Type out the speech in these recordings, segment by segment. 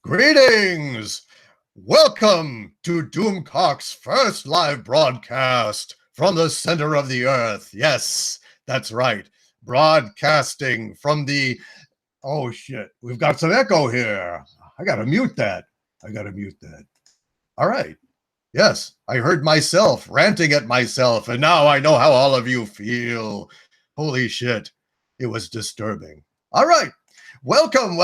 Greetings! Welcome to Doomcock's first live broadcast from the center of the earth. Yes, that's right. Broadcasting from the... Oh, shit. We've got some echo here. I gotta mute that. All right. Yes, I heard myself ranting at myself, and now I know how all of you feel. Holy shit. It was disturbing. All right. Welcome,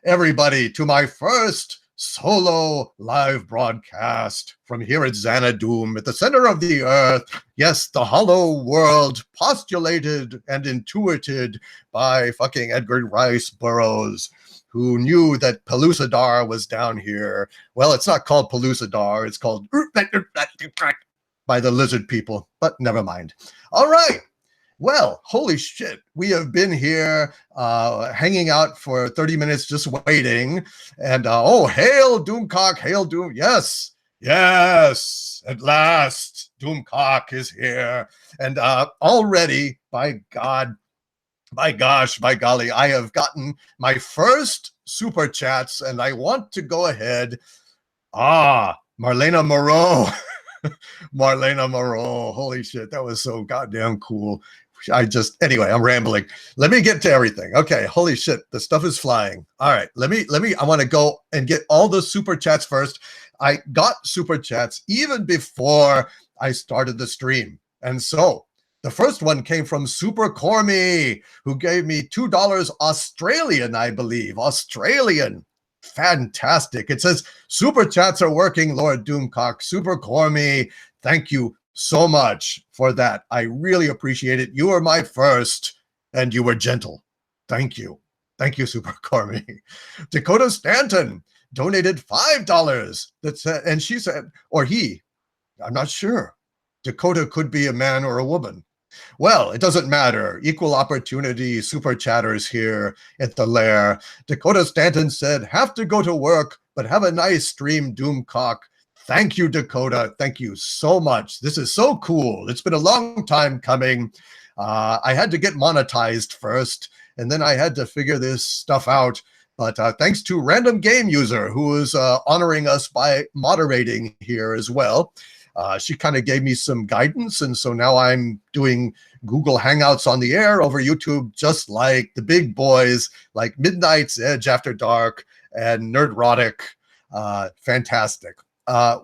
everybody, to my first solo live broadcast from here at Xanadu at the center of the earth. Yes, the hollow world postulated and intuited by fucking Edgar Rice Burroughs, who knew that Pellucidar was down here. Well, it's not called Pellucidar, it's called by the lizard people, but never mind. All right. Well, holy shit, we have been here hanging out for 30 minutes just waiting. And, oh, hail Doomcock, hail Doom. Yes, at last, Doomcock is here. And already, by God, by gosh, by golly, I have gotten my first super chats, and I want to go ahead. Marlena Moreau. Marlena Moreau. Holy shit, that was so goddamn cool. Anyway, I'm rambling. Let me get to everything. Okay, holy shit, the stuff is flying. All right, I want to go and get all the super chats first. I got super chats even before I started the stream. And so the first one came from Super Cormy, who gave me $2 Australian, I believe. Australian. Fantastic. It says, super chats are working, Lord Doomcock. Super Cormy, thank you so much for that. I really appreciate it. You were my first, and you were gentle. Thank you. Thank you, Super Cormy. Dakota Stanton donated $5. And she said, or he, I'm not sure. Dakota could be a man or a woman. Well, it doesn't matter. Equal opportunity super chatters here at the lair. Dakota Stanton said, have to go to work, but have a nice stream, Doomcock. Thank you, Dakota. Thank you so much. This is so cool. It's been a long time coming. I had to get monetized first, and then I had to figure this stuff out. But thanks to Random Game User, who is honoring us by moderating here as well. She kind of gave me some guidance, and so now I'm doing Google Hangouts on the air over YouTube, just like the big boys, like Midnight's Edge After Dark and Nerdrotic. Fantastic.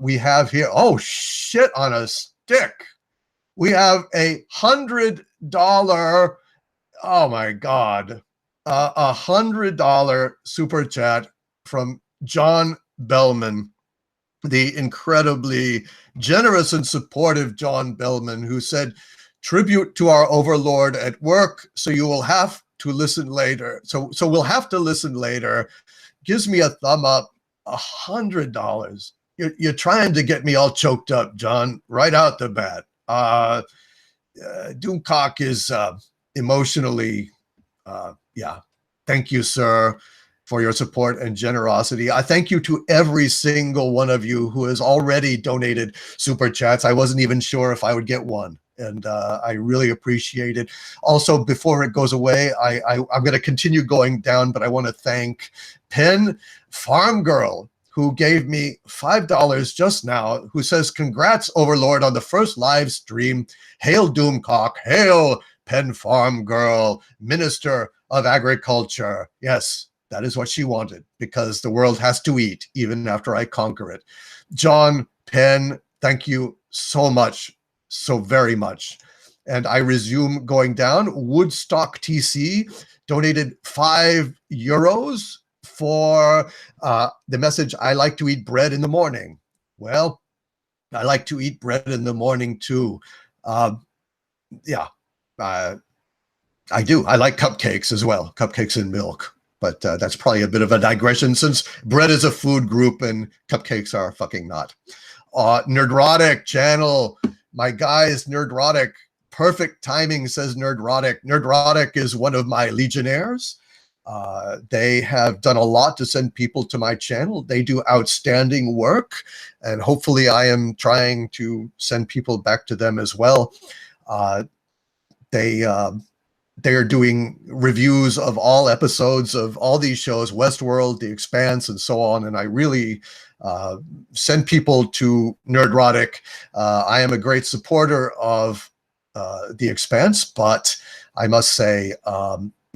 We have here, oh shit on a stick. We have $100, oh my God, $100 super chat from John Bellman, the incredibly generous and supportive John Bellman, who said, tribute to our overlord at work, so you will have to listen later. So we'll have to listen later. Gives me a thumb up, $100. You're trying to get me all choked up, John, right out the bat. Doomcock is emotionally, yeah. Thank you, sir, for your support and generosity. I thank you to every single one of you who has already donated super chats. I wasn't even sure if I would get one, and I really appreciate it. Also, before it goes away, I'm going to continue going down, but I want to thank Penn Farm Girl, who gave me $5 just now, who says, congrats, Overlord, on the first live stream. Hail Doomcock, hail Penn Farm Girl, Minister of Agriculture. Yes, that is what she wanted, because the world has to eat, even after I conquer it. John, Penn, thank you so much, so very much. And I resume going down. Woodstock TC donated €5 for the message, I like to eat bread in the morning. Well, I like to eat bread in the morning too. Yeah, I do. I like cupcakes as well, cupcakes and milk. But that's probably a bit of a digression, since bread is a food group and cupcakes are fucking not. Nerdrotic channel, my guys, Nerdrotic, perfect timing, says Nerdrotic. Nerdrotic is one of my Legionnaires. They have done a lot to send people to my channel. They do outstanding work, and hopefully I am trying to send people back to them as well. They they're doing reviews of all episodes of all these shows, Westworld, The Expanse, and so on. And I really send people to Nerdrotic. I am a great supporter of The Expanse, but I must say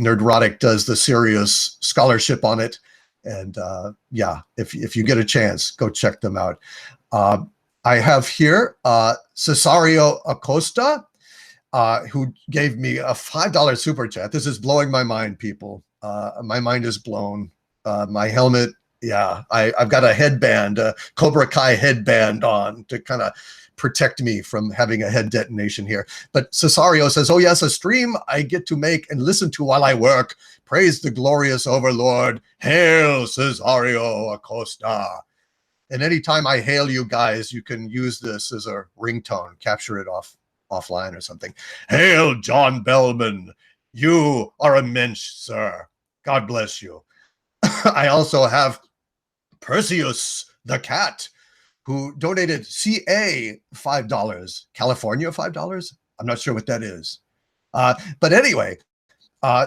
Nerdrotic does the serious scholarship on it. And yeah, if you get a chance, go check them out. I have here Cesario Acosta, who gave me a $5 super chat. This is blowing my mind, people. My mind is blown. My helmet, yeah, I've got a headband, a Cobra Kai headband on to kind of protect me from having a head detonation here. But Cesario says, oh yes, a stream I get to make and listen to while I work. Praise the glorious overlord. Hail Cesario Acosta. And anytime I hail you guys, you can use this as a ringtone, capture it offline or something. Hail John Bellman. You are a mensch, sir. God bless you. I also have Perseus the cat, who donated CA $5, California $5. I'm not sure what that is. But anyway,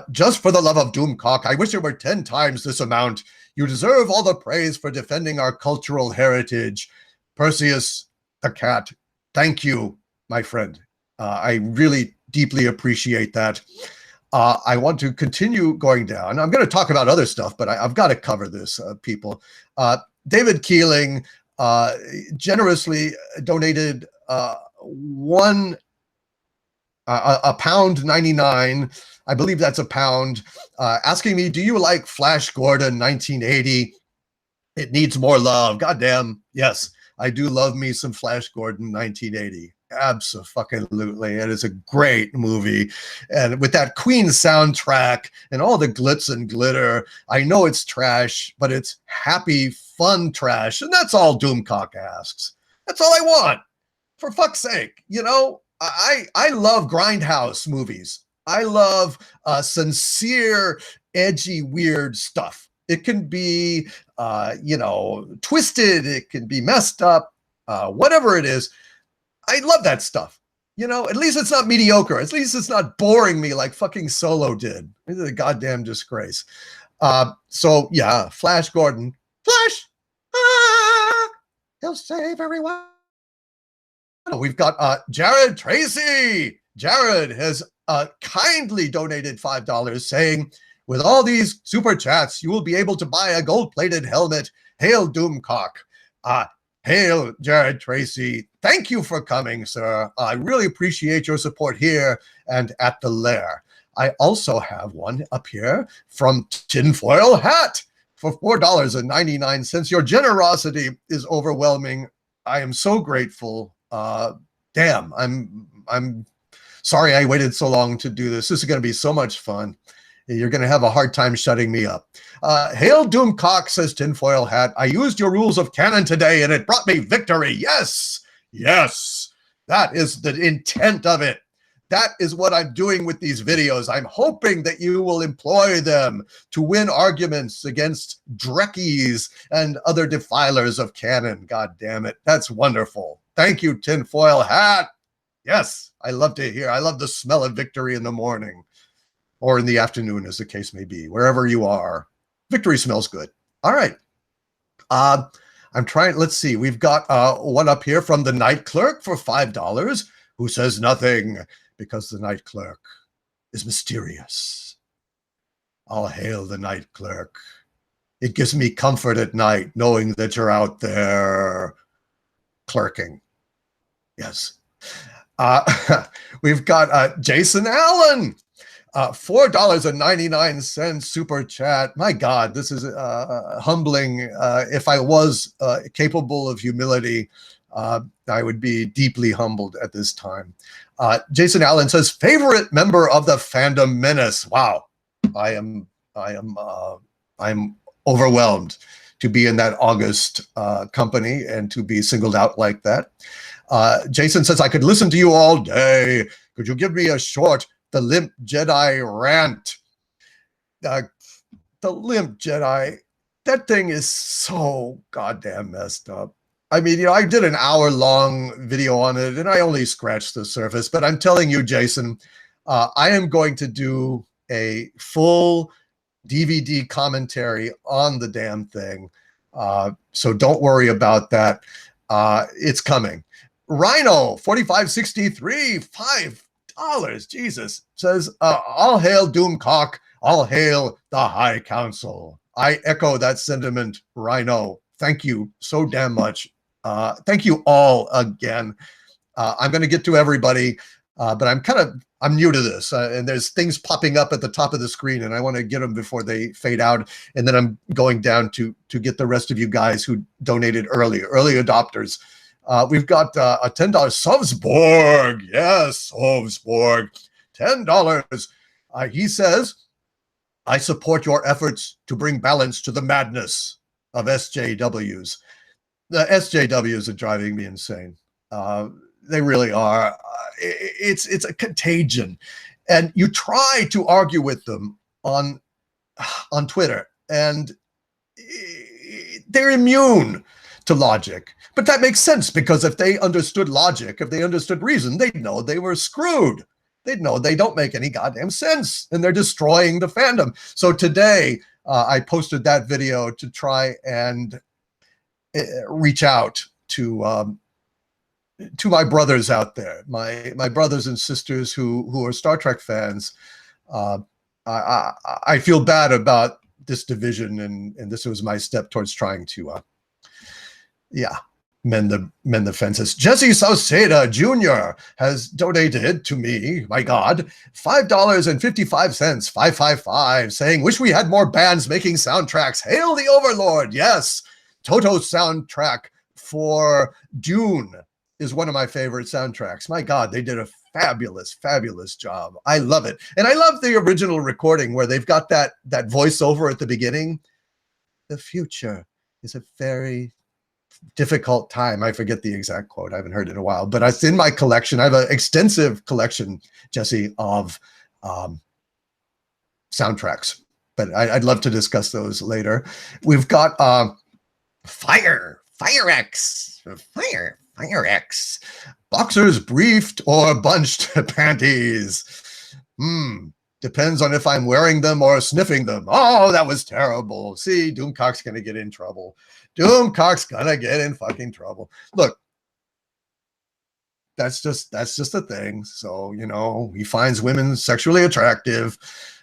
just for the love of Doomcock, I wish it were 10 times this amount. You deserve all the praise for defending our cultural heritage. Perseus the cat, thank you, my friend. I really deeply appreciate that. I want to continue going down. I'm going to talk about other stuff, but I've got to cover this, people. David Keeling generously donated £1.99. I believe that's a pound, asking me, do you like Flash Gordon 1980? It needs more love. Goddamn, yes, I do love me some Flash Gordon 1980. Abso-fucking-lutely. It is a great movie. And with that Queen soundtrack and all the glitz and glitter, I know it's trash, but it's happy, fun trash. And that's all Doomcock asks. That's all I want. For fuck's sake. You know, I love grindhouse movies. I love sincere, edgy, weird stuff. It can be, twisted. It can be messed up. Whatever it is. I love that stuff. You know, at least it's not mediocre. At least it's not boring me like fucking Solo did. It's a goddamn disgrace. So yeah, Flash Gordon. Flash! He'll save everyone. We've got Jared Tracy. Jared has kindly donated $5 saying, with all these super chats, you will be able to buy a gold-plated helmet. Hail Doomcock. Hail, Jared Tracy. Thank you for coming, sir. I really appreciate your support here and at the lair. I also have one up here from Tinfoil Hat for $4.99. Your generosity is overwhelming. I am so grateful. Damn, I'm sorry I waited so long to do this. This is going to be so much fun. You're going to have a hard time shutting me up. Hail Doomcock, says Tinfoil Hat. I used your rules of canon today and it brought me victory. Yes, yes, that is the intent of it. That is what I'm doing with these videos. I'm hoping that you will employ them to win arguments against Drekkies and other defilers of canon. God damn it. That's wonderful. Thank you, Tinfoil Hat. Yes, I love to hear. I love the smell of victory in the morning. Or in the afternoon, as the case may be, wherever you are. Victory smells good. All right. I'm trying, let's see. We've got one up here from the night clerk for $5, who says nothing because the night clerk is mysterious. I'll hail the night clerk. It gives me comfort at night knowing that you're out there clerking. Yes. We've got Jason Allen. $4.99 super chat. My God, this is humbling. If I was capable of humility, I would be deeply humbled at this time. Jason Allen says, favorite member of the Fandom Menace. Wow, I'm overwhelmed to be in that august company and to be singled out like that. Jason says, I could listen to you all day. Could you give me a short The Limp Jedi rant? The Limp Jedi, that thing is so goddamn messed up. I mean, I did an hour-long video on it, and I only scratched the surface. But I'm telling you, Jason, I am going to do a full DVD commentary on the damn thing. So don't worry about that. It's coming. Rhino 4563, $5. Jesus, says, all hail Doomcock, all hail the High Council. I echo that sentiment, Rhino. Thank you so damn much. Thank you all again. I'm going to get to everybody, but I'm new to this, and there's things popping up at the top of the screen, and I want to get them before they fade out. And then I'm going down to get the rest of you guys who donated early adopters. We've got a $10 Sovsborg. Yes, Sovsborg, $10. He says, I support your efforts to bring balance to the madness of SJWs. The SJWs are driving me insane. They really are. It's a contagion, and you try to argue with them on Twitter, and they're immune to logic. But that makes sense, because if they understood logic, if they understood reason, they'd know they were screwed. They'd know they don't make any goddamn sense, and they're destroying the fandom. So today, I posted that video to try and reach out to my brothers out there, my brothers and sisters who are Star Trek fans. I feel bad about this division, and this was my step towards trying to mend the fences. Jesse Sauceda Jr. has donated to me, my God, $5.55, 555, saying, wish we had more bands making soundtracks. Hail the Overlord. Yes, Toto's soundtrack for Dune is one of my favorite soundtracks. My God, they did a fabulous job. I love it. And I love the original recording where they've got that voiceover at the beginning. The future is a very difficult time. I forget the exact quote. I haven't heard it in a while, but it's in my collection. I have an extensive collection, Jesse, of soundtracks, but I'd love to discuss those later. We've got Fire X. Boxers briefed or bunched panties. Depends on if I'm wearing them or sniffing them. Oh, that was terrible. See, Doomcock's gonna get in trouble. Doomcock's gonna get in fucking trouble. Look, that's just a thing. So, you know, he finds women sexually attractive,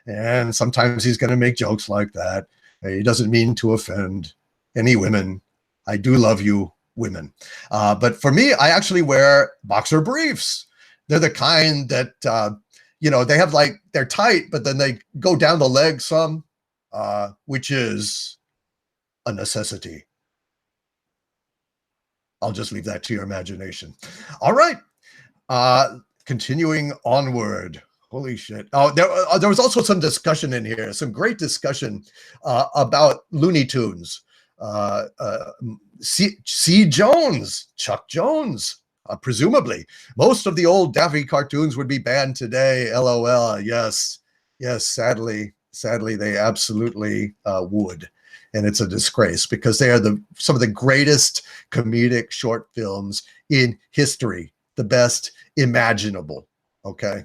and sometimes he's gonna make jokes like that. He doesn't mean to offend any women. I do love you, women. But for me, I actually wear boxer briefs. They're the kind that, you know, they have like, they're tight, but then they go down the leg some, which is a necessity. I'll just leave that to your imagination. All right. Continuing onward. Holy shit. Oh, there was also some discussion in here, some great discussion about Looney Tunes. C. Jones, Chuck Jones, presumably. Most of the old Daffy cartoons would be banned today. LOL. Yes, sadly, they absolutely would. And it's a disgrace, because they are some of the greatest comedic short films in history, the best imaginable. Okay.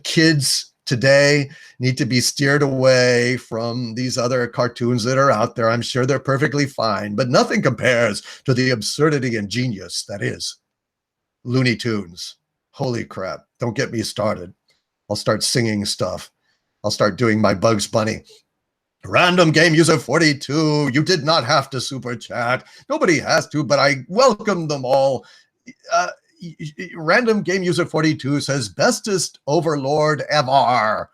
Kids today need to be steered away from these other cartoons that are out there. I'm sure they're perfectly fine, but nothing compares to the absurdity and genius that is Looney Tunes. Holy crap. Don't get me started. I'll start singing stuff. I'll start doing my Bugs Bunny. Random Game User 42, you did not have to super chat. Nobody has to, but I welcome them all. Random Game User 42 says, bestest overlord ever.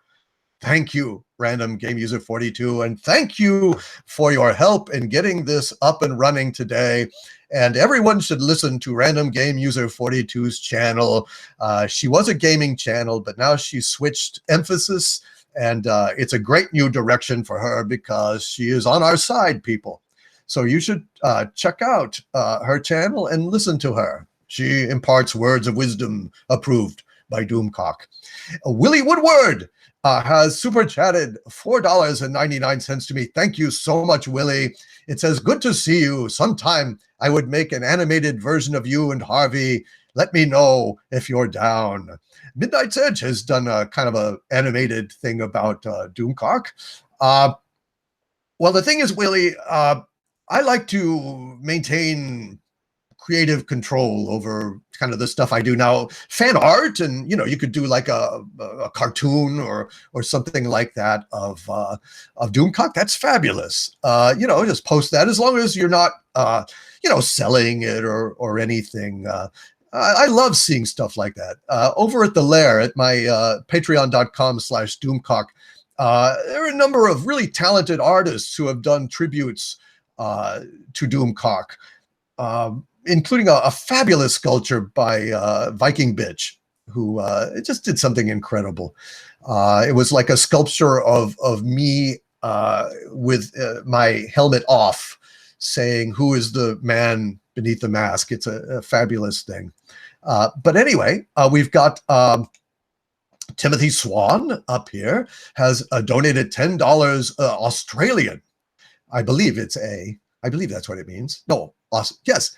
Thank you, Random Game User 42, and thank you for your help in getting this up and running today. And everyone should listen to Random Game User 42's channel. She was a gaming channel, but now she's switched emphasis, and it's a great new direction for her, because she is on our side, people. So you should check out her channel and listen to her. She imparts words of wisdom approved by Doomcock. Willie Woodward has super chatted $4.99 to me. Thank you so much, Willie. It says, good to see you. Sometime I would make an animated version of you and Harvey Let me know if you're down. Midnight's Edge has done a kind of a animated thing about Doomcock. Well, the thing is, Willie, I like to maintain creative control over kind of the stuff I do now. Fan art, and you could do like a cartoon or something like that of Doomcock. That's fabulous. Just post that, as long as you're not selling it or anything. I love seeing stuff like that. Over at the Lair, at my patreon.com/Doomcock, there are a number of really talented artists who have done tributes to Doomcock, including a fabulous sculpture by Viking Bitch, who just did something incredible. It was like a sculpture of me with my helmet off, saying, "Who is the man beneath the mask?" It's a fabulous thing. But anyway, we've got Timothy Swan up here, has donated $10 Australian. I believe that's what it means. No, yes.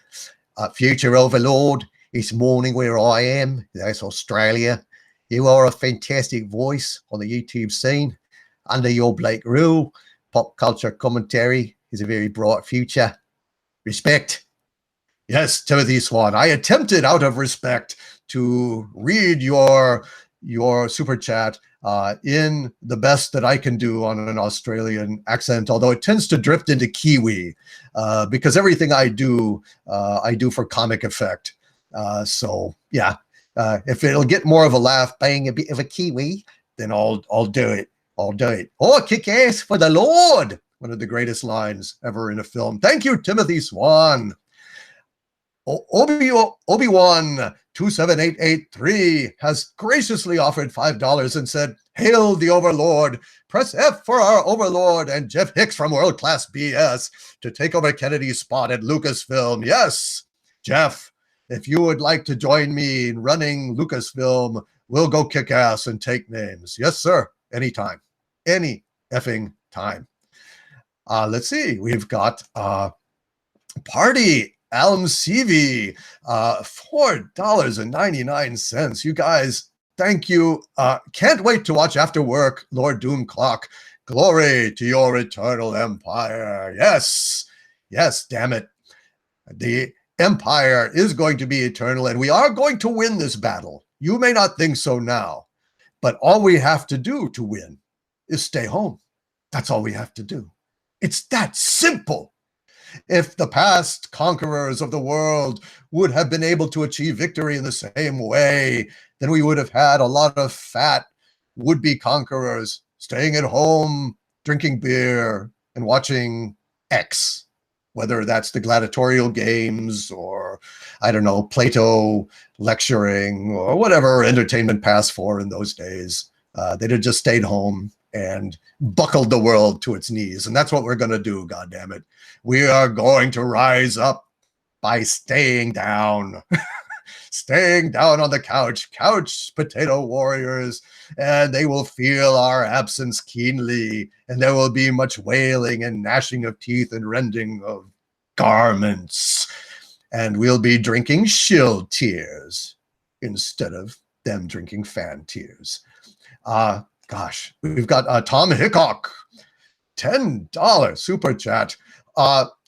Future Overlord, it's morning where I am. That's Australia. You are a fantastic voice on the YouTube scene. Under your Blake rule, pop culture commentary is a very bright future. Respect. Yes, Timothy Swan. I attempted out of respect to read your super chat in the best that I can do on an Australian accent, although it tends to drift into Kiwi because everything I do for comic effect. So yeah, if it'll get more of a laugh being a bit of a Kiwi, then I'll do it. I'll do it. Oh, kick ass for the Lord! One of the greatest lines ever in a film. Thank you, Timothy Swan. Obi-Wan 27883 has graciously offered $5 and said, "Hail the Overlord. Press F for our Overlord and Jeff Hicks from World Class BS to take over Kennedy's spot at Lucasfilm." Yes, Jeff, if you would like to join me in running Lucasfilm, we'll go kick ass and take names. Yes, sir. Anytime. Any effing time. Let's see. We've got Party Alan CV, $4.99. You guys, thank you. Can't wait to watch after work, Lord Doomcock. Glory to your eternal empire. Yes, damn it. The empire is going to be eternal, and we are going to win this battle. You may not think so now, but all we have to do to win is stay home. That's all we have to do. It's that simple. If the past conquerors of the world would have been able to achieve victory in the same way, then we would have had a lot of fat would-be conquerors staying at home, drinking beer, and watching X, whether that's the gladiatorial games or, I don't know, Plato lecturing or whatever entertainment passed for in those days. They'd have just stayed home and buckled the world to its knees. And that's what we're going to do, goddammit. We are going to rise up by staying down. Staying down on the couch potato warriors, and they will feel our absence keenly, and there will be much wailing and gnashing of teeth and rending of garments, and we'll be drinking shill tears instead of them drinking fan tears. Gosh, we've got Tom Hickok, $10 super chat.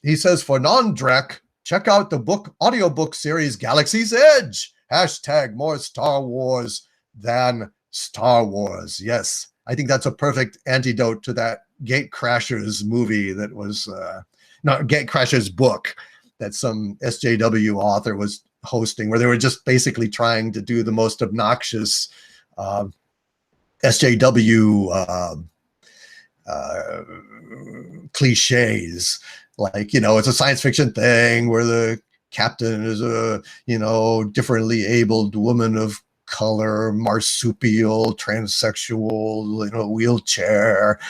He says, for non-Drek, check out the audiobook series Galaxy's Edge. # more Star Wars than Star Wars. Yes, I think that's a perfect antidote to that Gate Crashers movie that was, not Gate Crashers book that some SJW author was hosting, where they were just basically trying to do the most obnoxious SJW cliches. Like, it's a science fiction thing where the captain is a, differently abled woman of color, marsupial, transsexual, wheelchair,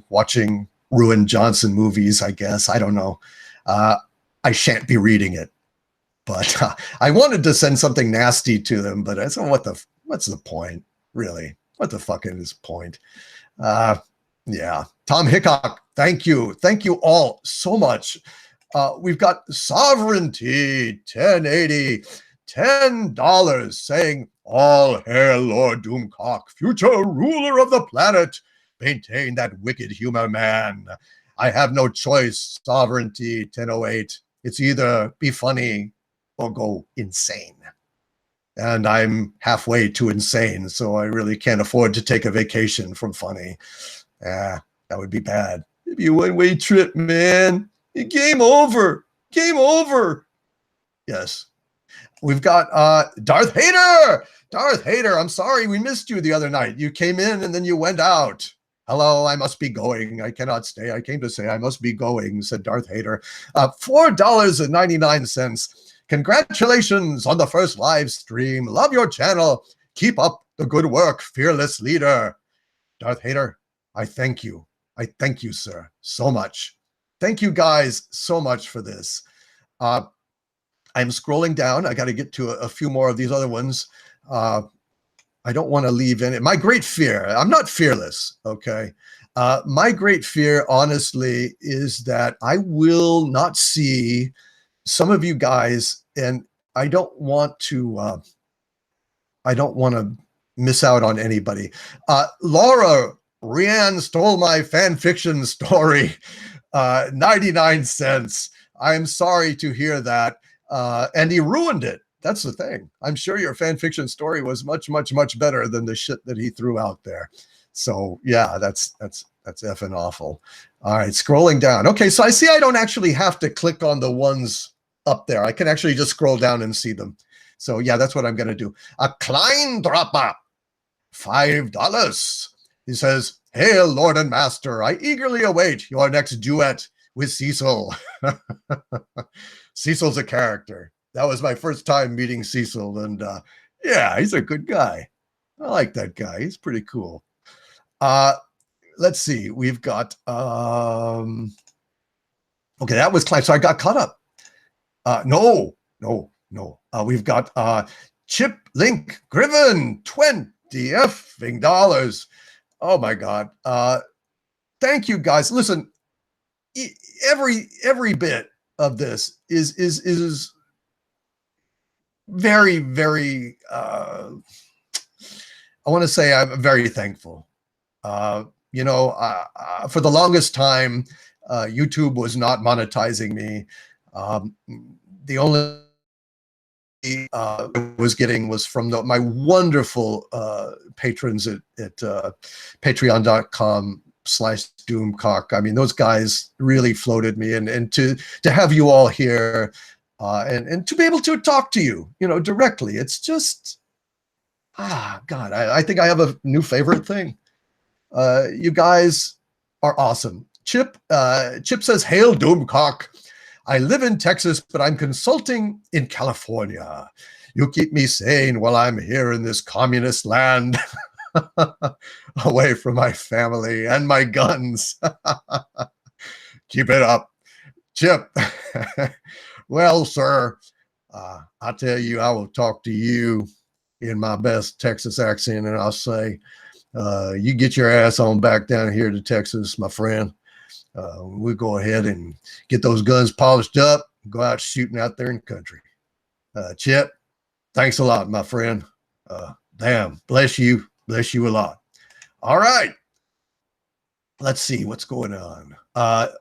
watching Ruin Johnson movies, I guess. I don't know. I shan't be reading it. But I wanted to send something nasty to them, but I said, what's the point, really? What the fuck is the point? Yeah. Tom Hickok, thank you. Thank you all so much. We've got Sovereignty 1080, $10 saying, all hail Lord Doomcock, future ruler of the planet. Maintain that wicked humor, man. I have no choice, Sovereignty 1008. It's either be funny or go insane. And I'm halfway to insane, so I really can't afford to take a vacation from funny. That would be bad. It'd be a one-way trip, man. Game over. Game over. Yes. We've got Darth Hater. Darth Hater, I'm sorry we missed you the other night. You came in and then you went out. Hello, I must be going. I cannot stay. I came to say I must be going, said Darth Hater. $4.99. Congratulations on the first live stream. Love your channel. Keep up the good work, fearless leader. Darth Hater, I thank you. I thank you, sir, so much. Thank you guys so much for this. I'm scrolling down. I got to get to a few more of these other ones. I don't want to leave in it. My great fear, I'm not fearless, okay? My great fear, honestly, is that I will not see some of you guys, and I don't want to miss out on anybody. Laura, Rianne stole my fan fiction story, 99 cents. I'm sorry to hear that. And he ruined it. That's the thing. I'm sure your fan fiction story was much, much, much better than the shit that he threw out there. So yeah, that's effing awful. All right, scrolling down. Okay, so I see I don't actually have to click on the ones up there. I can actually just scroll down and see them. So yeah, that's what I'm going to do. A Kleindropper, $5. He says, hail, Lord and Master. I eagerly await your next duet with Cecil. Cecil's a character. That was my first time meeting Cecil, and yeah, he's a good guy. I like that guy. He's pretty cool. Let's see. We've got okay, that was Clive. So I got caught up. No. We've got Chip Link Griven, $20 effing dollars. Oh my God. Thank you guys. Listen, every bit of this is very, very, I want to say I'm very thankful. You know, for the longest time, YouTube was not monetizing me. The only I was getting was from my wonderful patrons at patreon.com/Doomcock. I mean, those guys really floated me, and to have you all here and to be able to talk to you, you know, directly, it's just, God, I think I have a new favorite thing. You guys are awesome. Chip says, hail Doomcock. I live in Texas, but I'm consulting in California. You keep me sane while I'm here in this communist land, away from my family and my guns. Keep it up, Chip. Well, sir, I tell you, I will talk to you in my best Texas accent, and I'll say, you get your ass on back down here to Texas, my friend. We'll go ahead and get those guns polished up, go out shooting out there in the country. Chip, thanks a lot, my friend. Damn, bless you a lot. All right. Let's see what's going on.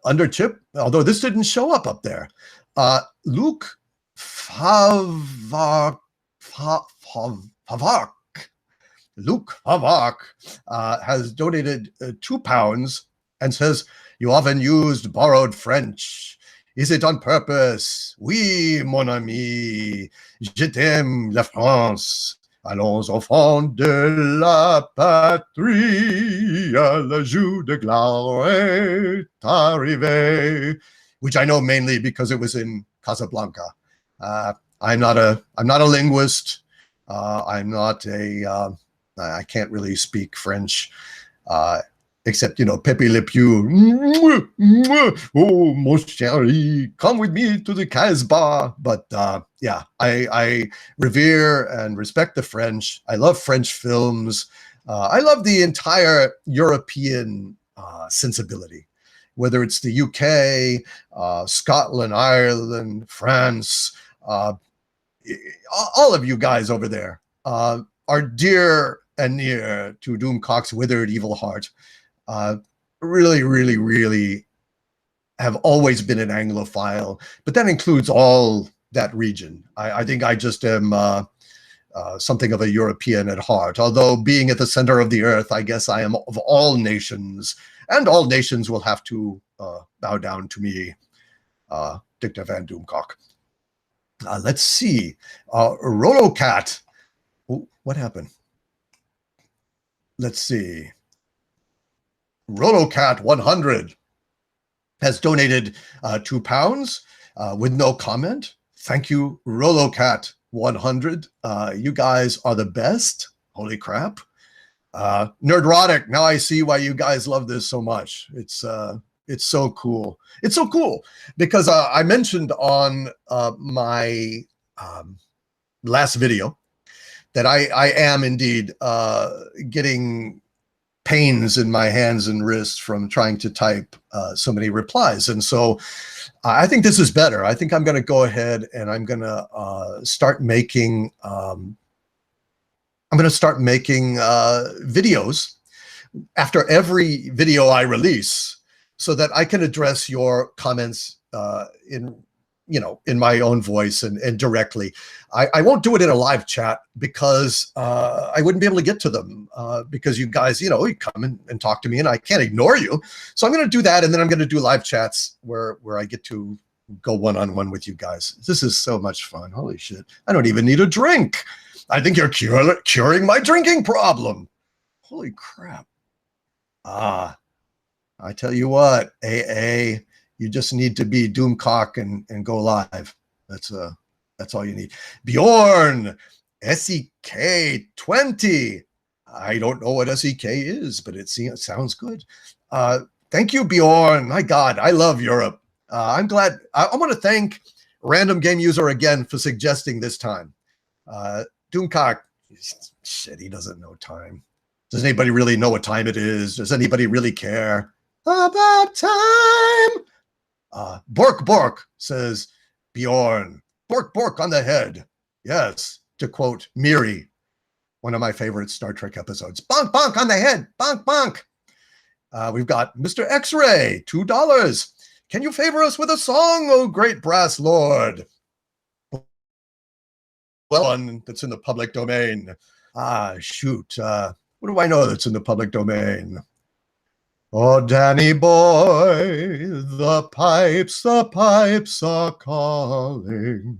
Under Chip, although this didn't show up there, Luke Favak, Luke Favak has donated £2 and says, you often used borrowed French. Is it on purpose? Oui, mon ami. Je t'aime la France. Allons au fond de la patrie. Le jour de gloire est arrivé. Which I know mainly because it was in Casablanca. I'm not a linguist. I'm not a, I can't really speak French. Except, you know, Pepe Le Pew. Oh, mon chéri, come with me to the Casbah. But yeah, I revere and respect the French. I love French films. I love the entire European sensibility. whether it's the UK, Scotland, Ireland, France, all of you guys over there are dear and near to Doomcock's withered evil heart. Really, really, really have always been an Anglophile, but that includes all that region. I think I just am something of a European at heart, although being at the center of the earth, I guess I am of all nations, and all nations will have to bow down to me, Dicta Van Doomcock. Let's see. Rolocat. Oh, what happened? Let's see. Rolocat 100 has donated £2 with no comment. Thank you, Rolocat 100. You guys are the best. Holy crap. Nerdrotic. Now I see why you guys love this so much. It's so cool. It's so cool because I mentioned on my last video that I am indeed getting pains in my hands and wrists from trying to type so many replies. And so I think this is better. I think I'm going to go ahead and I'm going to start making videos after every video I release so that I can address your comments in my own voice and directly. I won't do it in a live chat because I wouldn't be able to get to them because you guys, you come and talk to me and I can't ignore you. So I'm going to do that. And then I'm going to do live chats where I get to go one-on-one with you guys. This is so much fun. Holy shit. I don't even need a drink. I think you're curing my drinking problem. Holy crap. I tell you what, AA, you just need to be Doomcock and go live. That's all you need. Bjorn, SEK20. I don't know what SEK is, but it sounds good. Thank you, Bjorn. My God, I love Europe. I'm glad. I want to thank Random Game User again for suggesting this time. Doomcock, shit, he doesn't know time. Does anybody really know what time it is? Does anybody really care about time? Bork Bork, says Bjorn. Bork Bork on the head. Yes, to quote Miri, one of my favorite Star Trek episodes. Bonk Bonk on the head. Bonk Bonk. We've got Mr. X-Ray, $2. Can you favor us with a song, oh great brass lord? Well, one that's in the public domain. Shoot. What do I know that's in the public domain? Oh, Danny boy, the pipes are calling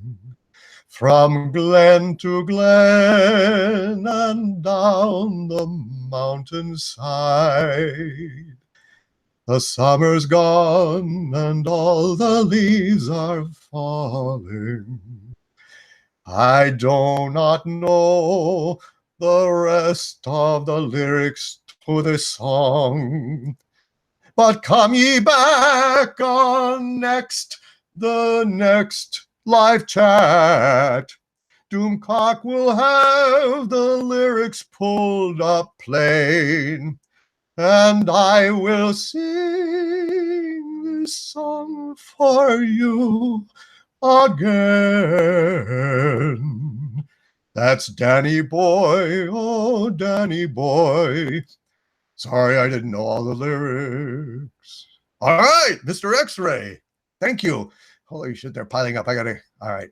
from glen to glen and down the mountainside. The summer's gone and all the leaves are falling. I do not know the rest of the lyrics to this song, but come ye back on the next live chat. Doomcock will have the lyrics pulled up plain, and I will sing this song for you again. That's Danny boy, oh Danny boy. Sorry I didn't know all the lyrics. All right, Mr. X-Ray. Thank you. Holy shit, they're piling up. All right.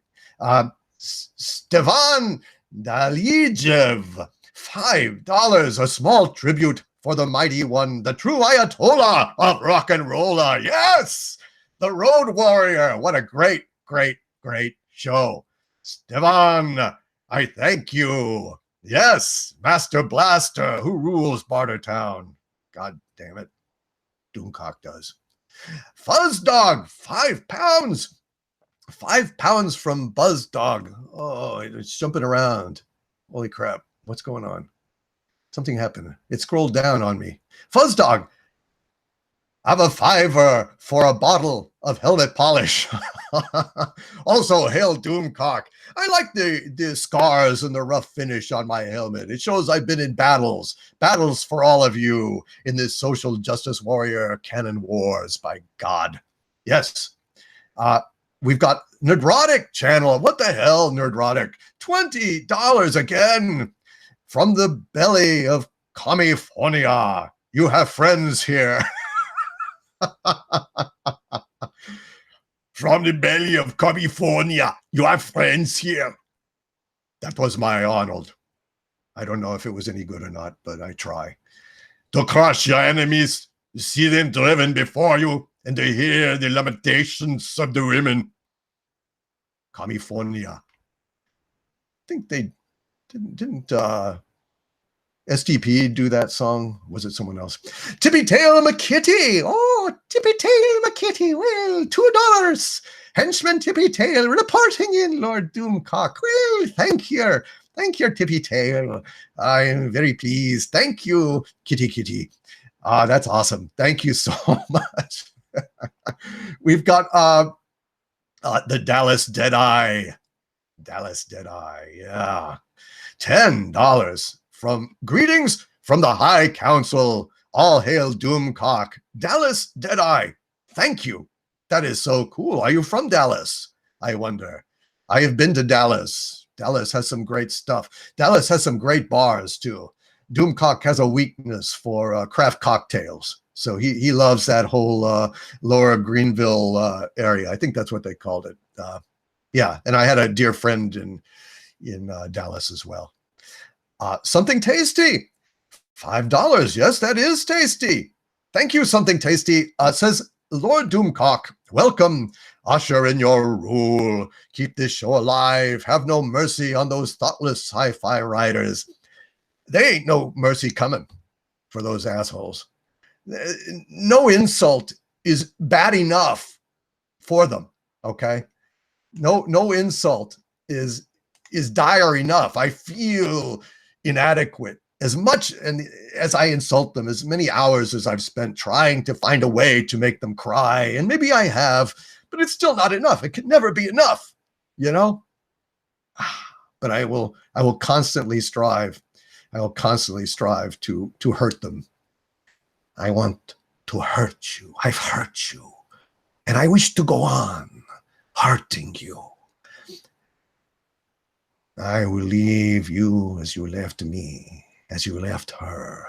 Stevan Dalijev, $5, a small tribute for the mighty one, the true Ayatollah of rock and roller. Yes, the Road Warrior. What a great, great, great show. Stevan, I thank you. Yes, Master Blaster, who rules Bartertown. God damn it. Doomcock does. Fuzzdog, £5. £5 from Buzzdog. Oh, it's jumping around. Holy crap. What's going on? Something happened. It scrolled down on me. Fuzzdog, I have a $5 for a bottle of helmet polish. Also, hail Doomcock. I like the scars and the rough finish on my helmet. It shows I've been in battles for all of you in this social justice warrior canon wars, by God. Yes. We've got Nerdrotic channel. What the hell, Nerdrotic? $20 again from the belly of California. You have friends here. From the belly of California, you have friends here. That was my Arnold. I don't know if it was any good or not, but I try. To crush your enemies, you see them driven before you, and to hear the lamentations of the women. California. I think they didn't STP do that song? Was it someone else? Tippy Tail McKitty. Oh, Tippy Tail McKitty. Well, $2. Henchman Tippy Tail reporting in, Lord Doomcock. Well, thank you. Thank you, Tippy Tail. I am very pleased. Thank you, Kitty Kitty. That's awesome. Thank you so much. We've got the Dallas Deadeye. Dallas Deadeye, yeah. $10 from greetings from the High Council. All hail Doomcock. Dallas Deadeye. Thank you. That is so cool. Are you from Dallas? I wonder. I have been to Dallas. Dallas has some great stuff. Dallas has some great bars too. Doomcock has a weakness for craft cocktails. So he loves that whole Lower Greenville area. I think that's what they called it. Yeah, and I had a dear friend in Dallas as well. Something tasty, $5. Yes, that is tasty. Thank you, Something Tasty. Says Lord Doomcock, welcome. Usher in your rule. Keep this show alive. Have no mercy on those thoughtless sci-fi writers. They ain't no mercy coming for those assholes. No insult is bad enough for them. Okay, no insult is dire enough. I feel inadequate as much and as I insult them, as many hours as I've spent trying to find a way to make them cry, and maybe I have, but it's still not enough. It could never be enough, you know. But I will constantly strive. I will constantly strive to hurt them. I want to hurt you. I've hurt you, and I wish to go on hurting you. I will leave you as you left me, as you left her,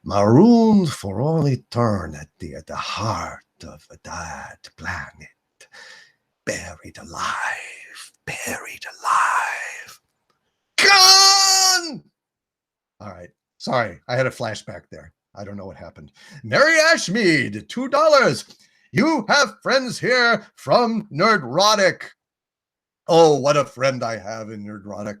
marooned for all eternity at the heart of a dead planet, buried alive, buried alive. Gone! All right. Sorry, I had a flashback there. I don't know what happened. Mary Ashmead, $2. You have friends here from Nerdrotic. Oh, what a friend I have in Nerdrotic.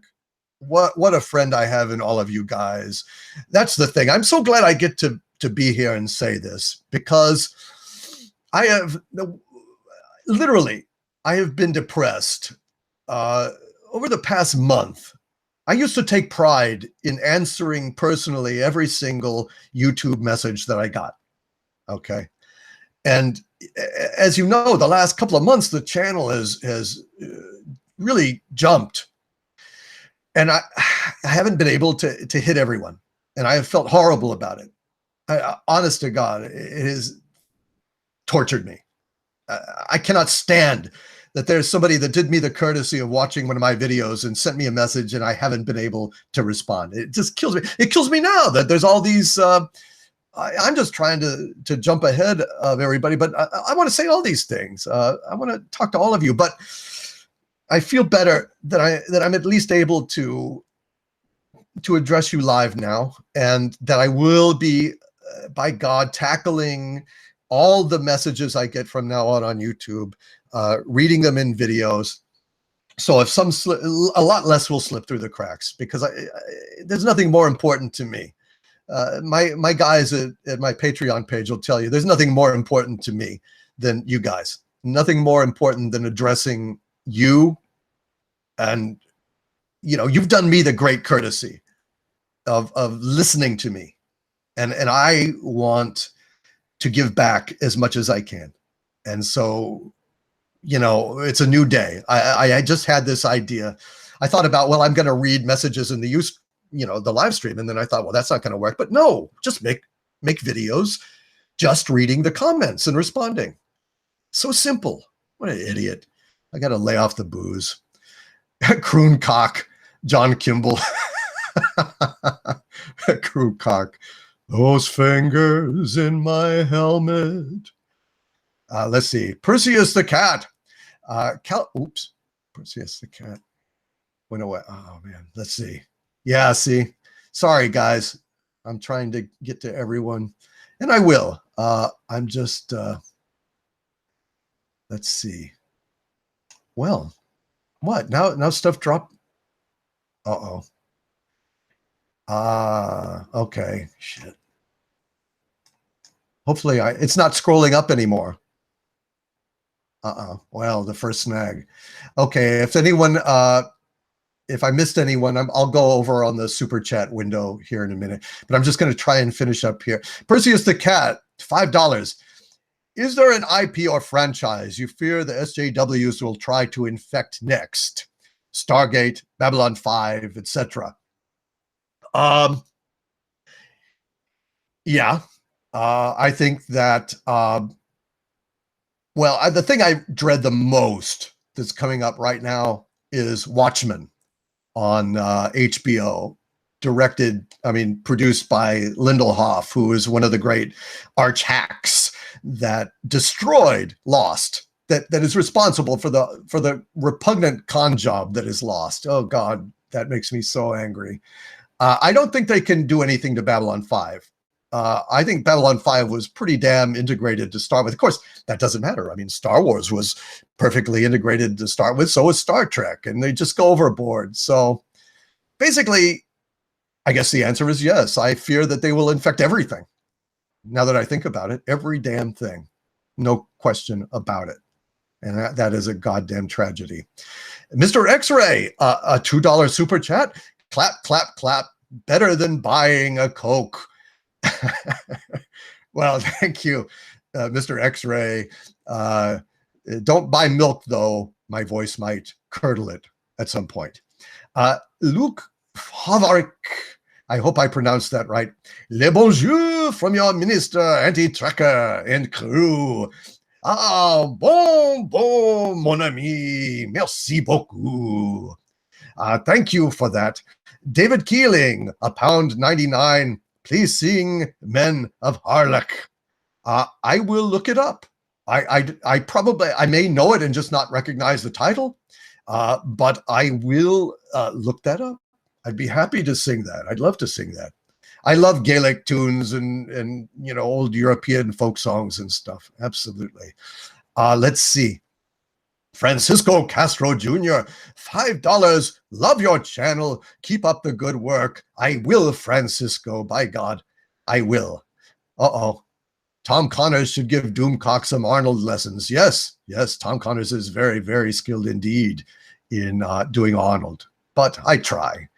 What a friend I have in all of you guys. That's the thing. I'm so glad I get to be here and say this, because I have literally, I have been depressed over the past month. I used to take pride in answering personally every single YouTube message that I got. Okay. And as you know, the last couple of months, the channel has really jumped. And I haven't been able to hit everyone. And I have felt horrible about it. Honest to God, it has tortured me. I cannot stand that there's somebody that did me the courtesy of watching one of my videos and sent me a message and I haven't been able to respond. It just kills me. It kills me now that there's all these, I'm just trying to jump ahead of everybody, but I want to say all these things. I want to talk to all of you, but I feel better that I'm at least able to address you live now, and that I will be, by God, tackling all the messages I get from now on YouTube, reading them in videos. So if a lot less will slip through the cracks, because there's nothing more important to me. My guys at my Patreon page will tell you there's nothing more important to me than you guys. Nothing more important than addressing you. And, you know, you've done me the great courtesy of listening to me. And I want to give back as much as I can. And so, it's a new day. I just had this idea. I thought about, well, I'm going to read messages in the the live stream. And then I thought, well, that's not going to work. But no, just make videos, just reading the comments and responding. So simple. What an idiot. I got to lay off the booze. Crooncock, John Kimball. Crooncock. Those fingers in my helmet. Let's see. Perseus the cat. Oops. Perseus the cat went away. Oh, man. Let's see. Yeah, see. Sorry, guys. I'm trying to get to everyone. And I will. I'm just... let's see. Well, what? Now stuff dropped? Uh-oh. Okay. Shit. Hopefully it's not scrolling up anymore. Well, the first snag. Okay, if anyone, if I missed anyone, I'll go over on the super chat window here in a minute. But I'm just going to try and finish up here. Perseus the cat, $5. Is there an IP or franchise you fear the SJWs will try to infect next? Stargate, Babylon 5, etc. Yeah, I think that. Well, the thing I dread the most that's coming up right now is Watchmen on HBO, produced by Lindelof, who is one of the great arch hacks that destroyed Lost, that is responsible for the repugnant con job that is Lost. Oh God, that makes me so angry. I don't think they can do anything to Babylon 5. I think Babylon 5 was pretty damn integrated to start with. Of course, that doesn't matter. I mean, Star Wars was perfectly integrated to start with. So was Star Trek, and they just go overboard. So basically, I guess the answer is yes. I fear that they will infect everything. Now that I think about it, every damn thing. No question about it. And that is a goddamn tragedy. Mr. X-Ray, a $2 super chat. Clap, clap, clap. Better than buying a Coke. Well, thank you, Mr. X-Ray. Don't buy milk, though. My voice might curdle it at some point. Luke Havarik, I hope I pronounced that right. Le bonjour from your minister, anti-tracker, and crew. Bon, mon ami. Merci beaucoup. Thank you for that. David Keeling, £1.99. Please sing Men of Harlech. I will look it up. I may know it and just not recognize the title, but I will look that up. I'd be happy to sing that. I'd love to sing that. I love Gaelic tunes and old European folk songs and stuff. Absolutely. Let's see. Francisco Castro Jr., $5. Love your channel. Keep up the good work. I will, Francisco. By God, I will. Uh-oh. Tom Connors should give Doomcock some Arnold lessons. Yes, Tom Connors is very, very skilled indeed in doing Arnold. But I try.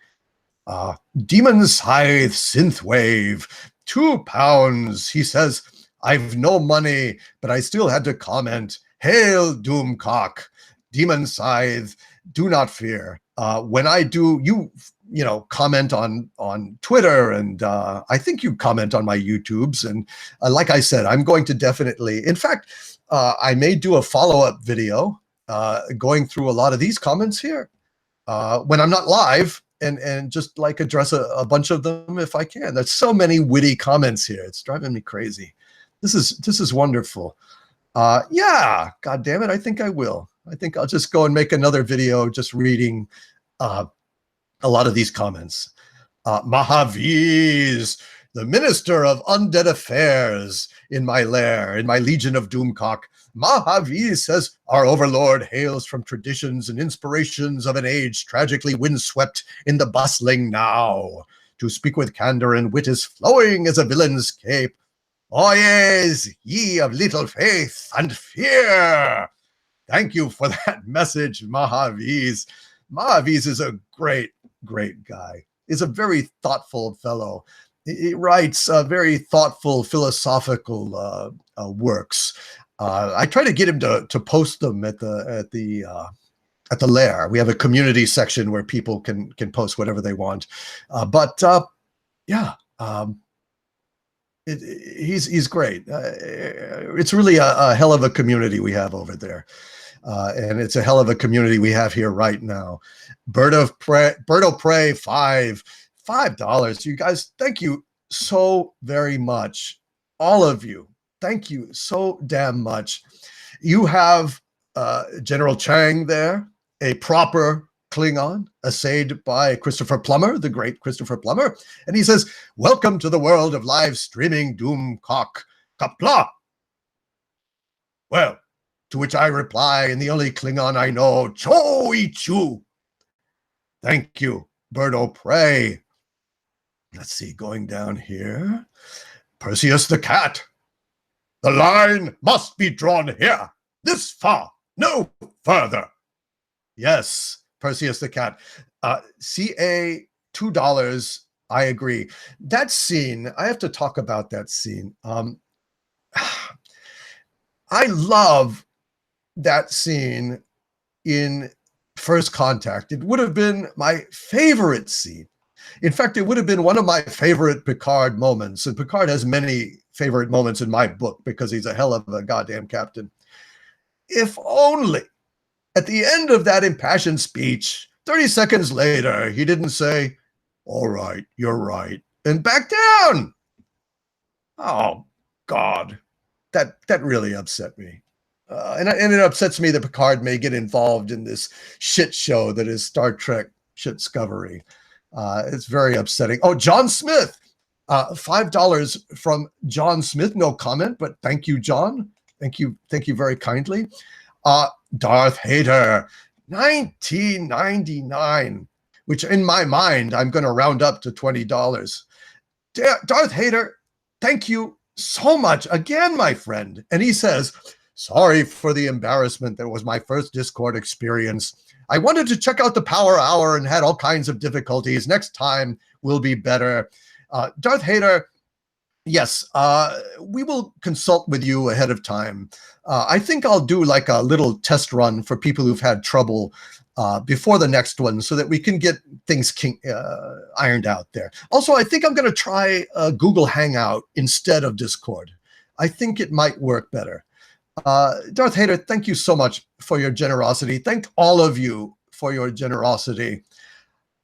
Demon Scythe Synthwave, £2. He says, I've no money, but I still had to comment. Hail Doomcock. Demon Scythe, do not fear. When I do, you comment on Twitter, and I think you comment on my YouTubes. And like I said, I'm going to definitely, in fact, I may do a follow-up video going through a lot of these comments here when I'm not live, and just like address a bunch of them if I can. There's so many witty comments here. It's driving me crazy. This is wonderful. Yeah, God damn it. I think I will. I think I'll just go and make another video just reading a lot of these comments. Mahaviz, the Minister of Undead Affairs in my lair, in my Legion of Doomcock. Mahaviz says, our overlord hails from traditions and inspirations of an age tragically windswept in the bustling now. To speak with candor and wit is flowing as a villain's cape. Oyez, ye of little faith and fear. Thank you for that message, Mahaviz. Mahaviz is a great, great guy. He's a very thoughtful fellow. He writes very thoughtful, philosophical works. I try to get him to post them at the lair. We have a community section where people can post whatever they want. Yeah, he's great. It's really a hell of a community we have over there. And it's a hell of a community we have here right now. Bird of Prey, $5. You guys, thank you so very much. All of you, thank you so damn much. You have General Chang there, a proper Klingon, essayed by Christopher Plummer, the great Christopher Plummer. And he says, welcome to the world of live streaming Doomcock. Kapla. Well, to which I reply in the only Klingon I know, Cho-i-chu. Thank you, Bird o' Prey. Let's see, going down here. Perseus the Cat. The line must be drawn here, this far, no further. Yes, Perseus the Cat. CA, $2. I agree. That scene, I have to talk about that scene. I love that scene in First Contact. It would have been my favorite scene. In fact, it would have been one of my favorite Picard moments. And Picard has many favorite moments in my book because he's a hell of a goddamn captain. If only at the end of that impassioned speech, 30 seconds later, he didn't say, all right, you're right, and back down. Oh, God. That really upset me. And it upsets me that Picard may get involved in this shit show that is Star Trek shitscovery. It's very upsetting. Oh, John Smith. $5 from John Smith. No comment, but thank you, John. Thank you very kindly. Darth Hader, $19.99, which in my mind, I'm going to round up to $20. Darth Hader, thank you so much again, my friend. And he says, sorry for the embarrassment. That was my first Discord experience. I wanted to check out the Power Hour and had all kinds of difficulties. Next time will be better. Darth Hader, yes, we will consult with you ahead of time. I think I'll do like a little test run for people who've had trouble before the next one so that we can get things ironed out there. Also, I think I'm going to try Google Hangout instead of Discord. I think it might work better. Darth Hader, thank you so much for your generosity. Thank all of you for your generosity.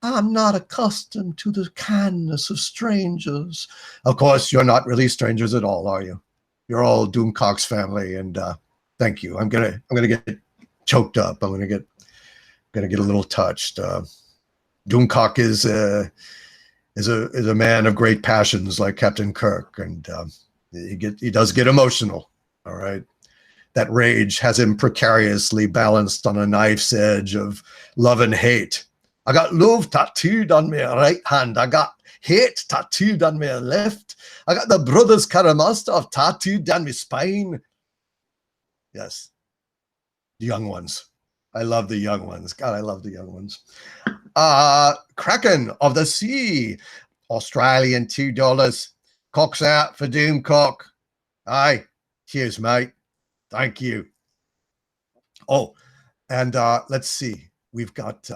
I'm not accustomed to the kindness of strangers. Of course, you're not really strangers at all, are you? You're all Doomcock's family, and thank you. I'm gonna get choked up. I'm gonna get a little touched. Doomcock is a man of great passions, like Captain Kirk, and he does get emotional. All right. That rage has him precariously balanced on a knife's edge of love and hate. I got love tattooed on my right hand. I got hate tattooed on my left. I got the Brothers Karamazov tattooed down my spine. Yes. The young ones. I love the young ones. God, I love the young ones. Kraken of the Sea. Australian $2. Cock's out for Doomcock. Aye. Cheers, mate. Thank you. Oh, and let's see. We've got...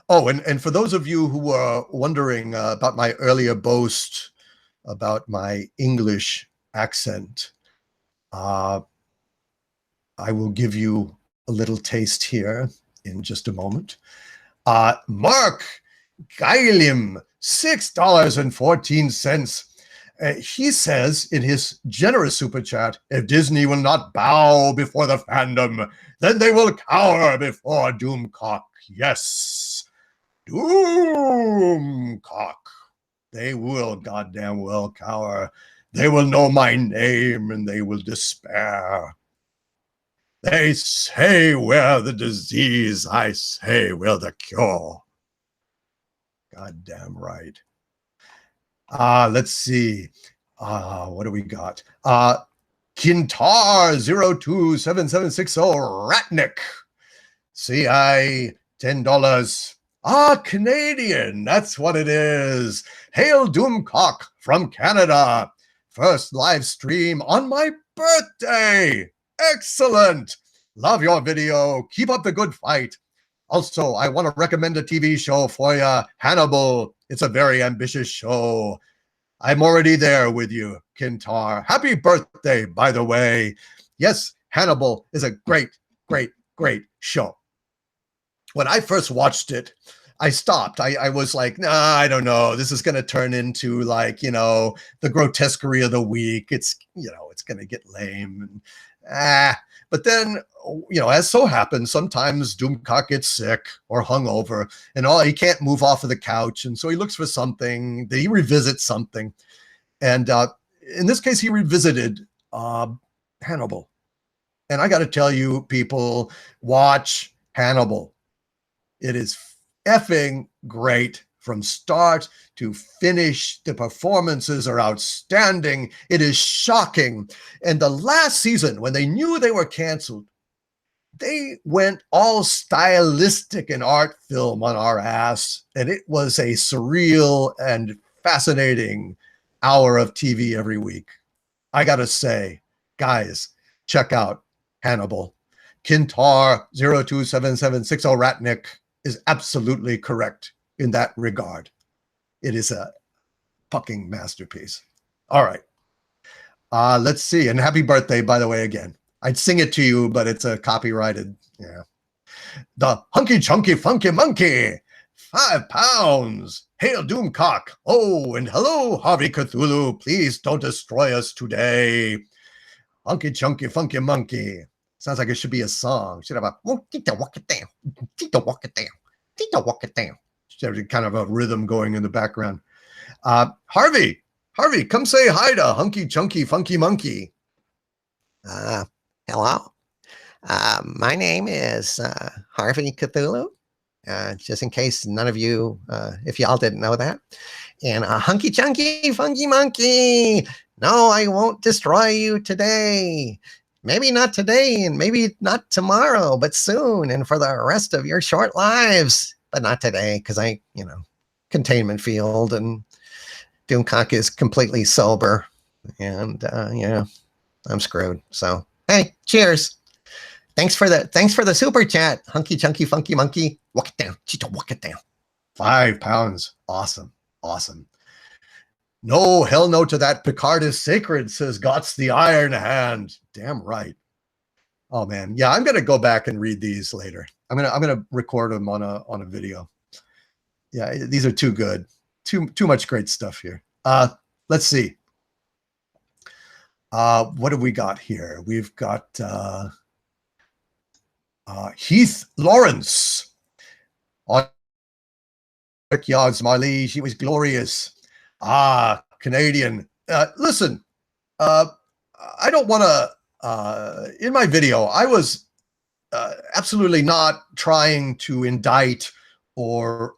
and for those of you who are wondering about my earlier boast about my English accent, I will give you a little taste here in just a moment. Mark Geilim, $6.14. He says in his generous super chat, if Disney will not bow before the fandom, then they will cower before Doomcock. Yes. Doomcock. They will goddamn well cower. They will know my name and they will despair. They say we're the disease. I say we're the cure. Goddamn right. Let's see. What do we got? Kintar 027760 Ratnik. CI $10. Canadian. That's what it is. Hail Doomcock from Canada. first live stream on my birthday. Excellent. Love your video. Keep up the good fight. Also, I want to recommend a TV show for you, Hannibal. It's a very ambitious show. I'm already there with you, Kintar. Happy birthday, by the way. Yes, Hannibal is a great, great, great show. When I first watched it, I stopped. I was like, nah, I don't know. This is going to turn into like, the grotesquerie of the week. It's, it's going to get lame. But then, as so happens, sometimes Doomcock gets sick or hungover and he can't move off of the couch. And so he looks for something. He revisits something. And in this case, he revisited Hannibal. And I got to tell you, people, watch Hannibal. It is effing great from start to finish. The performances are outstanding. It is shocking. And the last season, when they knew they were canceled, they went all stylistic and art film on our ass. And it was a surreal and fascinating hour of TV every week. I got to say, guys, check out Hannibal. Kintar 027760 Ratnik is absolutely correct in that regard. It is a fucking masterpiece. All right. Let's see. And happy birthday, by the way, again. I'd sing it to you, but it's a copyrighted. Yeah. The Hunky Chunky Funky Monkey, 5 pounds. Hail Doomcock. Oh, and hello, Harvey Cthulhu. Please don't destroy us today. Hunky Chunky Funky Monkey. Sounds like it should be a song. Should have a walk it down, walk it down, walk it down, walk it down. Should have kind of a rhythm going in the background. Harvey, come say hi to Hunky Chunky Funky Monkey. Hello. My name is Harvey Cthulhu. Just in case none of you, if y'all didn't know that. And Hunky Chunky Funky Monkey. No, I won't destroy you today. Maybe not today and maybe not tomorrow, but soon and for the rest of your short lives. But not today because containment field and Doomcock is completely sober. And, I'm screwed. So, hey, cheers. Thanks for the super chat, Hunky Chunky Funky Monkey. Walk it down. Chito, walk it down. 5 pounds. Awesome. No, hell no to that. Picard is sacred, says Gots the Iron Hand. Damn right. Oh man. Yeah, I'm gonna go back and read these later. I'm gonna record them on a video. Yeah, these are too good. Too much great stuff here. Let's see. What have we got here? We've got Heath Lawrence. Yards, Marley, she was glorious. Canadian. Listen, I don't want to, in my video, I was absolutely not trying to indict or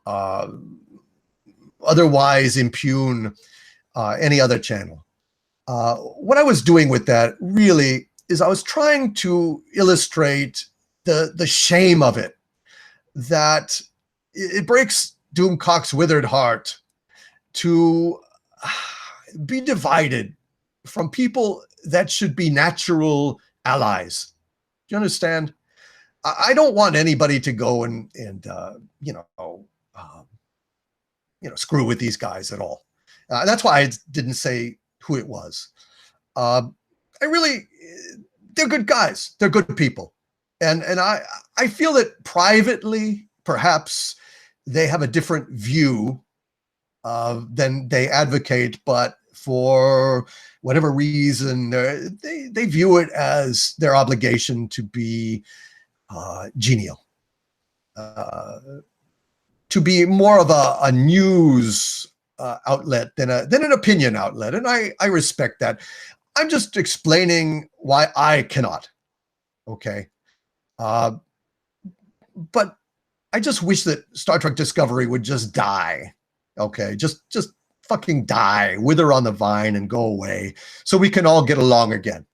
otherwise impugn any other channel. What I was doing with that really is I was trying to illustrate the shame of it, that it breaks Doomcock's withered heart to be divided from people that should be natural allies. Do you understand? I don't want anybody to go and screw with these guys at all. That's why I didn't say who it was. They're good guys. They're good people. And I feel that privately, perhaps they have a different view than they advocate, but for whatever reason, they view it as their obligation to be genial, to be more of a news outlet than an opinion outlet. And I respect that. I'm just explaining why I cannot. Okay. But I just wish that Star Trek Discovery would just die. Okay. Just fucking die, wither on the vine and go away so we can all get along again.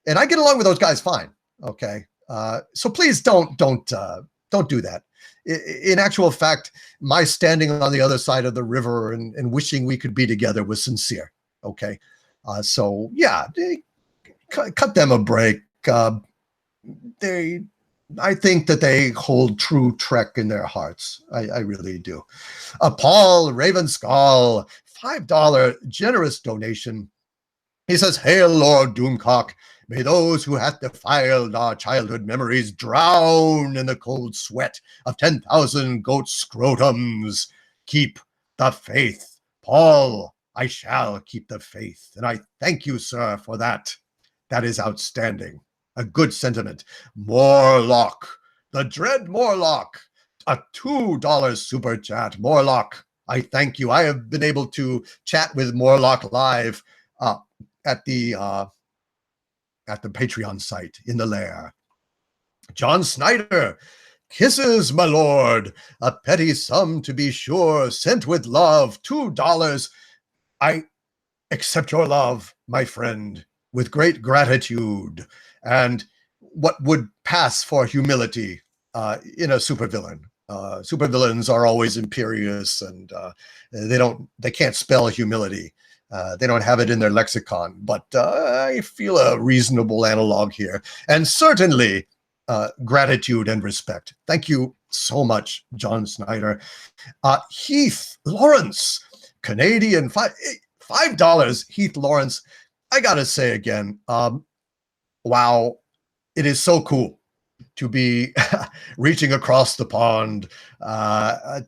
And I get along with those guys fine. Okay. So please don't do that. In actual fact, my standing on the other side of the river and wishing we could be together was sincere. Okay. So yeah, cut them a break. I think that they hold true Trek in their hearts. I really do. Paul Ravenskull, $5 generous donation. He says, "Hail, Lord Doomcock. May those who hath defiled our childhood memories drown in the cold sweat of 10,000 goat scrotums. Keep the faith. Paul, I shall keep the faith. And I thank you, sir, for that. That is outstanding. A good sentiment. Morlock, the dread Morlock, a $2 super chat. Morlock, I thank you. I have been able to chat with Morlock live at the Patreon site in the lair. John Snyder, kisses, my lord, a petty sum to be sure, sent with love, $2. I accept your love, my friend, with great gratitude, and what would pass for humility in a supervillain. Supervillains are always imperious, and they can't spell humility. They don't have it in their lexicon, but I feel a reasonable analog here. And certainly gratitude and respect. Thank you so much, John Snyder. Heath Lawrence, Canadian, $5, Heath Lawrence. I got to say again, wow, it is so cool to be reaching across the pond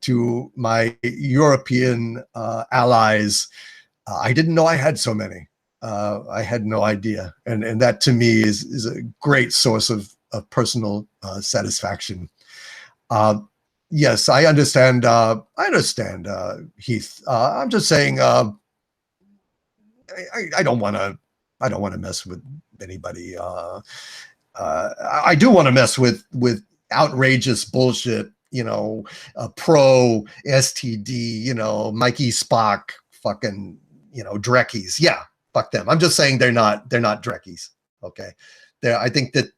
to my European allies. I didn't know I had so many. I had no idea. And that to me is a great source of personal satisfaction. Yes, I understand. Heath. I'm just saying, I don't want to mess with anybody. I do want to mess with outrageous bullshit, pro STD, Mikey Spock, fucking, Drekkies. Yeah, fuck them. I'm just saying they're not Drekkies. Okay. I think that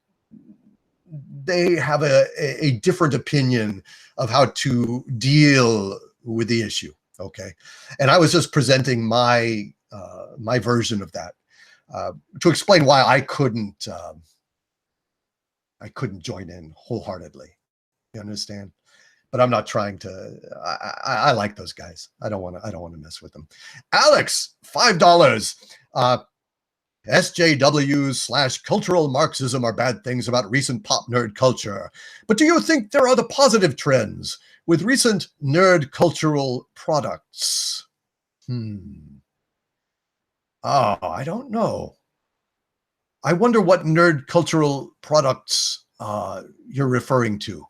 they have a different opinion of how to deal with the issue. Okay. And I was just presenting my version of that to explain why I couldn't join in wholeheartedly. You understand? But I'm not trying to. I like those guys. I don't want to mess with them. Alex, $5. SJWs/cultural Marxism are bad things about recent pop nerd culture. But do you think there are the positive trends with recent nerd cultural products? Oh, I don't know. I wonder what nerd cultural products you're referring to.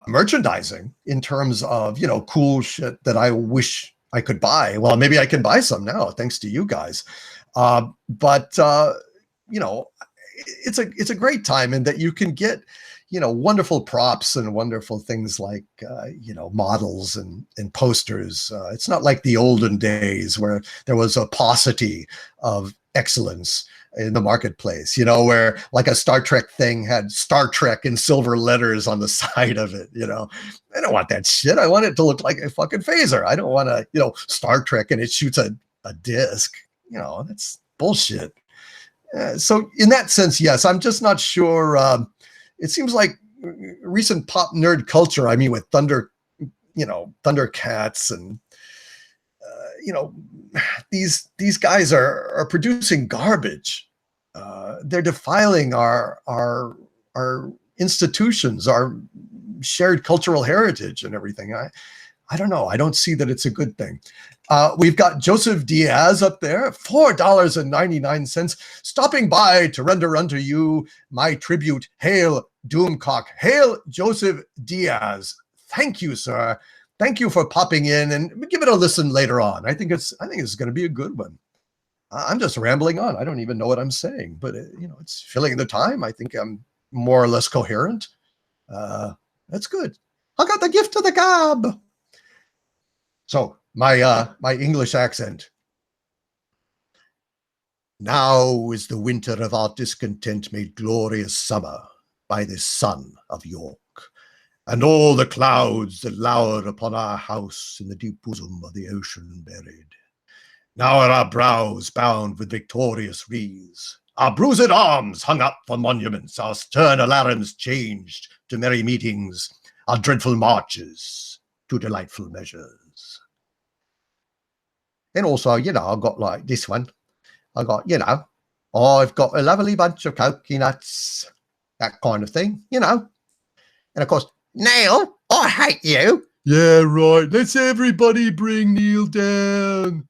Merchandising in terms of, cool shit that I wish I could buy. Well, maybe I can buy some now, thanks to you guys. But it's a great time in that you can get, wonderful props and wonderful things like, models and posters. It's not like the olden days where there was a paucity of excellence in the marketplace, where like a Star Trek thing had Star Trek in silver letters on the side of it. I don't want that shit. I want it to look like a fucking phaser. I don't want to, Star Trek and it shoots a disc. That's bullshit. So in that sense, yes, I'm just not sure. It seems like recent pop nerd culture, I mean, with Thundercats and, these guys are producing garbage. They're defiling our institutions, our shared cultural heritage and everything. I don't know. I don't see that it's a good thing. We've got Joseph Diaz up there, $4.99, stopping by to render unto you my tribute. Hail, Doomcock. Hail, Joseph Diaz. Thank you, sir. Thank you for popping in, and give it a listen later on. I think it's going to be a good one. I'm just rambling on. I don't even know what I'm saying, but it's filling the time. I think I'm more or less coherent. That's good. I got the gift of the gab. So my English accent. Now is the winter of our discontent made glorious summer by the son of York. and all the clouds that lowered upon our house in the deep bosom of the ocean buried. Now are our brows bound with victorious wreaths, our bruised arms hung up for monuments, our stern alarums changed to merry meetings, our dreadful marches to delightful measures. And also, I've got like this one. I got, I've got a lovely bunch of coconuts, that kind of thing, And of course, Neil, I hate you. Yeah, right. Let's everybody bring Neil down.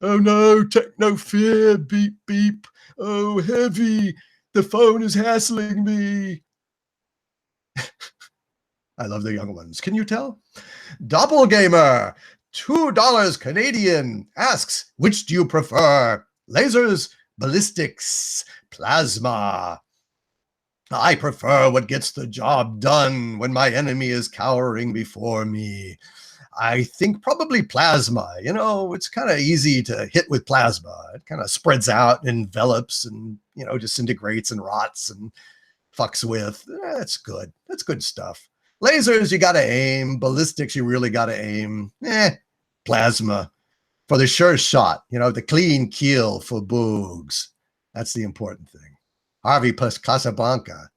Oh no, techno fear, beep beep. Oh, heavy, the phone is hassling me. I love the young ones. Can you tell? Doppelgamer, $2 Canadian, asks, which do you prefer? Lasers, ballistics, plasma? I prefer what gets the job done when my enemy is cowering before me. I think probably plasma. It's kind of easy to hit with plasma. It kind of spreads out, envelops, and, disintegrates and rots and fucks with. That's good. That's good stuff. Lasers, you got to aim. Ballistics, you really got to aim. Plasma for the sure shot. The clean kill for boogs. That's the important thing. Harvey plus Casablanca.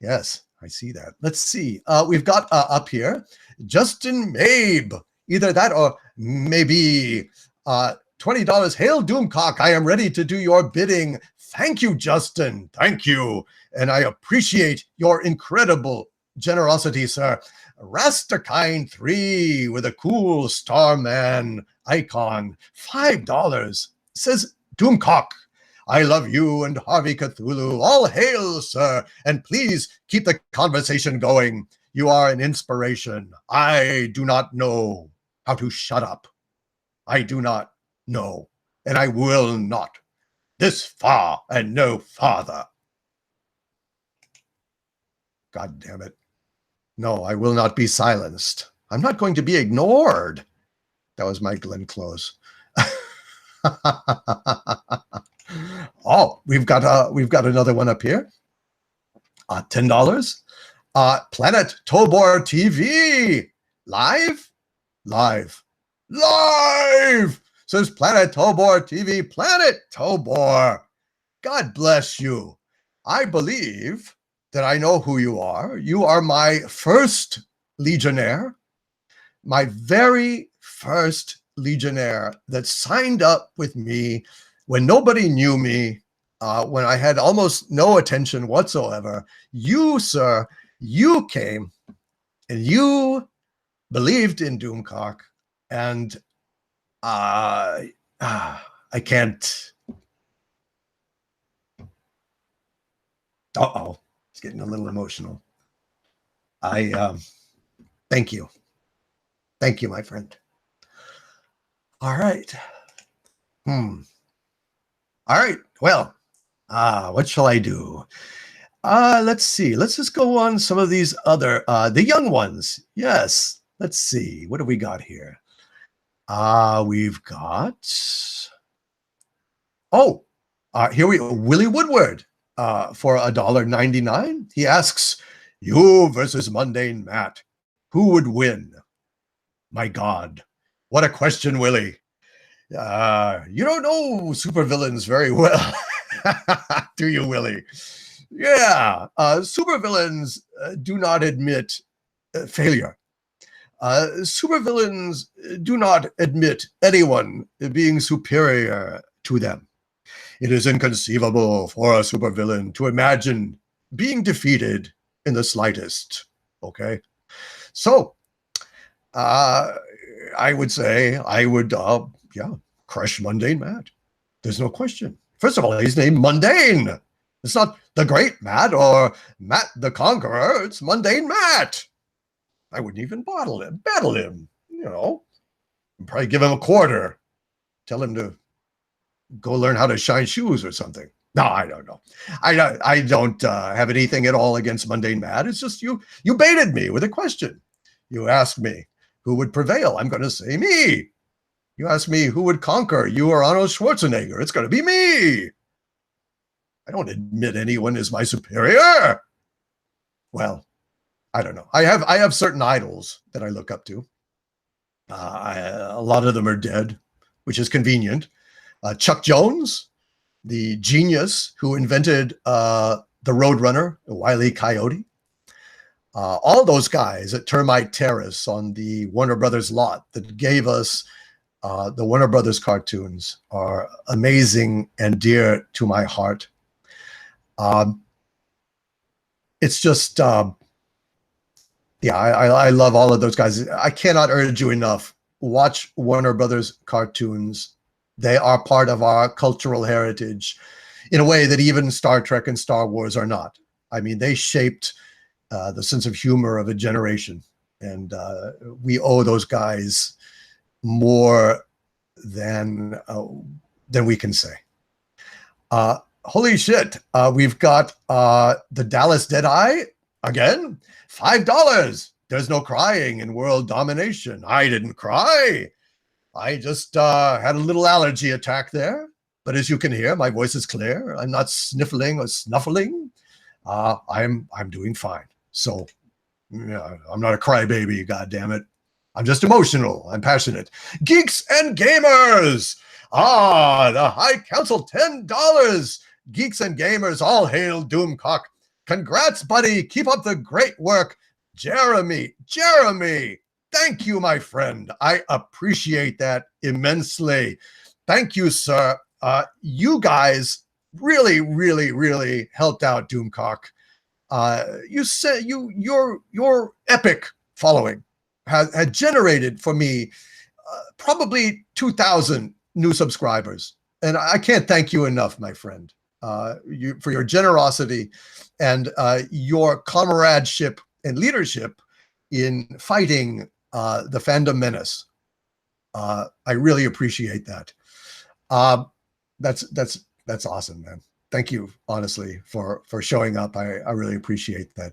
Yes, I see that. Let's see. We've got up here, Justin Mabe. Either that or maybe $20. Hail Doomcock, I am ready to do your bidding. Thank you, Justin. Thank you. And I appreciate your incredible generosity, sir. Rastakine 3 with a cool Starman icon. $5. Says Doomcock. I love you and Harvey Cthulhu. All hail, sir. And please keep the conversation going. You are an inspiration. I do not know how to shut up. I do not know, and I will not. This far and no farther. God damn it. No, I will not be silenced. I'm not going to be ignored. That was my Glenn Close. Oh, we've got another one up here. $10. Planet Tobor TV. Live? Says Planet Tobor TV. Planet Tobor. God bless you. I believe that I know who you are. You are my first Legionnaire, my very first Legionnaire that signed up with me when nobody knew me, when I had almost no attention whatsoever. You, sir, you came and you believed in Doomcock, and I can't. It's getting a little emotional. Thank you. Thank you, my friend. All right. All right. Well, what shall I do? Let's see. Let's just go on some of these other, the young ones. Yes. Let's see. What do we got here? We've got, here we go. Willie Woodward, for $1.99. He asks, you versus Mundane Matt, who would win? My God. What a question, Willie. You don't know supervillains very well, do you, Willie? Yeah, supervillains do not admit failure. Supervillains do not admit anyone being superior to them. It is inconceivable for a supervillain to imagine being defeated in the slightest. Okay? So, I would say I would, crush Mundane Matt. There's no question. First of all, he's named Mundane. It's not the Great Matt or Matt the Conqueror. It's Mundane Matt. I wouldn't even battle him. Probably give him a quarter. Tell him to go learn how to shine shoes or something. No, I don't know. I don't have anything at all against Mundane Matt. It's just you baited me with a question. You asked me who would prevail. I'm going to say me. You asked me who would conquer, you or Arnold Schwarzenegger. It's going to be me. I don't admit anyone is my superior. Well, I don't know. I have certain idols that I look up to. A lot of them are dead, which is convenient. Chuck Jones, the genius who invented the Roadrunner, the Wile E. Coyote. All those guys at Termite Terrace on the Warner Brothers lot that gave us the Warner Brothers cartoons are amazing and dear to my heart. It's just, yeah, I love all of those guys. I cannot urge you enough. Watch Warner Brothers cartoons. They are part of our cultural heritage in a way that even Star Trek and Star Wars are not. I mean, they shaped the sense of humor of a generation. And we owe those guys more than we can say. Holy shit. We've got the Dallas Deadeye again. $5. There's no crying in world domination. I didn't cry. I just had a little allergy attack there. But as you can hear, my voice is clear. I'm not sniffling or snuffling. I'm doing fine. So yeah, I'm not a crybaby, goddammit. I'm just emotional. I'm passionate. Geeks and gamers. The High Council, $10. Geeks and gamers, all hail Doomcock. Congrats, buddy. Keep up the great work. Jeremy, thank you, my friend. I appreciate that immensely. Thank you, sir. You guys really, really, really helped out Doomcock. You said your epic following had generated for me probably 2,000 new subscribers. And I can't thank you enough, my friend, for your generosity and your comradeship and leadership in fighting the fandom menace. I really appreciate that. That's awesome, man. Thank you, honestly, for showing up. I really appreciate that.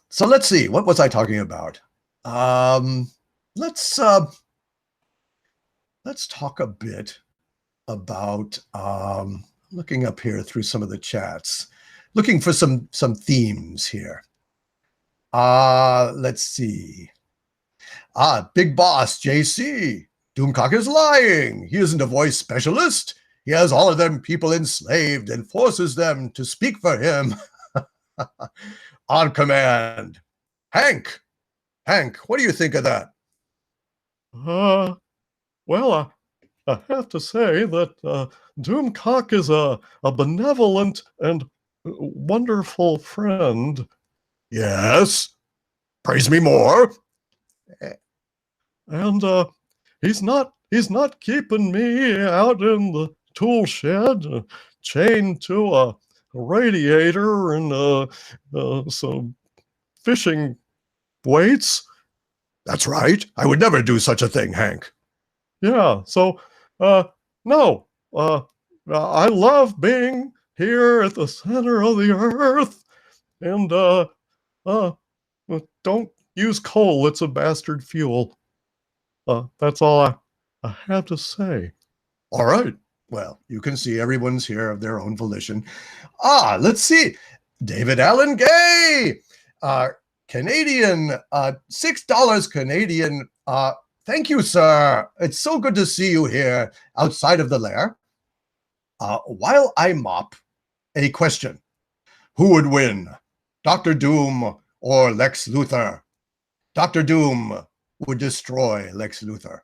So let's see. What was I talking about? Let's talk a bit about looking up here through some of the chats, looking for some themes here. Let's see. Big Boss JC. Doomcock is lying. He isn't a voice specialist. He has all of them people enslaved and forces them to speak for him on command. Hank, what do you think of that? Well, I have to say that Doomcock is a benevolent and wonderful friend. Yes. Praise me more. And he's not keeping me out in the tool shed, chained to a radiator and some fishing weights. That's right. I would never do such a thing, Hank. Yeah, so no, I love being here at the center of the earth, and don't use coal. It's a bastard fuel. That's all I have to say. All right. Well, you can see everyone's here of their own volition. Let's see. David Allen Gay, Canadian, $6 Canadian. Thank you, sir. It's so good to see you here outside of the lair. While I mop, a question. Who would win, Dr. Doom or Lex Luthor? Dr. Doom would destroy Lex Luthor.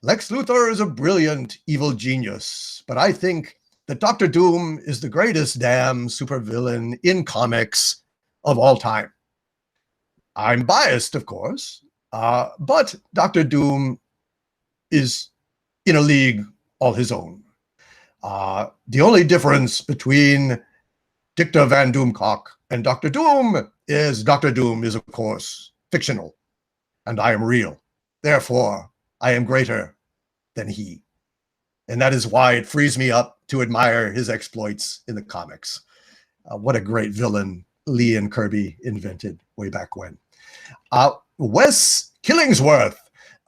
Lex Luthor is a brilliant evil genius, but I think that Dr. Doom is the greatest damn supervillain in comics of all time. I'm biased, of course, but Dr. Doom is in a league all his own. The only difference between Dictor Van Doomcock and Dr. Doom is Dr. Doom is, of course, fictional, and I am real. Therefore, I am greater than he. And that is why it frees me up to admire his exploits in the comics. What a great villain Lee and Kirby invented way back when. Wes Killingsworth,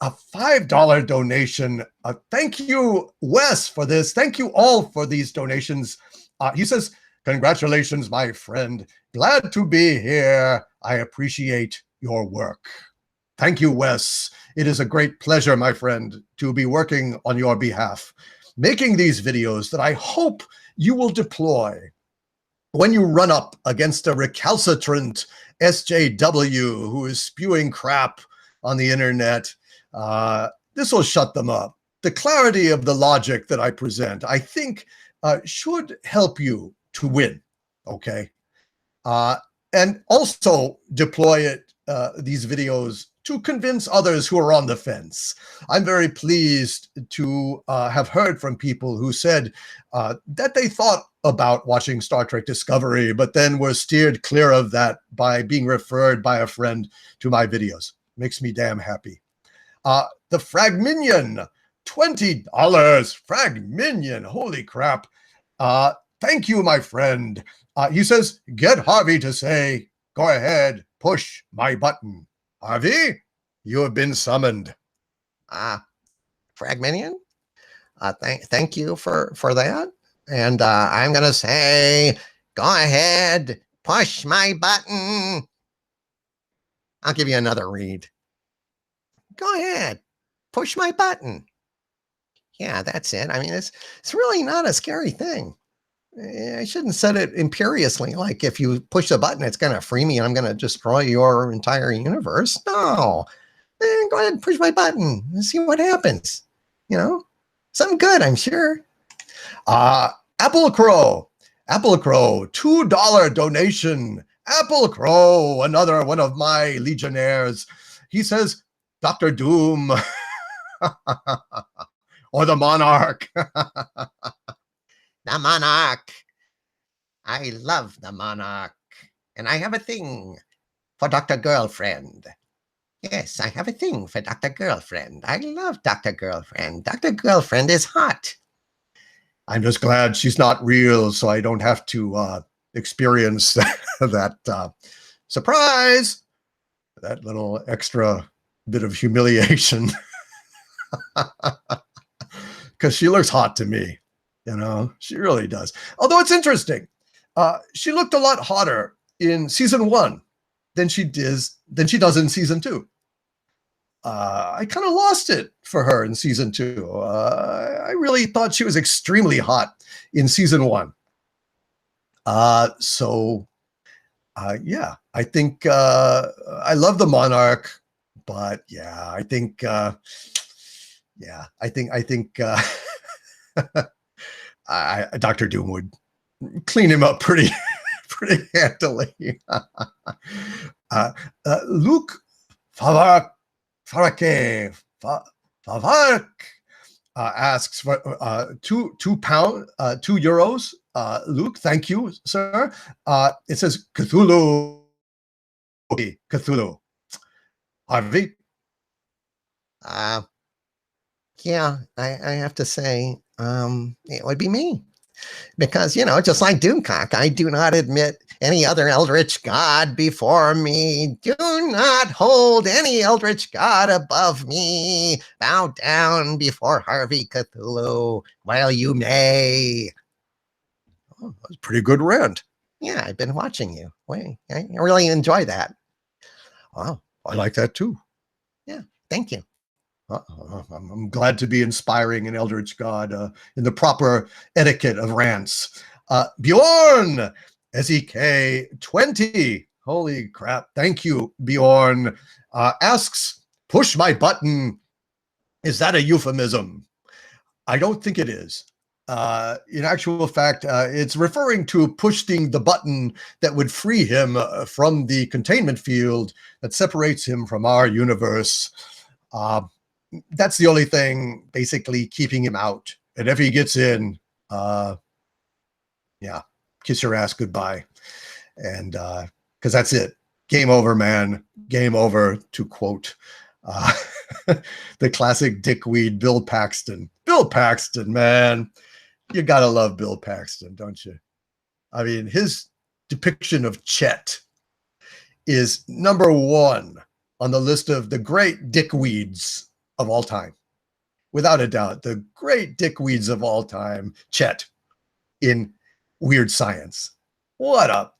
a $5 donation. Thank you, Wes, for this. Thank you all for these donations. He says, Congratulations, my friend. Glad to be here. I appreciate your work. Thank you, Wes. It is a great pleasure, my friend, to be working on your behalf, making these videos that I hope you will deploy when you run up against a recalcitrant SJW who is spewing crap on the internet. This will shut them up. The clarity of the logic that I present, I think, should help you to win, okay? And also deploy it, these videos, to convince others who are on the fence. I'm very pleased to have heard from people who said that they thought about watching Star Trek Discovery, but then were steered clear of that by being referred by a friend to my videos. Makes me damn happy. The Fragminion, $20. Fragminion, holy crap. Thank you, my friend. He says, get Harvey to say, go ahead, push my button. Harvey, you have been summoned. Fragminion, thank you for that. And I'm going to say, go ahead, push my button. I'll give you another read. Go ahead, push my button. Yeah, that's it. I mean, it's really not a scary thing. I shouldn't set it imperiously, like if you push a button, it's going to free me and I'm going to destroy your entire universe. No, go ahead and push my button and see what happens. You know, something good, I'm sure. Apple Crow, $2 donation. Apple Crow, another one of my legionnaires. He says, Dr. Doom, or the Monarch. The Monarch. I love the Monarch. And I have a thing for Dr. Girlfriend. Yes, I have a thing for Dr. Girlfriend. I love Dr. Girlfriend. Dr. Girlfriend is hot. I'm just glad she's not real, so I don't have to experience that surprise, that little extra bit of humiliation. Because she looks hot to me. You know, she really does. Although it's interesting, she looked a lot hotter in season 1 than she does in season 2. I kind of lost it for her in season 2. I really thought she was extremely hot in season 1. Yeah, I think I love the Monarch, but yeah, I think Dr. Doom would clean him up pretty handily. Luke Favark asks for €2. Luke, thank you, sir. It says Cthulhu. Harvey? Yeah, I have to say, it would be me. Because, you know, just like Doomcock, I do not admit any other eldritch god before me. Do not hold any eldritch god above me. Bow down before Harvey Cthulhu while you may. Oh, that's a pretty good rant. Yeah, I've been watching you. Wait, I really enjoy that. Wow, I like that too. Yeah, thank you. I'm glad to be inspiring an eldritch god in the proper etiquette of rants. Bjorn, SEK20. Holy crap. Thank you, Bjorn. Asks, push my button. Is that a euphemism? I don't think it is. In actual fact, it's referring to pushing the button that would free him from the containment field that separates him from our universe. That's the only thing basically keeping him out. And if he gets in, yeah, kiss your ass goodbye. And because that's it. Game over, man. Game over, to quote the classic dickweed Bill Paxton. Bill Paxton, man. You gotta love Bill Paxton, don't you? I mean, his depiction of Chet is #1 on the list of the great dickweeds of all time. Without a doubt, the great dickweeds of all time, Chet, in weird science. What a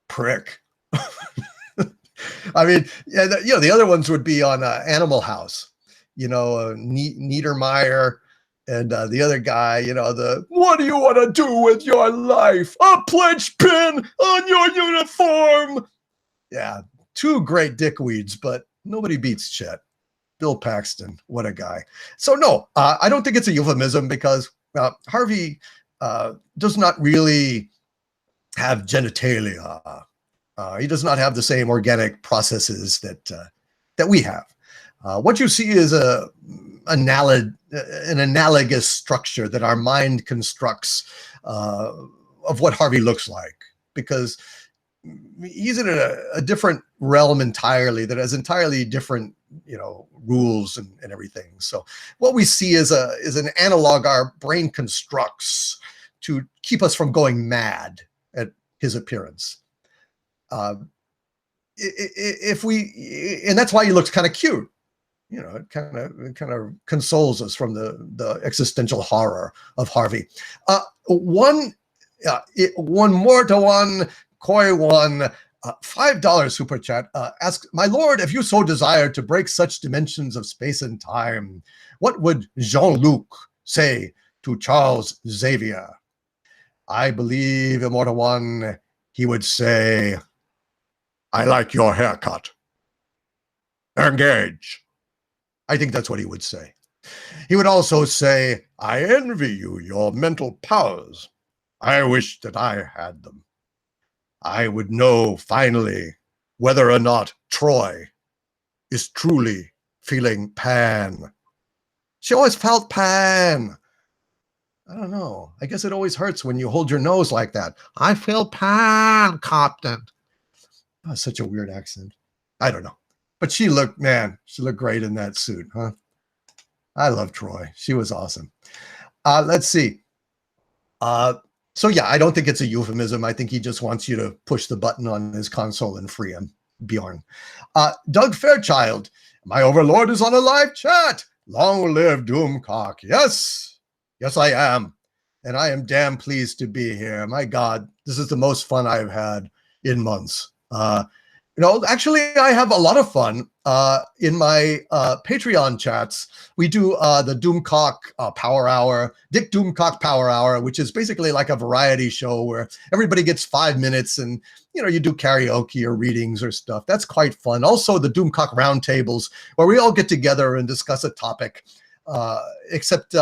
prick. I mean, yeah, the other ones would be on Animal House, Niedermeyer and the other guy, what do you want to do with your life? A pledge pin on your uniform. Yeah, two great dickweeds, but nobody beats Chet. Bill Paxton, what a guy. So no, I don't think it's a euphemism because Harvey does not really have genitalia. He does not have the same organic processes that we have. What you see is an analogous structure that our mind constructs of what Harvey looks like, because he's in a different realm entirely that has entirely different rules and everything. So what we see is an analog our brain constructs to keep us from going mad at his appearance. And that's why he looks kind of cute. It kind of consoles us from the existential horror of Harvey. One more to one, Koi one, $5 super chat asks, my lord, if you so desire to break such dimensions of space and time, what would Jean-Luc say to Charles Xavier? I believe, Immortal One, he would say, I like your haircut. Engage. I think that's what he would say. He would also say, I envy you, your mental powers. I wish that I had them. I would know finally whether or not Troy is truly feeling pain. She always felt pain. I don't know. I guess it always hurts when you hold your nose like that. I feel pain, Captain. Oh, such a weird accent. I don't know. But she looked great in that suit, huh? I love Troy. She was awesome. Let's see. So yeah, I don't think it's a euphemism. I think he just wants you to push the button on his console and free him, Bjorn. Doug Fairchild, my overlord is on a live chat. Long live Doomcock. Yes, I am. And I am damn pleased to be here. My God, this is the most fun I've had in months. Actually, I have a lot of fun in my Patreon chats. We do the Doomcock Power Hour, Dick Doomcock Power Hour, which is basically like a variety show where everybody gets 5 minutes and, you do karaoke or readings or stuff. That's quite fun. Also, the Doomcock Roundtables, where we all get together and discuss a topic, except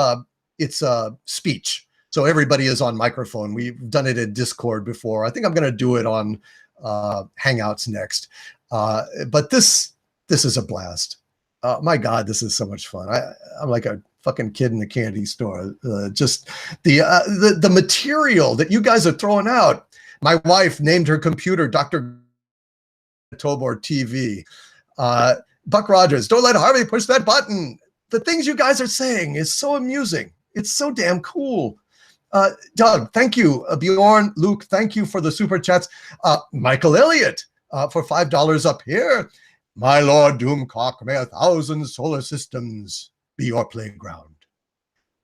it's speech. So everybody is on microphone. We've done it in Discord before. I think I'm going to do it on Hangouts next. But this is a blast. My God, this is so much fun. I'm like a fucking kid in a candy store. Just the material that you guys are throwing out. My wife named her computer Dr. Tobor TV. Buck Rogers, don't let Harvey push that button. The things you guys are saying is so amusing. It's so damn cool. Doug, thank you. Bjorn, Luke, thank you for the super chats. Michael Elliott for $5 up here. My Lord Doomcock, may 1,000 solar systems be your playground.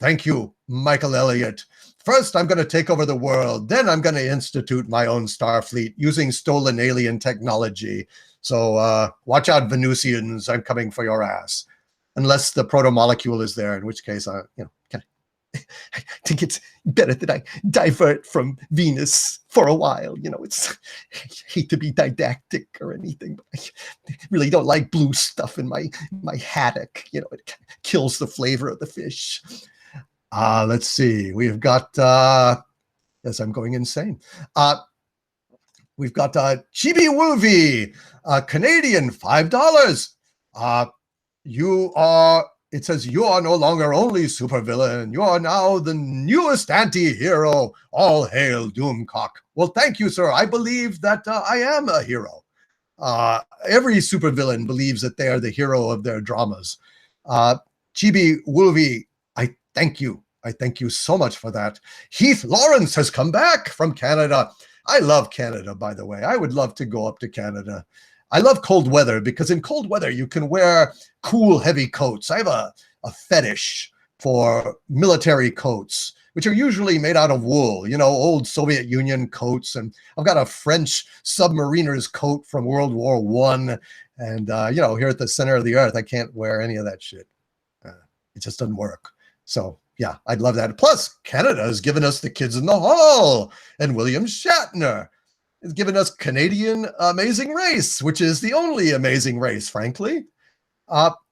Thank you, Michael Elliott. First, I'm going to take over the world. Then I'm going to institute my own Starfleet using stolen alien technology. So watch out, Venusians. I'm coming for your ass. Unless the proto-molecule is there, in which case, I think it's better that I divert from Venus for a while. I hate to be didactic or anything, but I really don't like blue stuff in my haddock. It kills the flavor of the fish. Let's see. We've got, yes, I'm going insane. We've got Chibi Woovie, Canadian, $5. It says, you are no longer only supervillain. You are now the newest anti-hero. All hail Doomcock. Well, thank you, sir. I believe that I am a hero. Every supervillain believes that they are the hero of their dramas. Chibi Woovie, I thank you. I thank you so much for that. Heath Lawrence has come back from Canada. I love Canada, by the way. I would love to go up to Canada. I love cold weather because in cold weather, you can wear cool, heavy coats. I have a fetish for military coats which are usually made out of wool, you know, old Soviet Union coats. And I've got a French submariner's coat from World War I. And, you know, here at the center of the earth, I can't wear any of that shit. It just doesn't work. So, yeah, I'd love that. Plus, Canada has given us The Kids in the Hall, and William Shatner has given us Canadian Amazing Race, which is the only Amazing Race, frankly.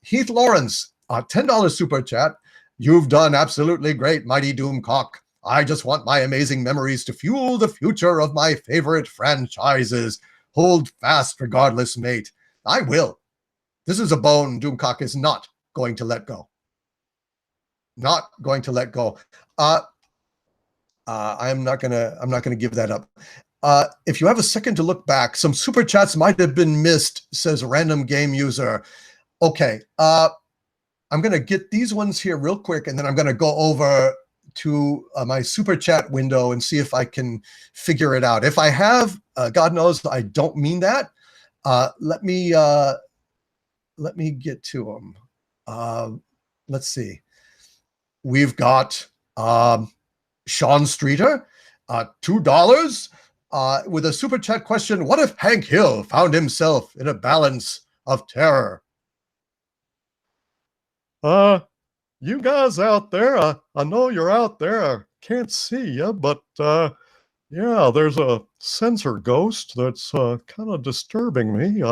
Heath Lawrence, $10 super chat. You've done absolutely great, mighty Doomcock. I just want my amazing memories to fuel the future of my favorite franchises. Hold fast regardless, mate. I will. This is a bone Doomcock is not going to let go. Not going to let go. I'm not gonna give that up. If you have a second to look back, some super chats might have been missed, says a random game user. Okay, I'm gonna get these ones here real quick, and then I'm gonna go over to my super chat window and see if I can figure it out. If I have, God knows I don't mean that. Let me get to them. Let's see. We've got Sean Streeter, $2 with a super chat question. What if Hank Hill found himself in a balance of terror? You guys out there, I know you're out there. I can't see you, but yeah, there's a sensor ghost that's kind of disturbing me.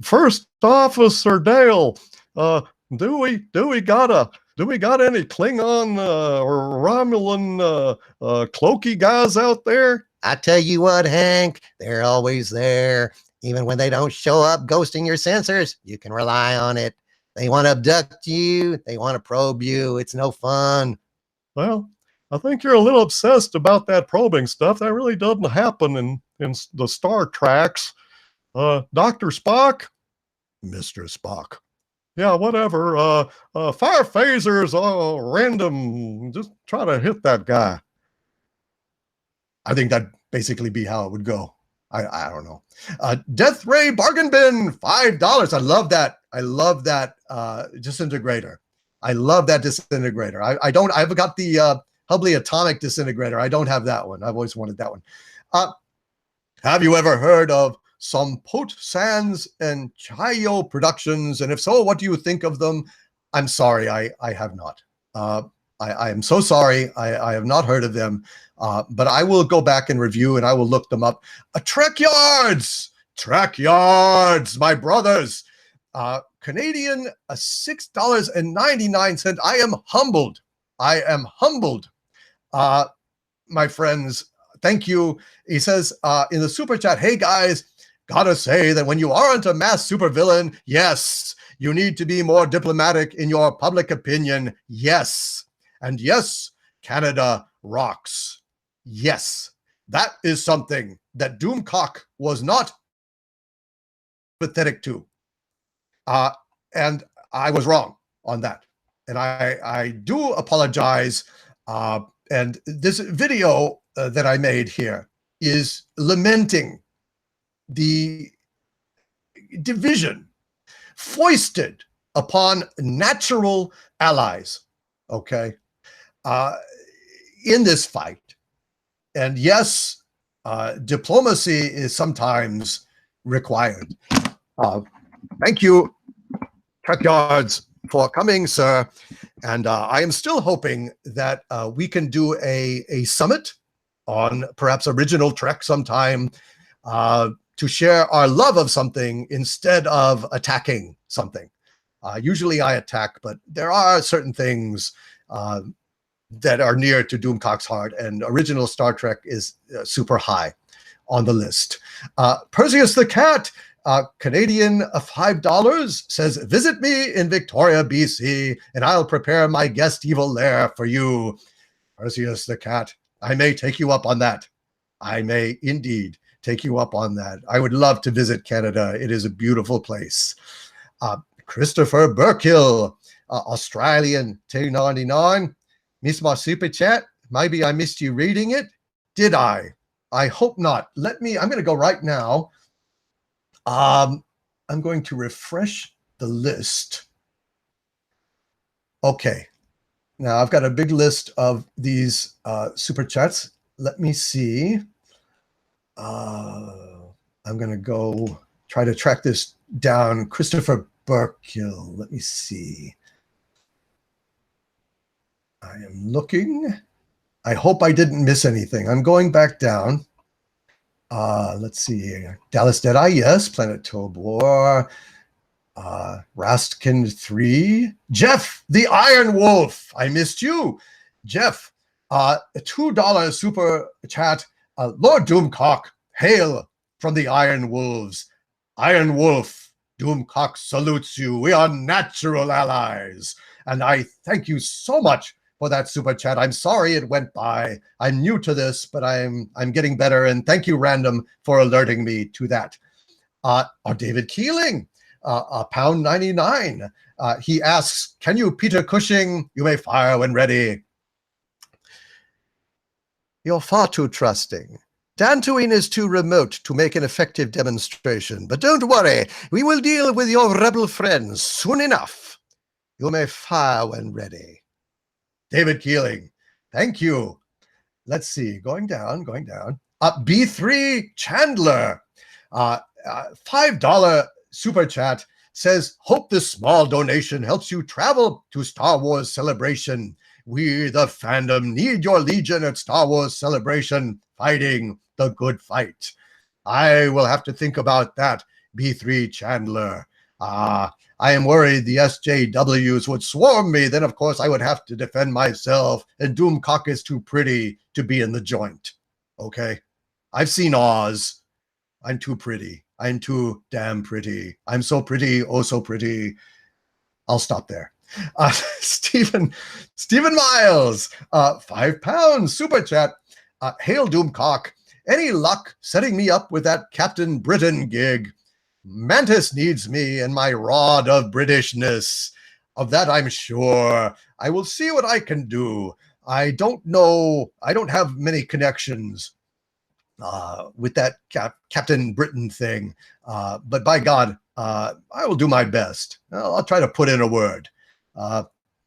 First Officer Dale, do we got any Klingon or Romulan cloaky guys out there? I tell you what, Hank, they're always there. Even when they don't show up ghosting your sensors, you can rely on it. They want to abduct you. They want to probe you. It's no fun. Well, I think you're a little obsessed about that probing stuff. That really doesn't happen in the Star Treks. Dr. Spock? Mr. Spock. Yeah, whatever. Fire phasers, random. Just try to hit that guy. I think that'd basically be how it would go. I don't know. Death Ray Bargain Bin, $5. I love that. I love that disintegrator. I love that disintegrator. I've got the Hubley Atomic disintegrator. I don't have that one. I've always wanted that one. Have you ever heard of Sompot Sands and Chayo Productions? And if so, what do you think of them? I'm sorry, I have not. I am so sorry. I have not heard of them, but I will go back and review, and I will look them up. Trek Yards, my brothers. Canadian, $6.99. I am humbled. My friends, thank you. He says in the super chat, hey guys, gotta say that when you aren't a mass supervillain, yes, you need to be more diplomatic in your public opinion. Yes. And yes, Canada rocks. Yes, that is something that Doomcock was not pathetic to. And I was wrong on that. And I do apologize. And this video that I made here is lamenting the division foisted upon natural allies, okay, in this fight. And yes, diplomacy is sometimes required. Thank you, Trek Yards, for coming, sir. And I am still hoping that we can do a summit on perhaps original Trek sometime to share our love of something instead of attacking something. Usually I attack, but there are certain things that are near to Doomcock's heart, and original Star Trek is super high on the list. Perseus the Cat, Canadian, $5, says, visit me in Victoria, BC, and I'll prepare my guest evil lair for you. Perseus the Cat, I may take you up on that. I may indeed take you up on that. I would love to visit Canada. It is a beautiful place. Christopher Burkill, Australian, $2.99. Missed my super chat. Maybe I missed you reading it. Did I? I hope not. I'm going to go right now. I'm going to refresh the list. Okay. Now I've got a big list of these super chats. Let me see. I'm going to go try to track this down. Christopher Burkill. Let me see. I am looking. I hope I didn't miss anything. I'm going back down. Let's see here. Dallas Deadeye, yes. Planet Tobor. Rastkin 3. Jeff, the Iron Wolf. I missed you. Jeff, $2 super chat. Lord Doomcock, hail from the Iron Wolves. Iron Wolf, Doomcock salutes you. We are natural allies. And I thank you so much for that super chat. I'm sorry it went by. I'm new to this, but I'm getting better. And thank you, Random, for alerting me to that. David Keeling, £1.99. He asks, can you, Peter Cushing? You may fire when ready. You're far too trusting. Dantooine is too remote to make an effective demonstration, but don't worry, we will deal with your rebel friends soon enough. You may fire when ready. David Keeling, thank you. Let's see, going down. B3 Chandler, $5 super chat, says, hope this small donation helps you travel to Star Wars Celebration. We, the fandom, need your legion at Star Wars Celebration, fighting the good fight. I will have to think about that, B3 Chandler. I am worried the SJWs would swarm me. Then, of course, I would have to defend myself, and Doomcock is too pretty to be in the joint. Okay? I've seen Oz. I'm too pretty. I'm too damn pretty. I'm so pretty, oh so pretty. I'll stop there. Stephen Miles, £5 super chat. Hail Doomcock. Any luck setting me up with that Captain Britain gig? Mantis needs me and my rod of Britishness. Of that I'm sure. I will see what I can do. I don't know. I don't have many connections with that Captain Britain thing. But by God, I will do my best. I'll try to put in a word. I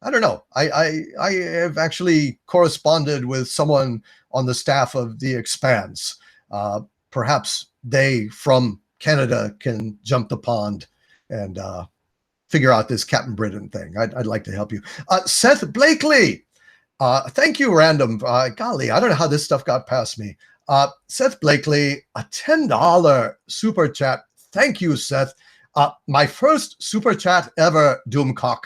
don't know. I have actually corresponded with someone on the staff of The Expanse. Perhaps they from Canada can jump the pond and figure out this Captain Britain thing. I'd like to help you. Seth Blakely. Thank you, Random. Golly, I don't know how this stuff got past me. Seth Blakely, a $10 super chat. Thank you, Seth. My first super chat ever, Doomcock.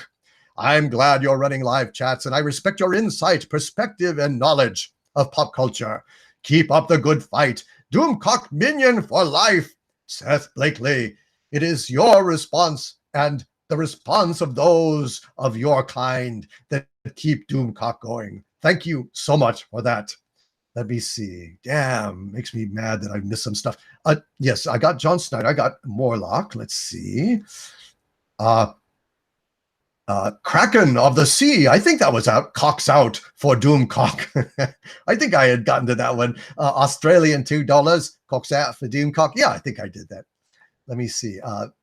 I'm glad you're running live chats, and I respect your insight, perspective, and knowledge of pop culture. Keep up the good fight. Doomcock minion for life. Seth Blakely, it is your response and the response of those of your kind that keep Doomcock going. Thank you so much for that. Let me see. Damn, makes me mad that I missed some stuff. Yes, I got John Snyder. I got Morlock. Let's see. Kraken of the Sea. I think that was out. Cock's out for Doomcock. I think I had gotten to that one. Australian $2. Cock's out for Doomcock. Yeah, I think I did that. Let me see.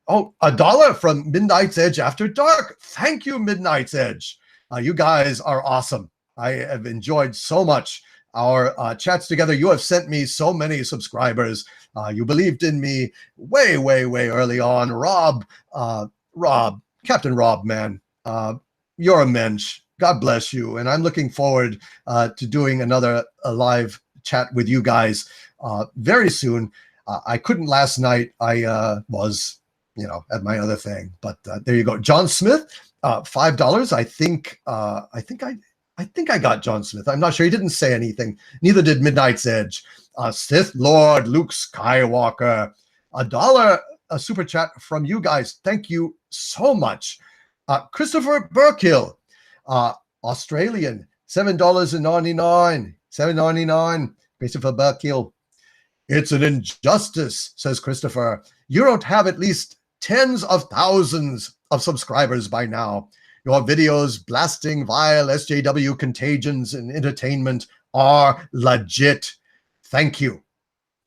$1 from Midnight's Edge After Dark. Thank you, Midnight's Edge. You guys are awesome. I have enjoyed so much our chats together. You have sent me so many subscribers. You believed in me way, way, way early on. Rob, Captain Rob, man. You're a mensch. God bless you. And I'm looking forward to doing another live chat with you guys very soon. I couldn't last night. I was, at my other thing. But there you go. John Smith, $5. I think I got John Smith. I'm not sure. He didn't say anything. Neither did Midnight's Edge. Sith Lord Luke Skywalker, $1 super chat from you guys. Thank you so much. Christopher Burkill, Australian, $7.99. $7.99. Christopher Burkill. It's an injustice, says Christopher. You don't have at least tens of thousands of subscribers by now. Your videos blasting vile SJW contagions and entertainment are legit. Thank you.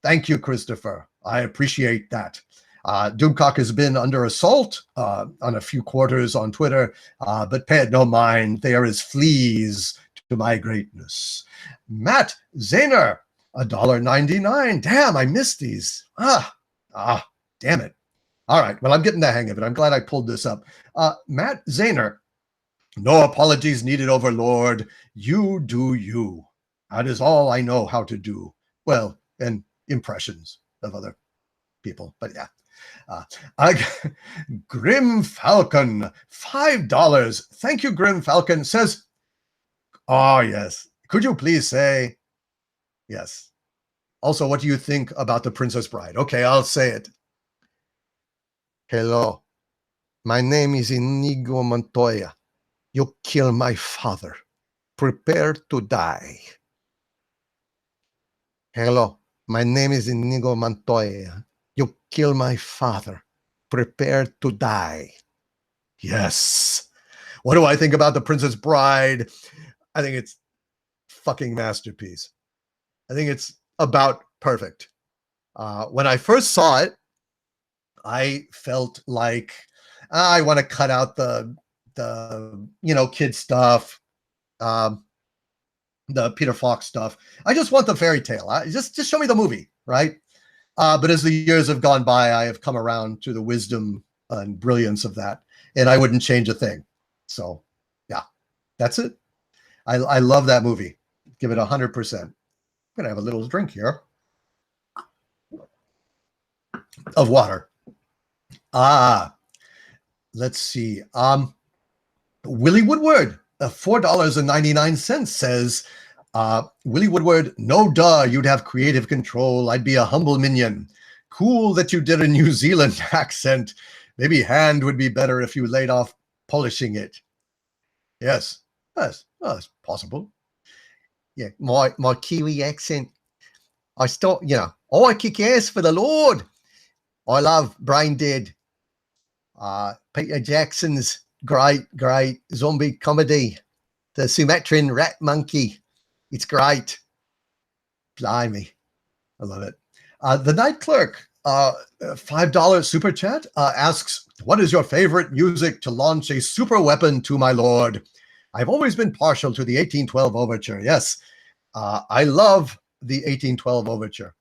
Thank you, Christopher. I appreciate that. Doomcock has been under assault on a few quarters on Twitter, but pay it no mind. They are as fleas to my greatness. Matt Zahner, $1.99. Damn, I missed these. Damn it. All right, well, I'm getting the hang of it. I'm glad I pulled this up. Matt Zahner, no apologies needed, Overlord. You do you. That is all I know how to do. Well, and impressions of other people, but yeah. Grim Falcon, $5. Thank you, Grim Falcon. Says, oh, yes. Could you please say, yes. Also, what do you think about The Princess Bride? Okay, I'll say it. Hello, my name is Inigo Montoya. You kill my father. Prepare to die. Hello, my name is Inigo Montoya. You kill my father. Prepare to die. Yes. What do I think about The Princess Bride? I think it's fucking masterpiece. I think it's about perfect. When I first saw it, I felt like I want to cut out the kid stuff, the Peter Fox stuff. I just want the fairy tale. Just show me the movie, right? But as the years have gone by, I have come around to the wisdom and brilliance of that, and I wouldn't change a thing. So, yeah, that's it. I love that movie. Give it 100%. I'm gonna have a little drink here of water. Let's see. Willie Woodward, $4.99 says, Willie Woodward, no duh, you'd have creative control. I'd be a humble minion. Cool that you did a New Zealand accent. Maybe hand would be better if you laid off polishing it. Yes, that's possible. Yeah, my Kiwi accent. I kick ass for the Lord. I love Brain Dead. Peter Jackson's great zombie comedy. The Sumatran rat monkey. It's great. Blimey. I love it. The Night Clerk, $5 super chat, asks, what is your favorite music to launch a super weapon to my lord? I've always been partial to the 1812 overture. Yes, I love the 1812 overture.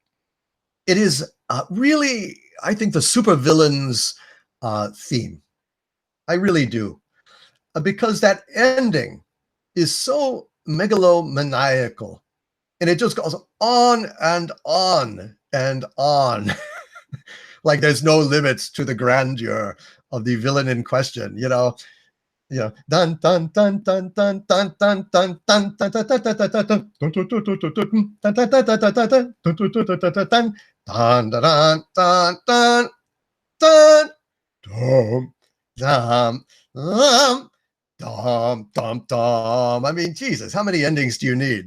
It is really, I think, the supervillains theme. I really do. Because that ending is so megalomaniacal. And it just goes on and on and on. Like there's no limits to the grandeur of the villain in question, dun dun dun dun dun dun dun dun dun dun dun dun dun dun. I mean, Jesus, how many endings do you need?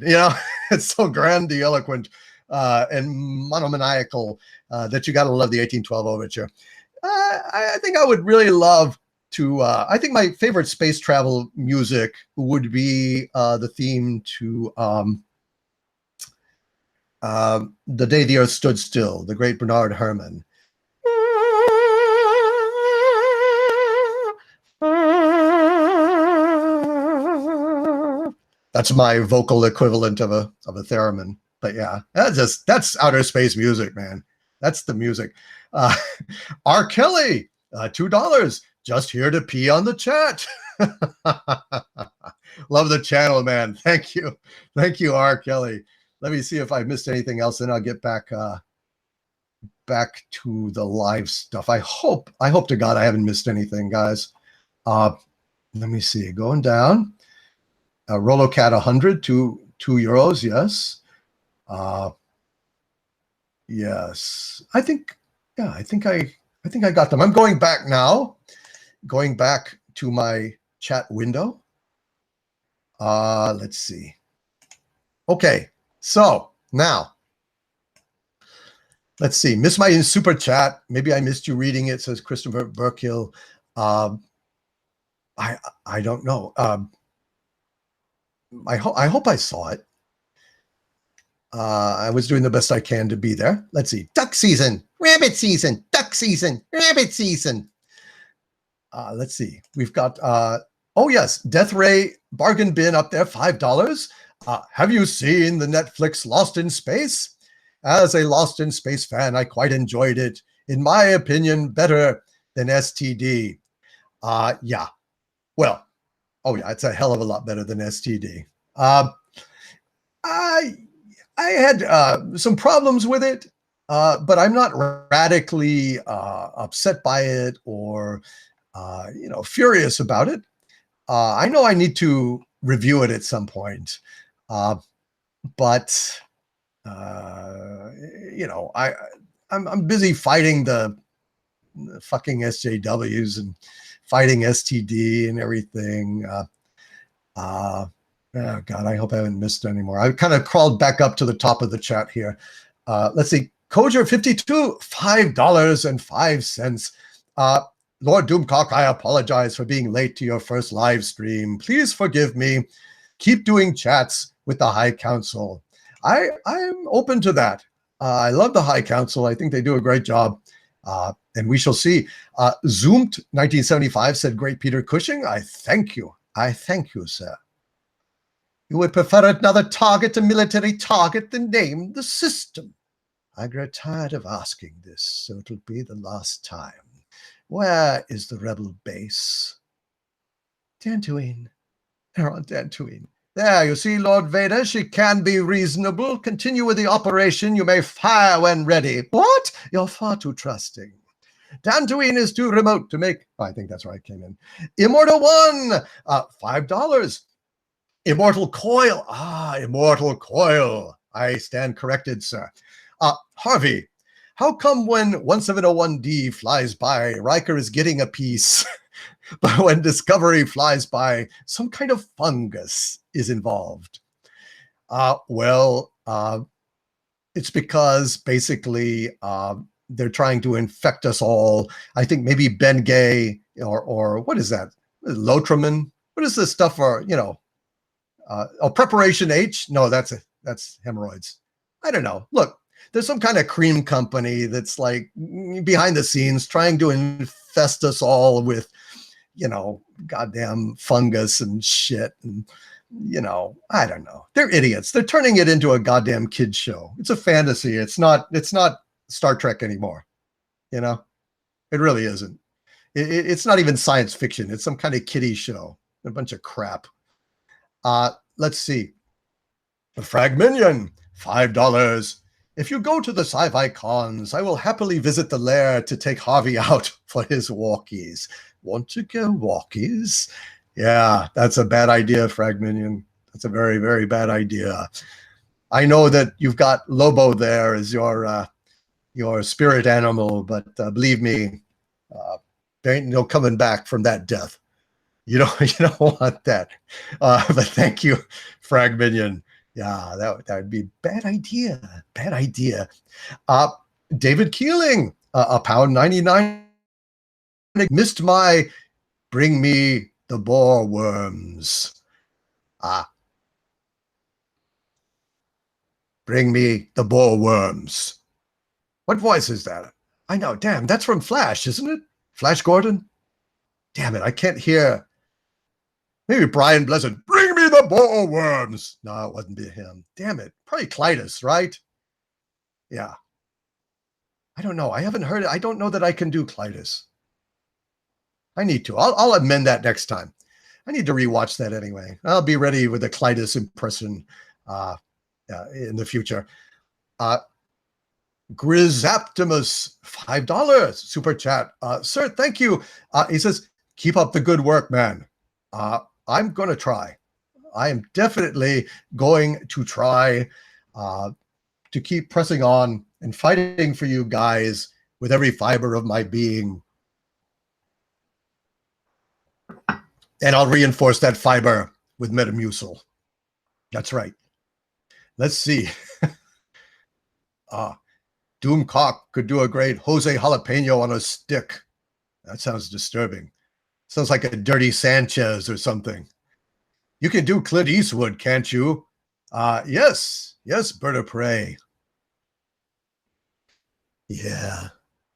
It's so grandiloquent and monomaniacal that you got to love the 1812 overture. I think I would really love to. I think my favorite space travel music would be the theme to The Day the Earth Stood Still, the great Bernard Herrmann. That's my vocal equivalent of a theremin. But yeah, that's outer space music, man. That's the music. R. Kelly, $2. Just here to pee on the chat. Love the channel, man. Thank you. Thank you, R. Kelly. Let me see if I missed anything else, and I'll get back to the live stuff. I hope to God I haven't missed anything, guys. Let me see. Going down. Rolocat 100, €2. Yes. Yes. I think I got them. I'm going back now. Going back to my chat window. Let's see. Okay. So now, let's see. Miss my super chat. Maybe I missed you reading it, says Christopher Burkill. I don't know. I hope I saw it. I was doing the best I can to be there. Let's see. Duck season. Rabbit season, duck season, rabbit season. Let's see. We've got, oh yes, Death Ray bargain bin up there, $5. Have you seen the Netflix Lost in Space? As a Lost in Space fan, I quite enjoyed it. In my opinion, better than STD. Yeah. Well, oh yeah, it's a hell of a lot better than STD. I had some problems with it, but I'm not radically upset by it or furious about it. I know I need to review it at some point, but I'm busy fighting the fucking SJWs and fighting STD and everything. Oh God, I hope I haven't missed any more. I kind of crawled back up to the top of the chat here. Let's see. Kojer52, $5.05. Lord Doomcock, I apologize for being late to your first live stream. Please forgive me. Keep doing chats with the High Council. I'm open to that. I love the High Council. I think they do a great job. And we shall see. Zoomed 1975 said, great Peter Cushing. I thank you. I thank you, sir. You would prefer another target, a military target, than name the system. I grow tired of asking this, so it'll be the last time. Where is the rebel base? Dantooine. They're on Dantooine. There, you see, Lord Vader, she can be reasonable. Continue with the operation. You may fire when ready. What? You're far too trusting. Dantooine is too remote to make. Oh, I think that's where I came in. Immortal One, $5. Immortal Coil. Immortal Coil. I stand corrected, sir. Harvey, how come when 1701D flies by, Riker is getting a piece, but when Discovery flies by, some kind of fungus is involved? It's because basically they're trying to infect us all. I think maybe Ben Gay or what is that? Lotramin? What is this stuff for, Preparation H? No, that's hemorrhoids. I don't know. Look, there's some kind of cream company that's like behind the scenes trying to infest us all with, goddamn fungus and shit. And, I don't know. They're idiots. They're turning it into a goddamn kid show. It's a fantasy. It's not Star Trek anymore. It really isn't. It's not even science fiction. It's some kind of kiddie show. A bunch of crap. Let's see. The Fragminion, $5. If you go to the sci-fi cons, I will happily visit the lair to take Harvey out for his walkies. Want to go walkies? Yeah, that's a bad idea, Fragminion. That's a very, very bad idea. I know that you've got Lobo there as your spirit animal, but believe me, there ain't no coming back from that death. You don't want that. But thank you, Fragminion. Yeah, that would be a bad idea. Bad idea. David Keeling, £1.99. Missed my bring me the boar worms. Bring me the boar worms. What voice is that? I know. Damn, that's from Flash, isn't it? Flash Gordon? Damn it, I can't hear. Maybe Brian Blessed. Bring me the boar worms. No, it wasn't him. Damn it. Probably Clytus, right? Yeah. I don't know. I haven't heard it. I don't know that I can do Clytus. I need to. I'll amend that next time. I need to rewatch that anyway. I'll be ready with a Clytus impression in the future. Grizaptimus, $5 super chat. Sir, thank you. He says, keep up the good work, man. I'm going to try. I am definitely going to try to keep pressing on and fighting for you guys with every fiber of my being. And I'll reinforce that fiber with Metamucil. That's right. Let's see. Doomcock could do a great Jose Jalapeno on a stick. That sounds disturbing. Sounds like a Dirty Sanchez or something. You can do Clint Eastwood, can't you? Yes, Bird of Prey. Yeah,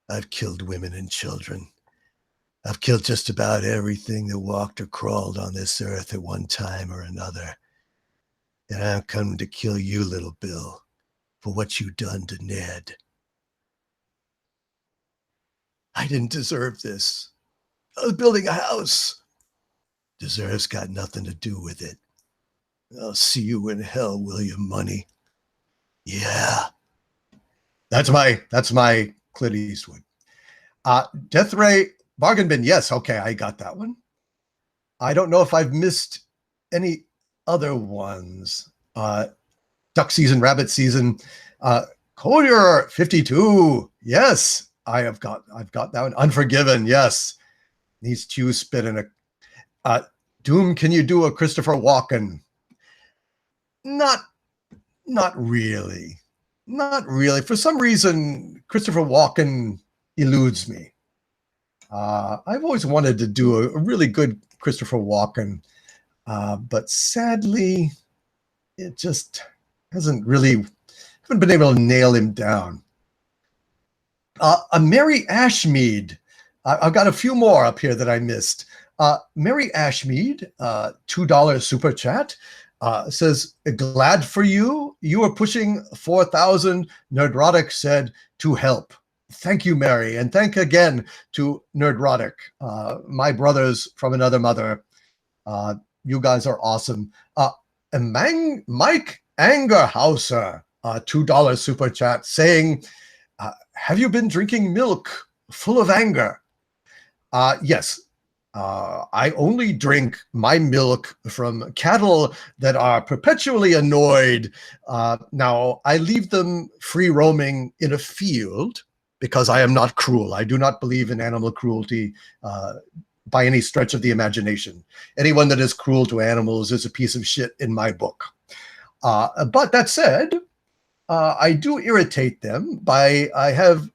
I've killed women and children. I've killed just about everything that walked or crawled on this earth at one time or another. And I'm coming to kill you, little Bill, for what you done to Ned. I didn't deserve this. I was building a house. Deserves got nothing to do with it. I'll see you in hell, William Money. Yeah. That's my Clint Eastwood. Death Ray Bargain Bin. Yes, okay, I got that one. I don't know if I've missed any other ones. Duck season, rabbit season. Collier 52. Yes, I've got that one. Unforgiven. Yes, needs to spit in a. Doom, can you do a Christopher Walken? Not really. Not really. For some reason, Christopher Walken eludes me. I've always wanted to do a really good Christopher Walken, but sadly, it just haven't been able to nail him down. A Mary Ashmead. I've got a few more up here that I missed. Mary Ashmead, $2 super chat. Says, glad for you. You are pushing 4,000. Nerdrotic said to help. Thank you, Mary. And thank again to Nerdrotic, my brothers from another mother. You guys are awesome. Mike Angerhauser, $2 super chat saying, have you been drinking milk full of anger? Yes. I only drink my milk from cattle that are perpetually annoyed. Now, I leave them free roaming in a field because I am not cruel. I do not believe in animal cruelty by any stretch of the imagination. Anyone that is cruel to animals is a piece of shit in my book. But that said, I do irritate them I have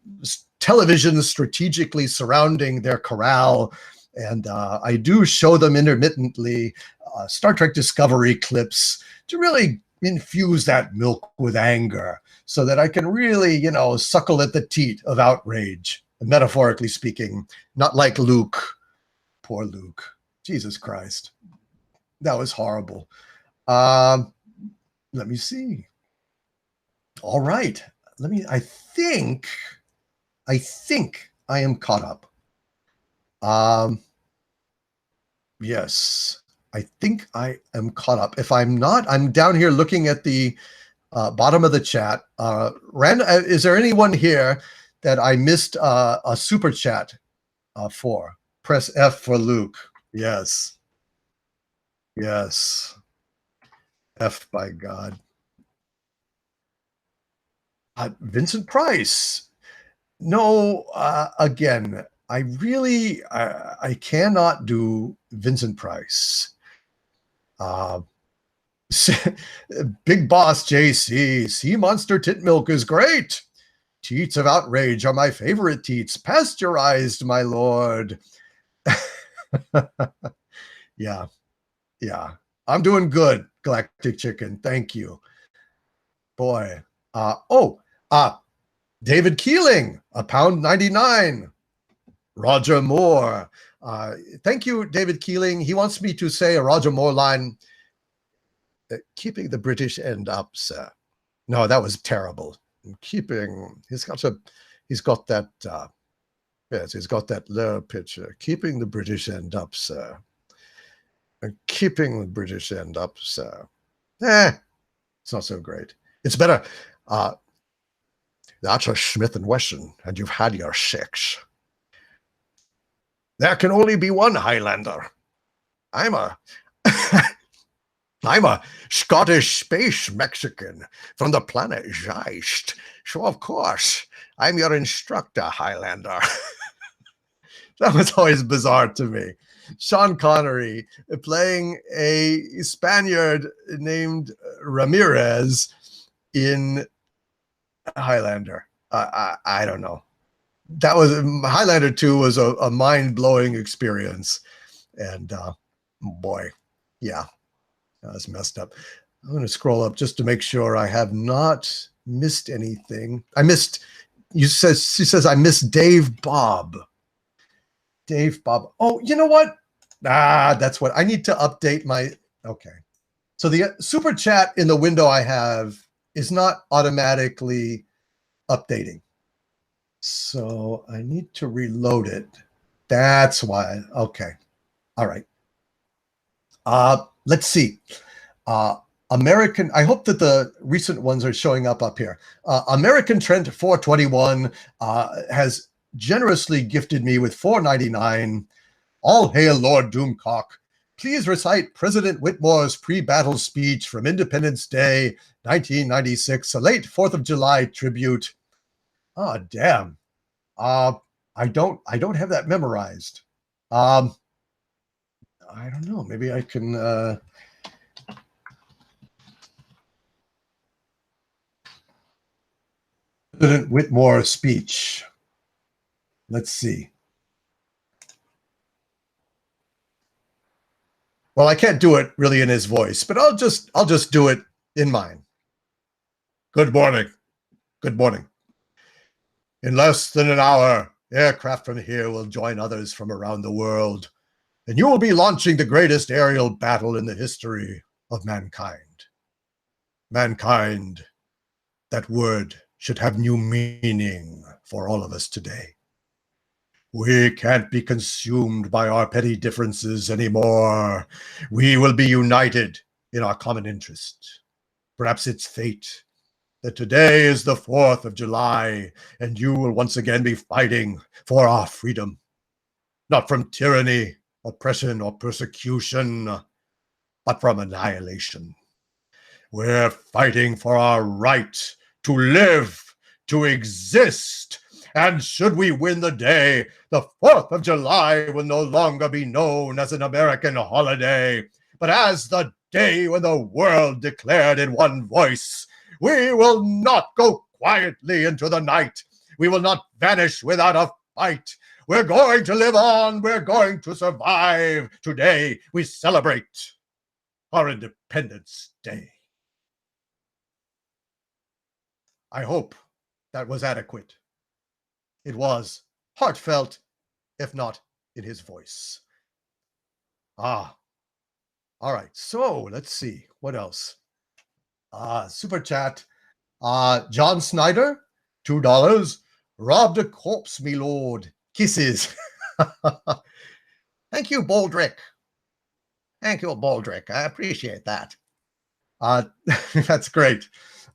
television strategically surrounding their corral. And I do show them intermittently Star Trek Discovery clips to really infuse that milk with anger so that I can really, suckle at the teat of outrage, metaphorically speaking, not like Luke. Poor Luke. Jesus Christ. That was horrible. Let me see. All right. I think I am caught up. Yes, I think I am caught up. If I'm not, I'm down here looking at the bottom of the chat. Is there anyone here that I missed a super chat for? Press F for Luke. Yes. Yes. F by God. Vincent Price. No, again, I cannot do Vincent Price. Big Boss JC, Sea Monster Tit Milk is great. Teats of Outrage are my favorite teats. Pasteurized, my lord. Yeah. I'm doing good, Galactic Chicken. Thank you. Boy. David Keeling, £1.99. Roger Moore. Thank you, David Keeling. He wants me to say a Roger Moore line. Keeping the British end up, sir. No, that was terrible. He's got that low pitch. Keeping the British end up, sir. Keeping the British end up, sir. It's not so great. It's better. That's a Smith & Wesson, and you've had your six. There can only be one Highlander. I'm a Scottish space Mexican from the planet Zeist. So of course, I'm your instructor, Highlander. That was always bizarre to me. Sean Connery playing a Spaniard named Ramirez in Highlander. I don't know. That was Highlander 2 was a mind-blowing experience. And boy, yeah, that was messed up. I'm going to scroll up just to make sure I have not missed anything. I missed she says, I miss Dave Bob. Dave Bob. Oh, you know what? That's what I need to update my. Okay. So the super chat in the window I have is not automatically updating. So I need to reload it. That's why. Okay. All right. Let's see. American, I hope that the recent ones are showing up here. American Trent 421 has generously gifted me with $4.99. All hail Lord Doomcock. Please recite President Whitmore's pre-battle speech from Independence Day, 1996, a late 4th of July tribute. Oh, damn. I don't have that memorized. I don't know. Maybe I can President Whitmore's speech. Let's see. Well, I can't do it really in his voice, but I'll just do it in mine. Good morning. Good morning. In less than an hour, aircraft from here will join others from around the world, and you will be launching the greatest aerial battle in the history of mankind. Mankind, that word should have new meaning for all of us today. We can't be consumed by our petty differences anymore. We will be united in our common interest. Perhaps it's fate that today is the 4th of July, and you will once again be fighting for our freedom. Not from tyranny, oppression, or persecution, but from annihilation. We're fighting for our right to live, to exist. And should we win the day, the 4th of July will no longer be known as an American holiday, but as the day when the world declared in one voice, we will not go quietly into the night. We will not vanish without a fight. We're going to live on. We're going to survive. Today, we celebrate our Independence Day. I hope that was adequate. It was heartfelt, if not in his voice. All right. So let's see what else. Super chat. John Snyder, $2. Robbed a corpse, me lord. Kisses. Thank you, Baldrick. Thank you, Baldrick. I appreciate that. That's great.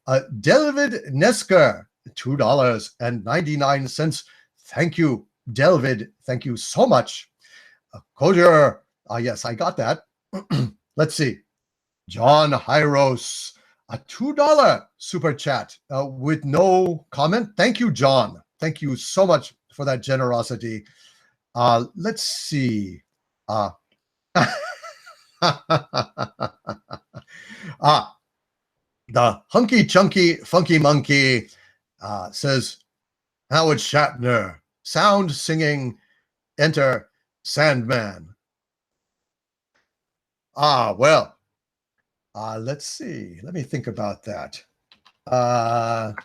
Delvid Nesker, $2.99. Thank you, Delvid. Thank you so much. Kodir, yes, I got that. Let's see. John Hyros, a $2 super chat with no comment. Thank you, John. Thank you so much for that generosity. Let's see. The Hunky Chunky Funky Monkey says, Howard Shatner, sound singing, enter Sandman. Well, let's see. Let me think about that. All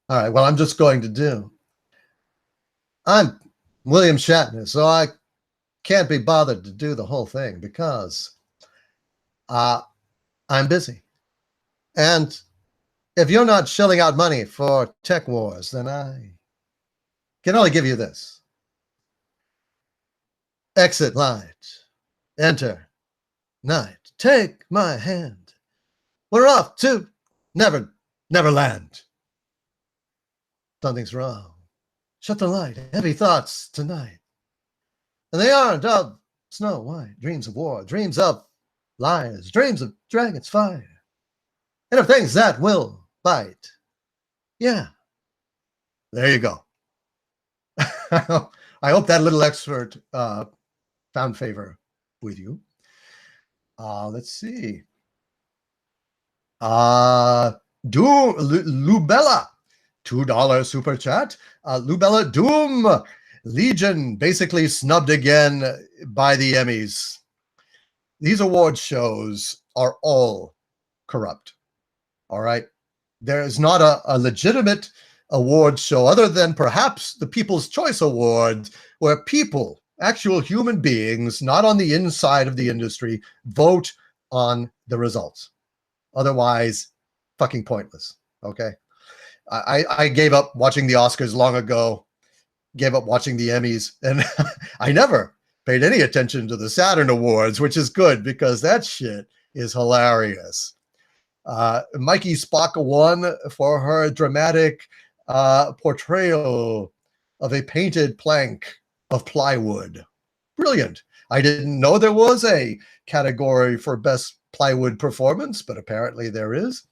right, well, I'm just going to do. I'm William Shatner, so I can't be bothered to do the whole thing because I'm busy. And if you're not shelling out money for Tech Wars, then I can only give you this. Exit light. Enter night. Take my hand. We're off to Neverland. Something's wrong. Shut the light. Heavy thoughts tonight. And they aren't of Snow White. Dreams of war. Dreams of liars. Dreams of dragons' fire. And of things that will bite. Yeah. There you go. I hope that little excerpt found favor with you. Let's see. Lubella, $2 super chat. Lubella Doom Legion basically snubbed again by the Emmys. These award shows are all corrupt. All right. There is not a legitimate award show other than perhaps the People's Choice Awards, where people, actual human beings, not on the inside of the industry, vote on the results. Otherwise, fucking pointless. Okay. I gave up watching the Oscars long ago, gave up watching the Emmys, and I never paid any attention to the Saturn Awards, which is good because that shit is hilarious. Mikey Spock won for her dramatic portrayal of a painted plank of plywood. Brilliant. I didn't know there was a category for best plywood performance, but apparently there is.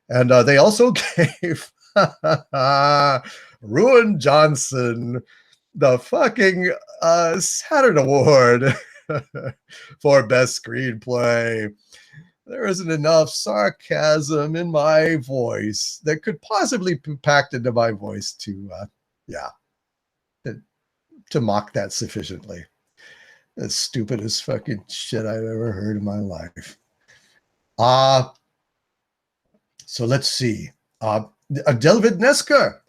And they also gave Ruin Johnson the fucking Saturn Award for best screenplay. There isn't enough sarcasm in my voice that could possibly be packed into my voice to mock that sufficiently. The stupidest fucking shit I've ever heard in my life. So let's see. Delvid Nesker.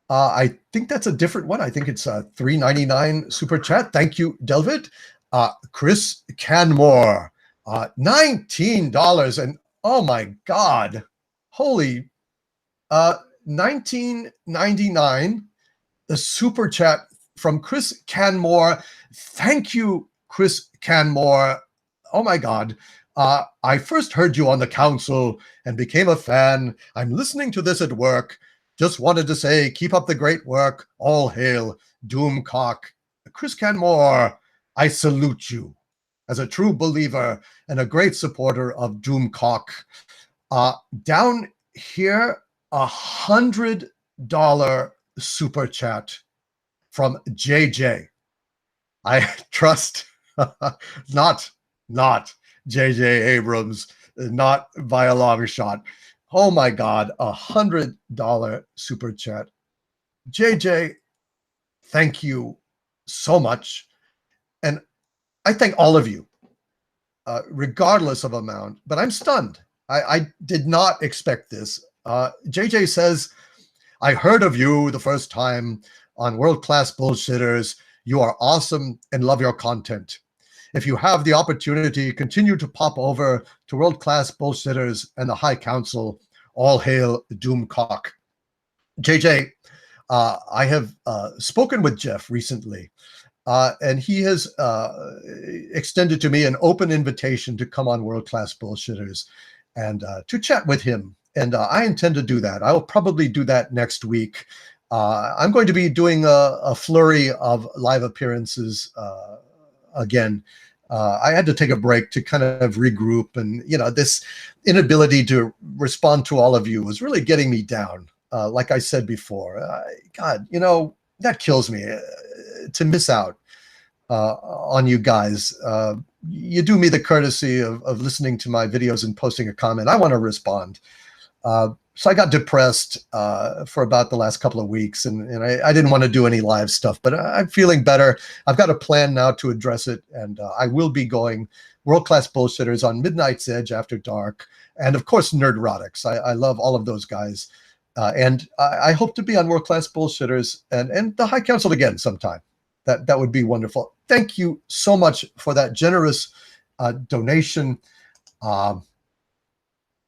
I think that's a different one. I think it's a $3.99 super chat. Thank you, Delvid. Chris Canmore. $19, and oh my god, holy $19.99, the super chat from Chris Canmore. Thank you, Chris Canmore. Oh my god. I first heard you on the council and became a fan. I'm listening to this at work. Just wanted to say, keep up the great work. All hail Doomcock. Chris Canmore, I salute you. As a true believer and a great supporter of Doomcock. Down here, $100 super chat from JJ. I trust not JJ Abrams, not by a long shot. Oh my God, $100 super chat. JJ, thank you so much. And I thank all of you, regardless of amount, but I'm stunned. I did not expect this. JJ says, I heard of you the first time on World Class Bullshitters. You are awesome and love your content. If you have the opportunity, continue to pop over to World Class Bullshitters and the High Council. All hail Doomcock. JJ, I have spoken with Jeff recently. And he has extended to me an open invitation to come on World Class Bullshitters and to chat with him. And I intend to do that. I will probably do that next week. I'm going to be doing a flurry of live appearances again. I had to take a break to kind of regroup. And, you know, this inability to respond to all of you was really getting me down. Like I said before, God, you know, that kills me. To miss out on you guys. You do me the courtesy of listening to my videos and posting a comment. I want to respond. So I got depressed for about the last couple of weeks, and I didn't want to do any live stuff, but I'm feeling better. I've got a plan now to address it, and I will be going World Class Bullshitters on Midnight's Edge after dark, and of course Nerdrotics. I love all of those guys. And I hope to be on World Class Bullshitters and the High Council again sometime. That would be wonderful. Thank you so much for that generous donation. I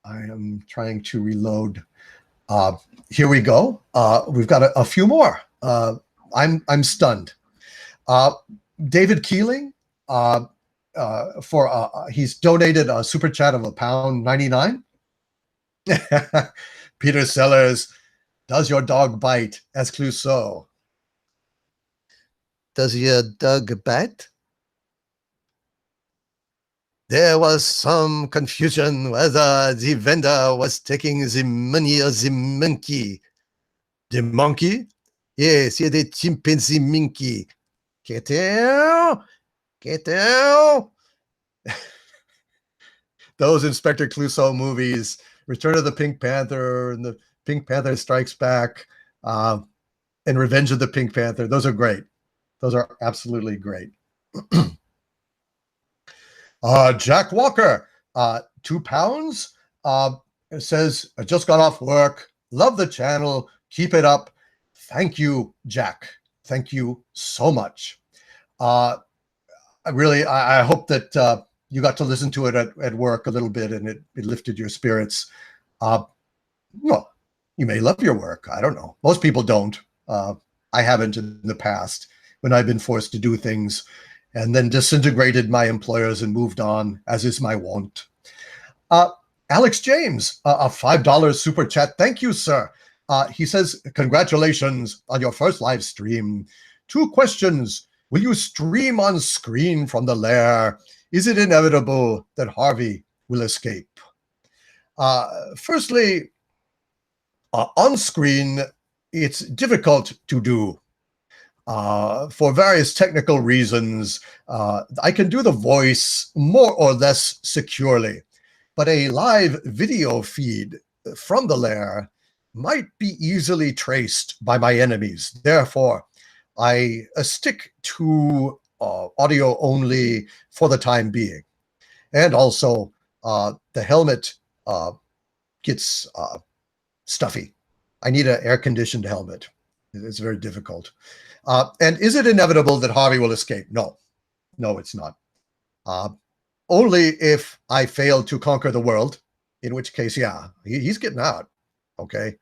am trying to reload. Here we go. We've got a few more. I'm stunned. David Keeling he's donated a super chat of £1.99. Peter Sellers, does your dog bite as Clouseau? Does your dog bite? There was some confusion whether the vendor was taking the money or the monkey. The monkey? Yes, the chimpanzee monkey. Get out! Get out! Those Inspector Clouseau movies, Return of the Pink Panther and the Pink Panther Strikes Back, and Revenge of the Pink Panther. Those are great. Those are absolutely great. Jack Walker, £2. It says, I just got off work. Love the channel. Keep it up. Thank you, Jack. Thank you so much. I hope that you got to listen to it at work a little bit and it lifted your spirits. Well, you may love your work. I don't know. Most people don't. I haven't in the past when I've been forced to do things and then disintegrated my employers and moved on, as is my wont. Alex James, a $5 super chat. Thank you, sir. He says, congratulations on your first live stream. 2 questions. Will you stream on screen from the lair? Is it inevitable that Harvey will escape? Firstly, on screen, it's difficult to do. For various technical reasons, I can do the voice more or less securely, but a live video feed from the lair might be easily traced by my enemies. Therefore, I stick to audio only for the time being. And also, the helmet gets stuffy. I need an air-conditioned helmet. It's very difficult. And is it inevitable that Harvey will escape? No. No, it's not. Only if I fail to conquer the world, in which case, yeah, he's getting out. Okay.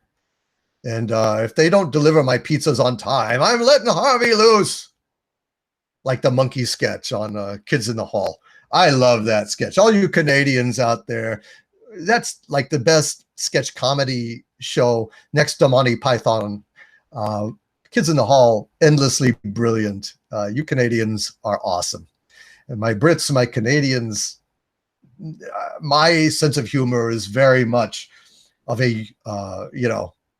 And if they don't deliver my pizzas on time, I'm letting Harvey loose. Like the monkey sketch on Kids in the Hall. I love that sketch. All you Canadians out there, that's like the best sketch comedy show next to Monty Python. Kids in the Hall, endlessly brilliant. You Canadians are awesome. And my Brits, my Canadians, my sense of humor is very much of a,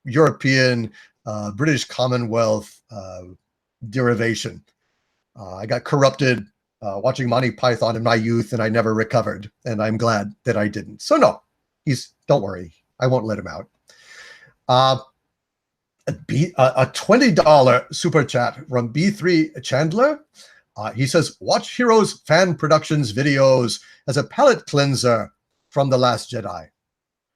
European, British Commonwealth derivation. I got corrupted watching Monty Python in my youth, and I never recovered. And I'm glad that I didn't. So no, don't worry. I won't let him out. A $20 super chat from B3 Chandler. He says, watch Heroes Fan Productions videos as a palate cleanser from The Last Jedi.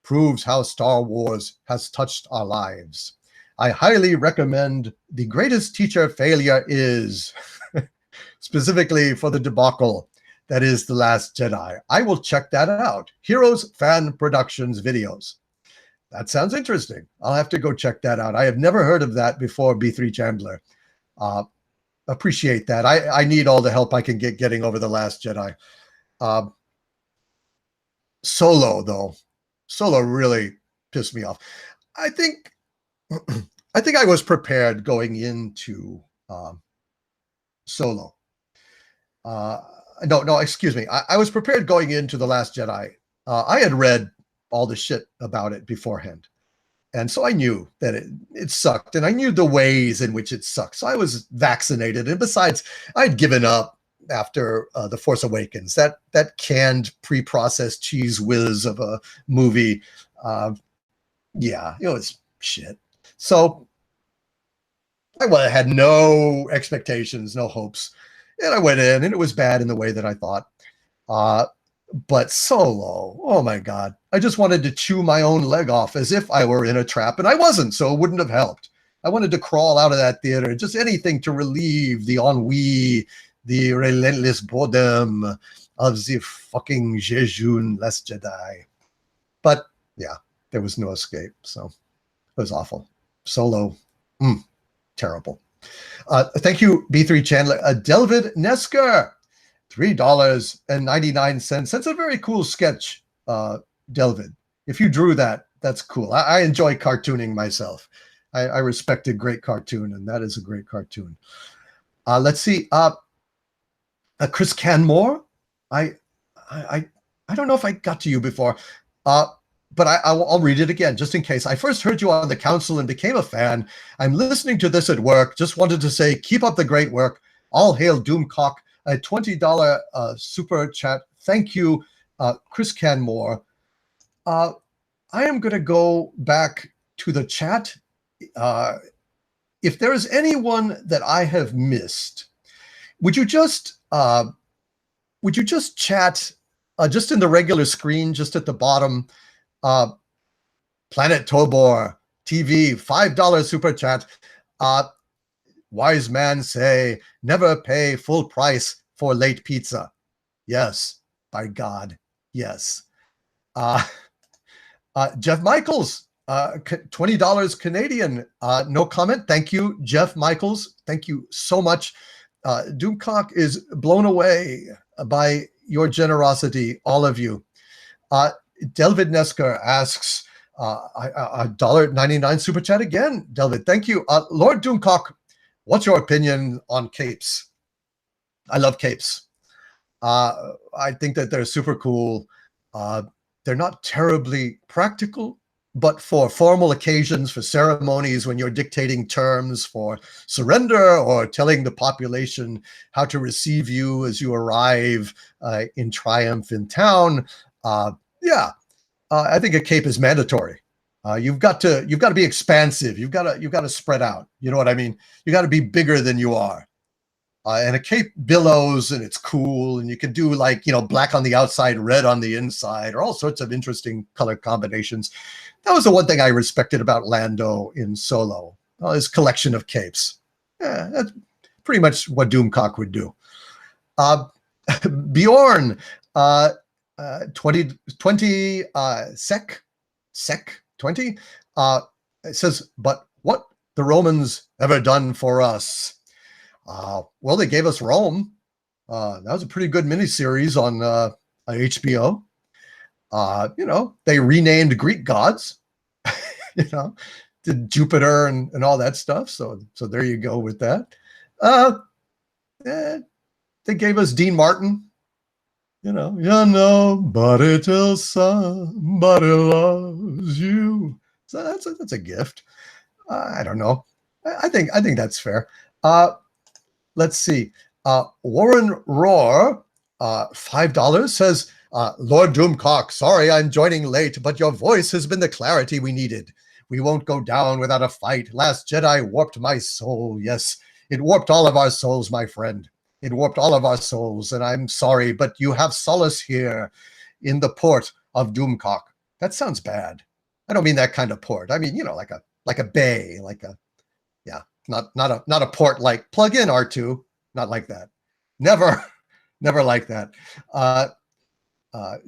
Proves how Star Wars has touched our lives. I highly recommend The Greatest Teacher Failure Is, specifically for the debacle that is The Last Jedi. I will check that out. Heroes Fan Productions videos. That sounds interesting. I'll have to go check that out. I have never heard of that before, B3 Chandler. Appreciate that. I need all the help I can get getting over The Last Jedi. Solo, though. Solo really pissed me off. I think I was prepared going into Solo. No, excuse me. I was prepared going into The Last Jedi. I had read all the shit about it beforehand. And so I knew that it sucked, and I knew the ways in which it sucked. So I was vaccinated. And besides, I'd given up after The Force Awakens, that canned pre-processed cheese whiz of a movie. Yeah, it was shit. So I had no expectations, no hopes. And I went in, and it was bad in the way that I thought. But Solo, oh my God. I just wanted to chew my own leg off as if I were in a trap, and I wasn't, so it wouldn't have helped. I wanted to crawl out of that theater, just anything to relieve the ennui, the relentless boredom of the fucking Jejun Last Jedi. But yeah, there was no escape, so it was awful. Solo, terrible. Thank you, B3 Chandler. Delvid Nesker, $3.99. That's a very cool sketch, Delvid. If you drew that, that's cool. I enjoy cartooning myself. I respect a great cartoon, and that is a great cartoon. Let's see. Chris Canmore. I don't know if I got to you before, but I'll read it again just in case. I first heard you on the council and became a fan. I'm listening to this at work. Just wanted to say, keep up the great work. All hail Doomcock. A $20 super chat. Thank you, Chris Canmore. I am going to go back to the chat. If there is anyone that I have missed, would you just chat just in the regular screen, just at the bottom? Planet Tobor TV, $5 super chat. Wise man say, never pay full price for late pizza. Yes, by God, yes. Jeff Michaels, $20 Canadian. No comment. Thank you, Jeff Michaels. Thank you so much. Doomcock is blown away by your generosity, all of you. Delvid Nesker asks, $1.99 super chat again. Delvid, thank you. Lord Doomcock, what's your opinion on capes? I love capes. I think that they're super cool. They're not terribly practical, but for formal occasions, for ceremonies, when you're dictating terms for surrender or telling the population how to receive you as you arrive in triumph in town, I think a cape is mandatory. You've got to be expansive. You've got to spread out. You know what I mean? You got to be bigger than you are. And a cape billows and it's cool, and you can do like, black on the outside, red on the inside, or all sorts of interesting color combinations. That was the one thing I respected about Lando in Solo, his collection of capes. Yeah, that's pretty much what Doomcock would do. Bjorn, 20 sec 20 it says, but what the Romans ever done for us? Well, they gave us Rome. That was a pretty good miniseries on HBO. They renamed Greek gods, to Jupiter and all that stuff. So there you go with that. They gave us Dean Martin. Nobody tells somebody loves you. So that's a gift. I don't know. I think that's fair. Let's see. Warren Roar, $5 says, Lord Doomcock, sorry I'm joining late, but your voice has been the clarity we needed. We won't go down without a fight. Last Jedi warped my soul. Yes, it warped all of our souls, my friend. It warped all of our souls, and I'm sorry, but you have solace here in the port of Doomcock. That sounds bad. I don't mean that kind of port. I mean, like a bay, not a port like plug in R2, not like that. Never like that.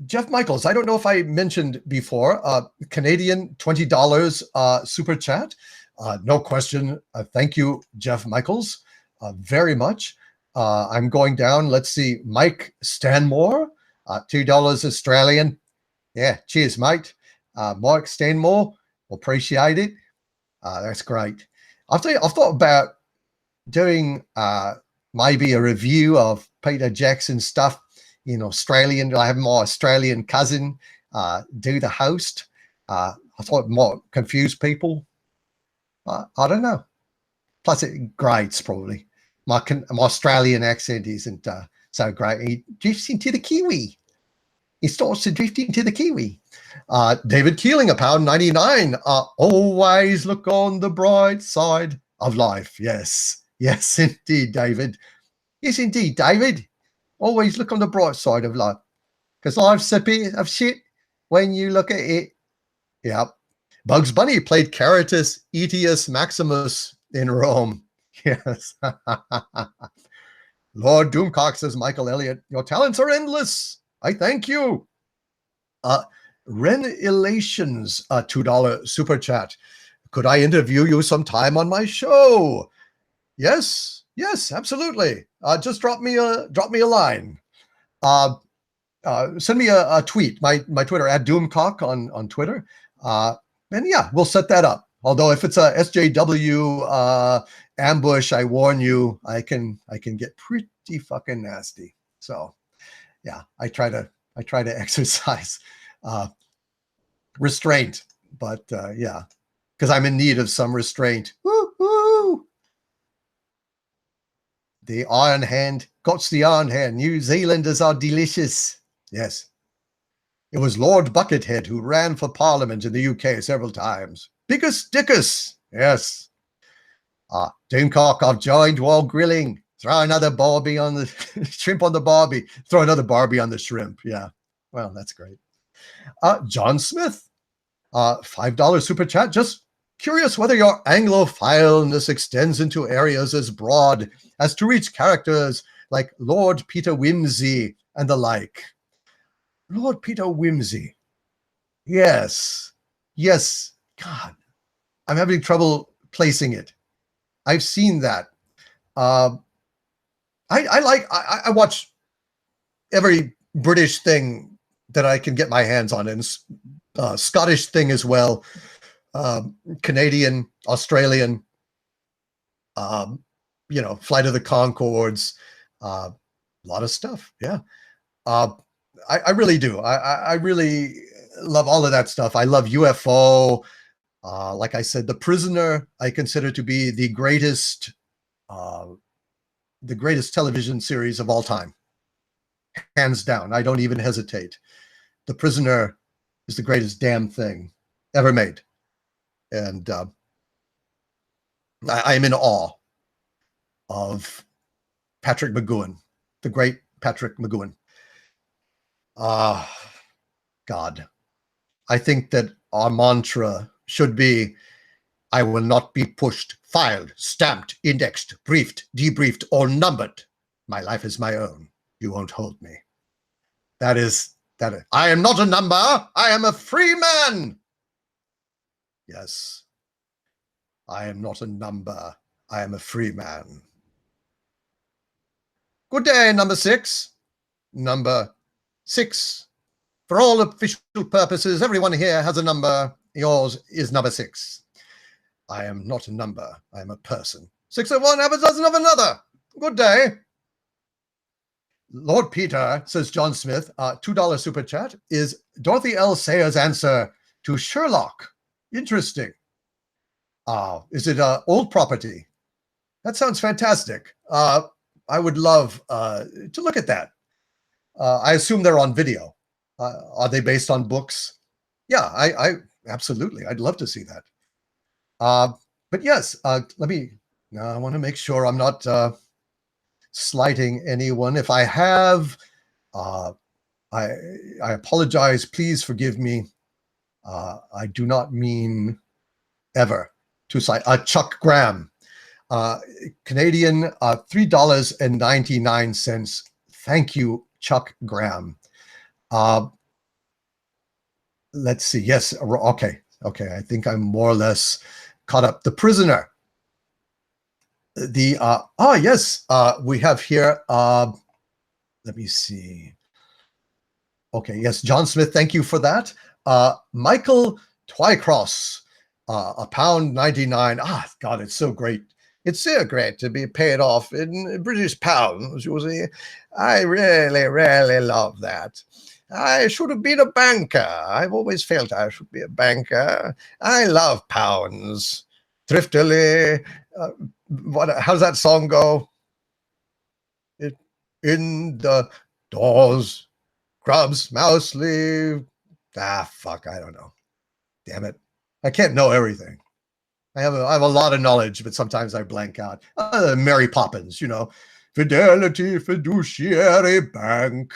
Jeff Michaels, I don't know if I mentioned before, Canadian $20 super chat. No question. Thank you, Jeff Michaels, very much. I'm going down. Let's see. Mike Stanmore, $2 Australian. Yeah, cheers, mate. Mike Stanmore, appreciate it. That's great. I've thought about doing maybe a review of Peter Jackson's stuff in Australian. I have my Australian cousin do the host. I thought it might confuse people. I don't know. Plus, it grades probably. My Australian accent isn't so great. He drifts into the Kiwi. He starts to drift into the Kiwi. David Keeling, £1.99. Always look on the bright side of life. Yes, indeed, David. Yes, indeed, David. Always look on the bright side of life, because life's a bit of shit when you look at it. Yep. Bugs Bunny played Caritas Aetius Maximus in Rome. Yes. Lord Doomcock, says Michael Elliott, your talents are endless. I thank you. Ren Elations, $2 super chat. Could I interview you sometime on my show? Yes, absolutely. Just drop me a line. Send me a tweet. My Twitter @Doomcock on Twitter. And yeah, we'll set that up. Although if it's a SJW ambush, I warn you, I can get pretty fucking nasty. So yeah, I try to exercise restraint, but yeah, because I'm in need of some restraint. Woo-hoo! The Iron Hand, got the Iron Hand. New Zealanders are delicious. Yes. It was Lord Buckethead who ran for Parliament in the UK several times. Biggest Dickus. Yes. Doomcock, I've joined while grilling. Throw another barbie on the shrimp on the barbie. Throw another barbie on the shrimp. Yeah. Well, that's great. John Smith. $5 super chat. Just curious whether your Anglophileness extends into areas as broad as to reach characters like Lord Peter Wimsey and the like. Lord Peter Wimsey. Yes. Yes. God, I'm having trouble placing it. I've seen that. I watch every British thing that I can get my hands on, and Scottish thing as well, Canadian, Australian, Flight of the Conchords, a lot of stuff. Yeah. I really do. I really love all of that stuff. I love UFO. Like I said, The Prisoner, I consider to be the greatest television series of all time. Hands down. I don't even hesitate. The Prisoner is the greatest damn thing ever made. And I am in awe of Patrick McGoohan, the great Patrick McGoohan. God, I think that our mantra should be, I will not be pushed, filed, stamped, indexed, briefed, debriefed, or numbered. My life is my own. You won't hold me. That is. I am not a number. I am a free man. Yes. I am not a number. I am a free man. Good day, number 6. Number 6. For all official purposes, everyone here has a number. Yours is number 6. I am not a number. I am a person. 6 of one, half a dozen of another. Good day. Lord Peter, says John Smith, $2 super chat, is Dorothy L. Sayers' answer to Sherlock. Interesting. Is it old property? That sounds fantastic. I would love to look at that. I assume they're on video. Are they based on books? Yeah, I absolutely. I'd love to see that. But yes, I want to make sure I'm not slighting anyone. If I have, I apologize. Please forgive me. I do not mean ever to cite Chuck Graham, Canadian, $3.99. Thank you, Chuck Graham. Let's see. Yes. Okay. I think I'm more or less caught up. The Prisoner. Yes. We have here. Let me see. Okay. Yes. John Smith. Thank you for that. Michael Twycross, £1.99. God, it's so great. It's so great to be paid off in British pounds, you see. I really, really love that. I should have been a banker. I've always felt I should be a banker. I love pounds. Thriftily. How's that song go? In the doors, Grubs, Mousely. Fuck, I don't know. Damn it. I can't know everything. I have a lot of knowledge, but sometimes I blank out. Mary Poppins, Fidelity Fiduciary Bank.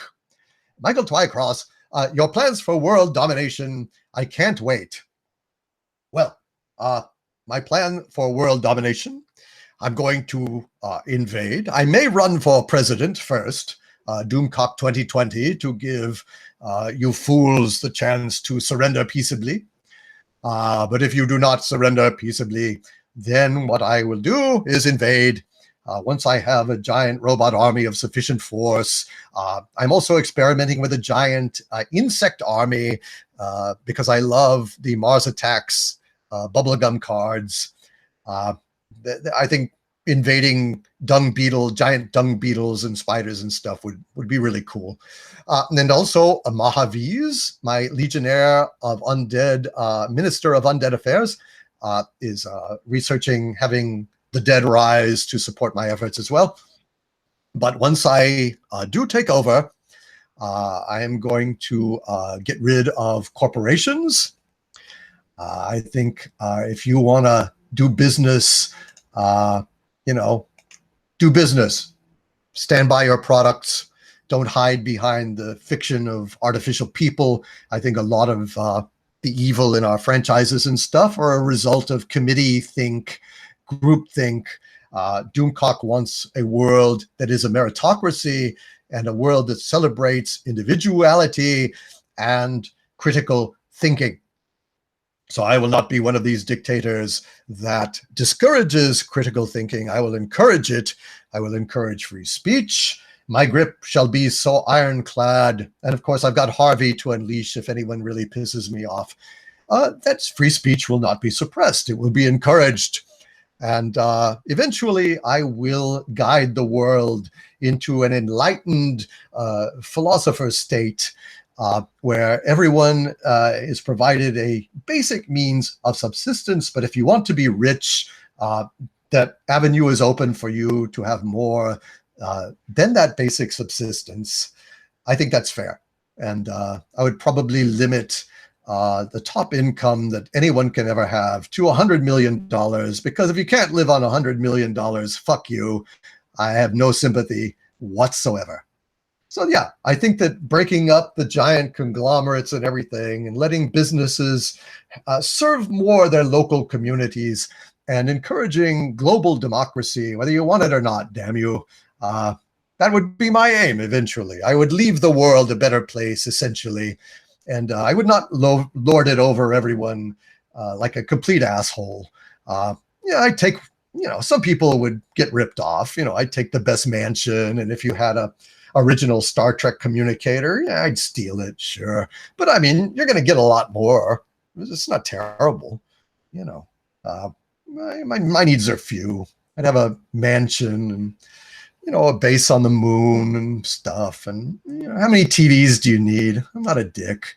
Michael Twycross, your plans for world domination, I can't wait. Well, my plan for world domination, I'm going to invade. I may run for president first, Doomcock 2020, to give you fools the chance to surrender peaceably. But if you do not surrender peaceably, then what I will do is invade. Once I have a giant robot army of sufficient force, I'm also experimenting with a giant insect army because I love the Mars Attacks bubblegum cards. I think invading giant dung beetles and spiders and stuff would be really cool. And then also Mahaviz, my legionnaire of undead, minister of undead affairs, is researching having the dead rise to support my efforts as well. But once I do take over, I am going to get rid of corporations. I think if you want to do business, do business. Stand by your products. Don't hide behind the fiction of artificial people. I think a lot of the evil in our franchises and stuff are a result of committee think, group think. Doomcock wants a world that is a meritocracy and a world that celebrates individuality and critical thinking. So I will not be one of these dictators that discourages critical thinking. I will encourage it. I will encourage free speech. My grip shall be so ironclad. And of course, I've got Harvey to unleash if anyone really pisses me off. That free speech will not be suppressed. It will be encouraged. And eventually, I will guide the world into an enlightened philosopher state where everyone is provided a basic means of subsistence. But if you want to be rich, that avenue is open for you to have more than that basic subsistence. I think that's fair. And I would probably limit the top income that anyone can ever have to $100 million, because if you can't live on $100 million, fuck you. I have no sympathy whatsoever. So yeah, I think that breaking up the giant conglomerates and everything and letting businesses serve more their local communities and encouraging global democracy, whether you want it or not, damn you, that would be my aim eventually. I would leave the world a better place, essentially, and I would not lord it over everyone like a complete asshole. Yeah, I'd take, some people would get ripped off. I'd take the best mansion, and if you had a original Star Trek communicator, yeah, I'd steal it, sure. But I mean, you're going to get a lot more. It's not terrible, My needs are few. I'd have a mansion and a base on the moon and stuff. And how many TVs do you need? I'm not a dick.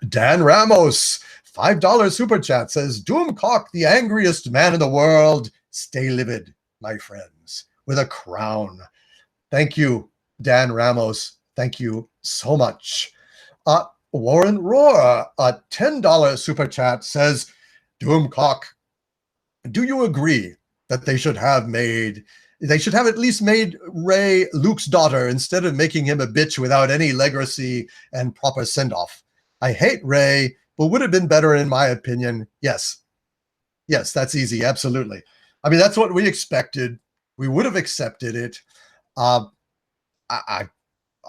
Dan Ramos, $5 super chat, says, Doomcock, the angriest man in the world. Stay livid, my friends, with a crown. Thank you, Dan Ramos. Thank you so much. Warren Roar, a $10 super chat, says, Doomcock, do you agree that they should have at least made Rey Luke's daughter instead of making him a bitch without any legacy and proper send-off? I hate Rey, but would have been better in my opinion. Yes. Yes, that's easy. Absolutely. I mean, that's what we expected. We would have accepted it. I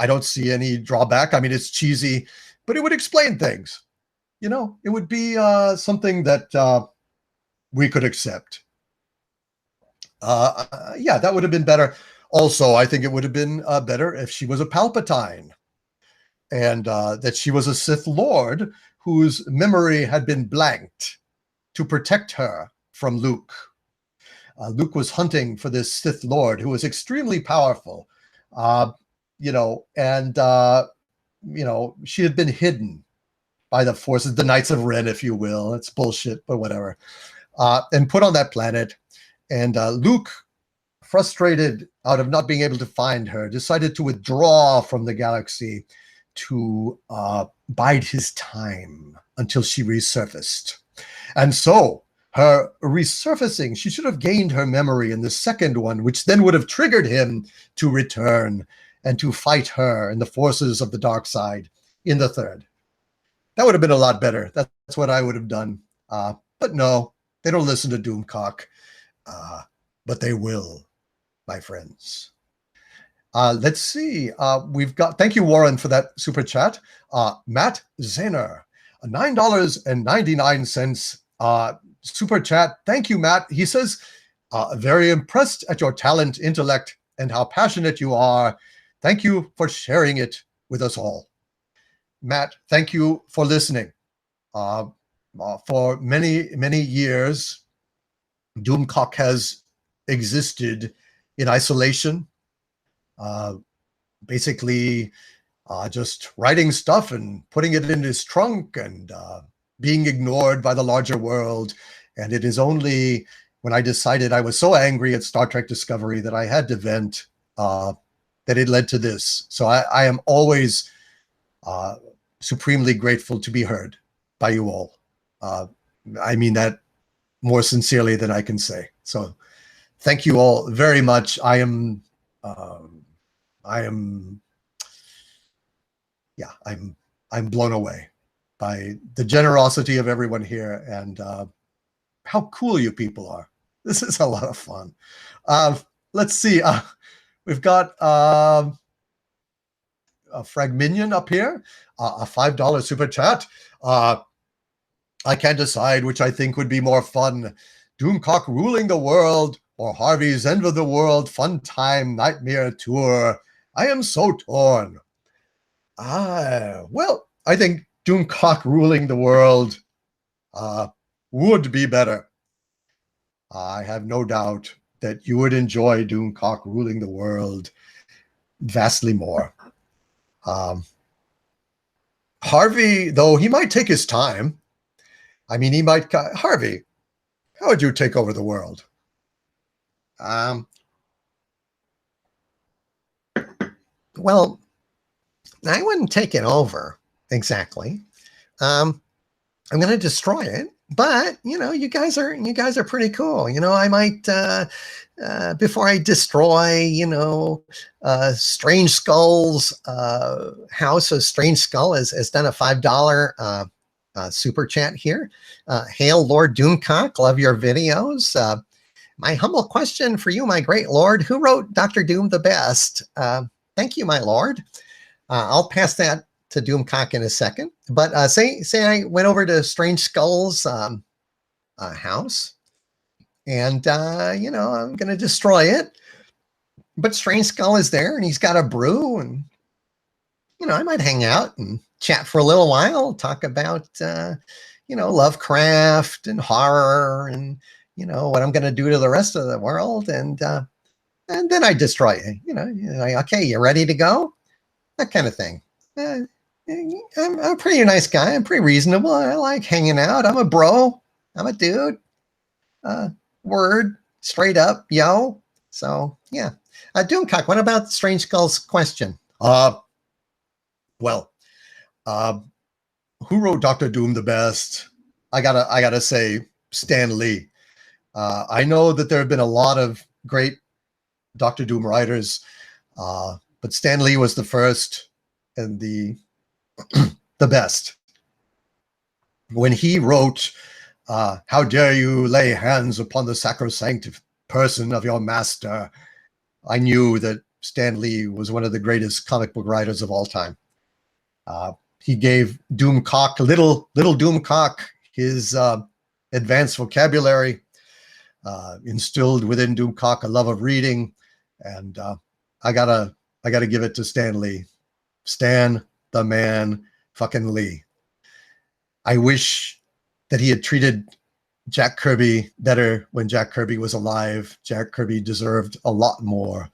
don't see any drawback. I mean, it's cheesy, but it would explain things. It would be something that we could accept. Yeah, that would have been better. Also, I think it would have been better if she was a Palpatine and that she was a Sith Lord whose memory had been blanked to protect her from Luke. Luke was hunting for this Sith Lord who was extremely powerful, she had been hidden by the forces, the Knights of Ren, if you will. It's bullshit, but whatever. And put on that planet. And Luke, frustrated out of not being able to find her, decided to withdraw from the galaxy to bide his time until she resurfaced. And so her resurfacing, she should have gained her memory in the second one, which then would have triggered him to return and to fight her and the forces of the dark side in the third. That would have been a lot better. That's what I would have done. But no, they don't listen to Doomcock. But they will, my friends. Let's see. Thank you, Warren, for that super chat. Matt Zahner, $9.99 super chat. Thank you, Matt. He says, very impressed at your talent, intellect, and how passionate you are. Thank you for sharing it with us all. Matt, thank you for listening. For many, many years, Doomcock has existed in isolation, basically just writing stuff and putting it in his trunk and being ignored by the larger world. And it is only when I decided I was so angry at Star Trek Discovery that I had to vent that it led to this. So I am always supremely grateful to be heard by you all. I mean that more sincerely than I can say. So thank you all very much. I'm blown away. by the generosity of everyone here and how cool you people are. This is a lot of fun. Let's see. We've got a Fragminion up here, a $5 super chat. I can't decide which I think would be more fun. Doomcock ruling the world or Harvey's End of the World Fun Time Nightmare Tour. I am so torn. Well, I think Doomcock ruling the world would be better. I have no doubt that you would enjoy Doomcock ruling the world vastly more. Harvey, though, he might take his time. I mean, he might... Harvey, how would you take over the world? Well, I wouldn't take it over exactly. I'm going to destroy it, but you guys are pretty cool. I might before I destroy, Strange Skull's house. So Strange Skull has done a $5 super chat here. Hail Lord Doomcock, love your videos. My humble question for you, my great lord, who wrote Dr. Doom the best? Thank you, my lord. I'll pass that to Doomcock in a second. But say I went over to Strange Skull's house, and I'm going to destroy it. But Strange Skull is there, and he's got a brew, and I might hang out and chat for a little while, talk about Lovecraft and horror, and what I'm going to do to the rest of the world, and then I destroy it. Like, okay, you ready to go? That kind of thing. I'm a pretty nice guy. I'm pretty reasonable. I like hanging out. I'm a bro. I'm a dude. Word, straight up, yo. So yeah. Doomcock, what about Strange Skull's question? Well, who wrote Dr. Doom the best? I gotta say Stan Lee. I know that there have been a lot of great Dr. Doom writers, but Stan Lee was the first and the best. When he wrote, "How dare you lay hands upon the sacrosanct person of your master," I knew that Stan Lee was one of the greatest comic book writers of all time. He gave Doomcock, little Doomcock, his advanced vocabulary, instilled within Doomcock a love of reading, and I gotta give it to Stan Lee. Stan the man fucking Lee. I wish that he had treated Jack Kirby better when Jack Kirby was alive. Jack Kirby deserved a lot more.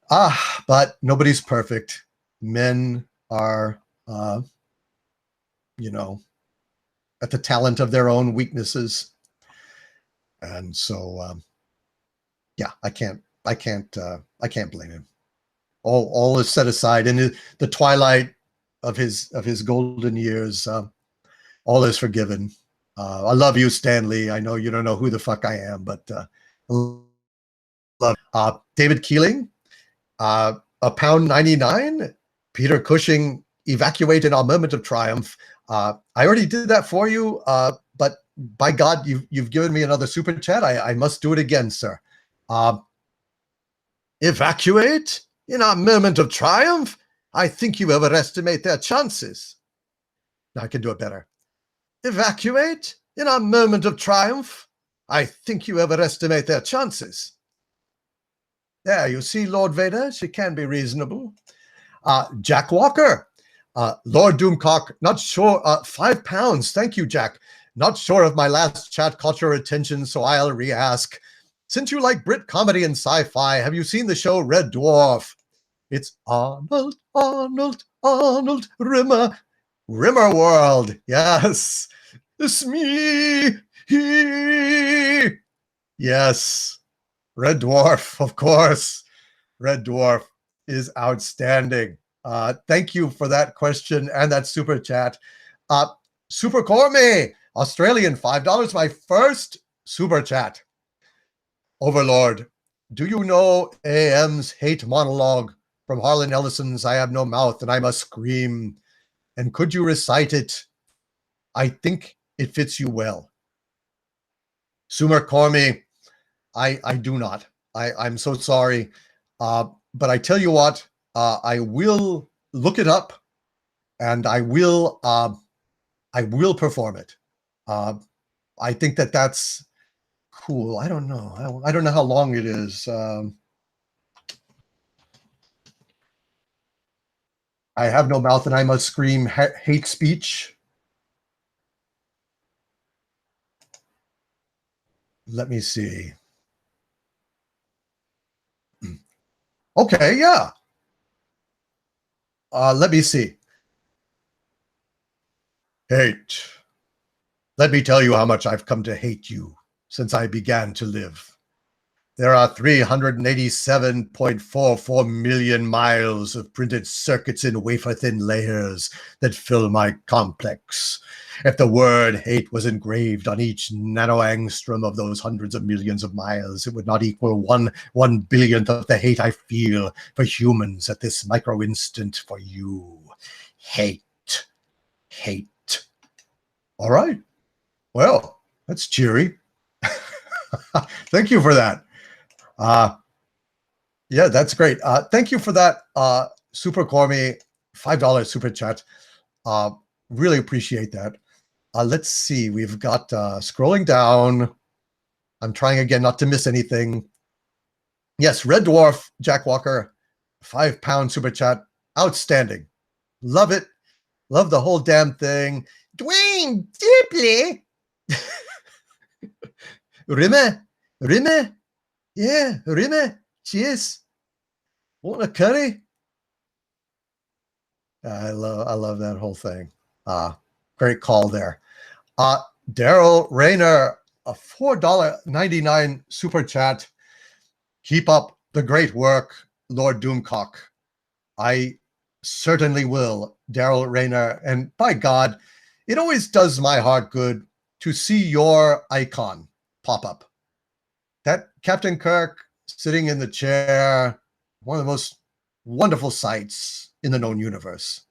But nobody's perfect. Men are, at the talent of their own weaknesses. And so, yeah, I can't blame him. All is set aside in the twilight of his golden years. All is forgiven. I love you, Stan Lee. I know you don't know who the fuck I am, but love David Keeling, £1.99. Peter Cushing, evacuate in our moment of triumph. I already did that for you, but by God, you've given me another super chat. I must do it again, sir. Evacuate in our moment of triumph? I think you overestimate their chances. Now I can do it better. Evacuate in our moment of triumph? I think you overestimate their chances. There, you see, Lord Vader, she can be reasonable. Jack Walker, Lord Doomcock, not sure, £5. Thank you, Jack. Not sure if my last chat caught your attention, so I'll re-ask. Since you like Brit comedy and sci-fi, have you seen the show Red Dwarf? It's Arnold, Rimmer World. Yes. It's me. He. Yes. Red Dwarf, of course. Red Dwarf is outstanding. Thank you for that question and that super chat. Super Cormy, Australian, $5, my first super chat. Overlord, do you know AM's hate monologue from Harlan Ellison's I Have No Mouth and I Must Scream? And could you recite it? I think it fits you well. Sumer Cormy, I do not. I'm so sorry. But I tell you what, I will look it up and I will perform it. I think that that's cool. I don't know. I don't know how long it is. I have no mouth and I must scream hate speech. Let me see. Okay, yeah. Let me see. Hate. Let me tell you how much I've come to hate you since I began to live. There are 387.44 million miles of printed circuits in wafer-thin layers that fill my complex. If the word hate was engraved on each nanoangstrom of those hundreds of millions of miles, it would not equal one billionth of the hate I feel for humans at this micro instant for you. Hate. Hate. All right. Well, that's cheery. Thank you for that. Yeah, that's great. Thank you for that, Super Cormy, $5 super chat. Really appreciate that. Let's see. We've got scrolling down. I'm trying again not to miss anything. Yes, Red Dwarf, Jack Walker, £5 super chat. Outstanding. Love it. Love the whole damn thing. Dwayne Dipley. Rime. Yeah, Rime. Cheers. Want a curry? I love that whole thing. Great call there. Daryl Rayner, a $4.99 super chat. Keep up the great work, Lord Doomcock. I certainly will, Daryl Rayner. And by God, it always does my heart good to see your icon pop up. That Captain Kirk sitting in the chair, one of the most wonderful sights in the known universe.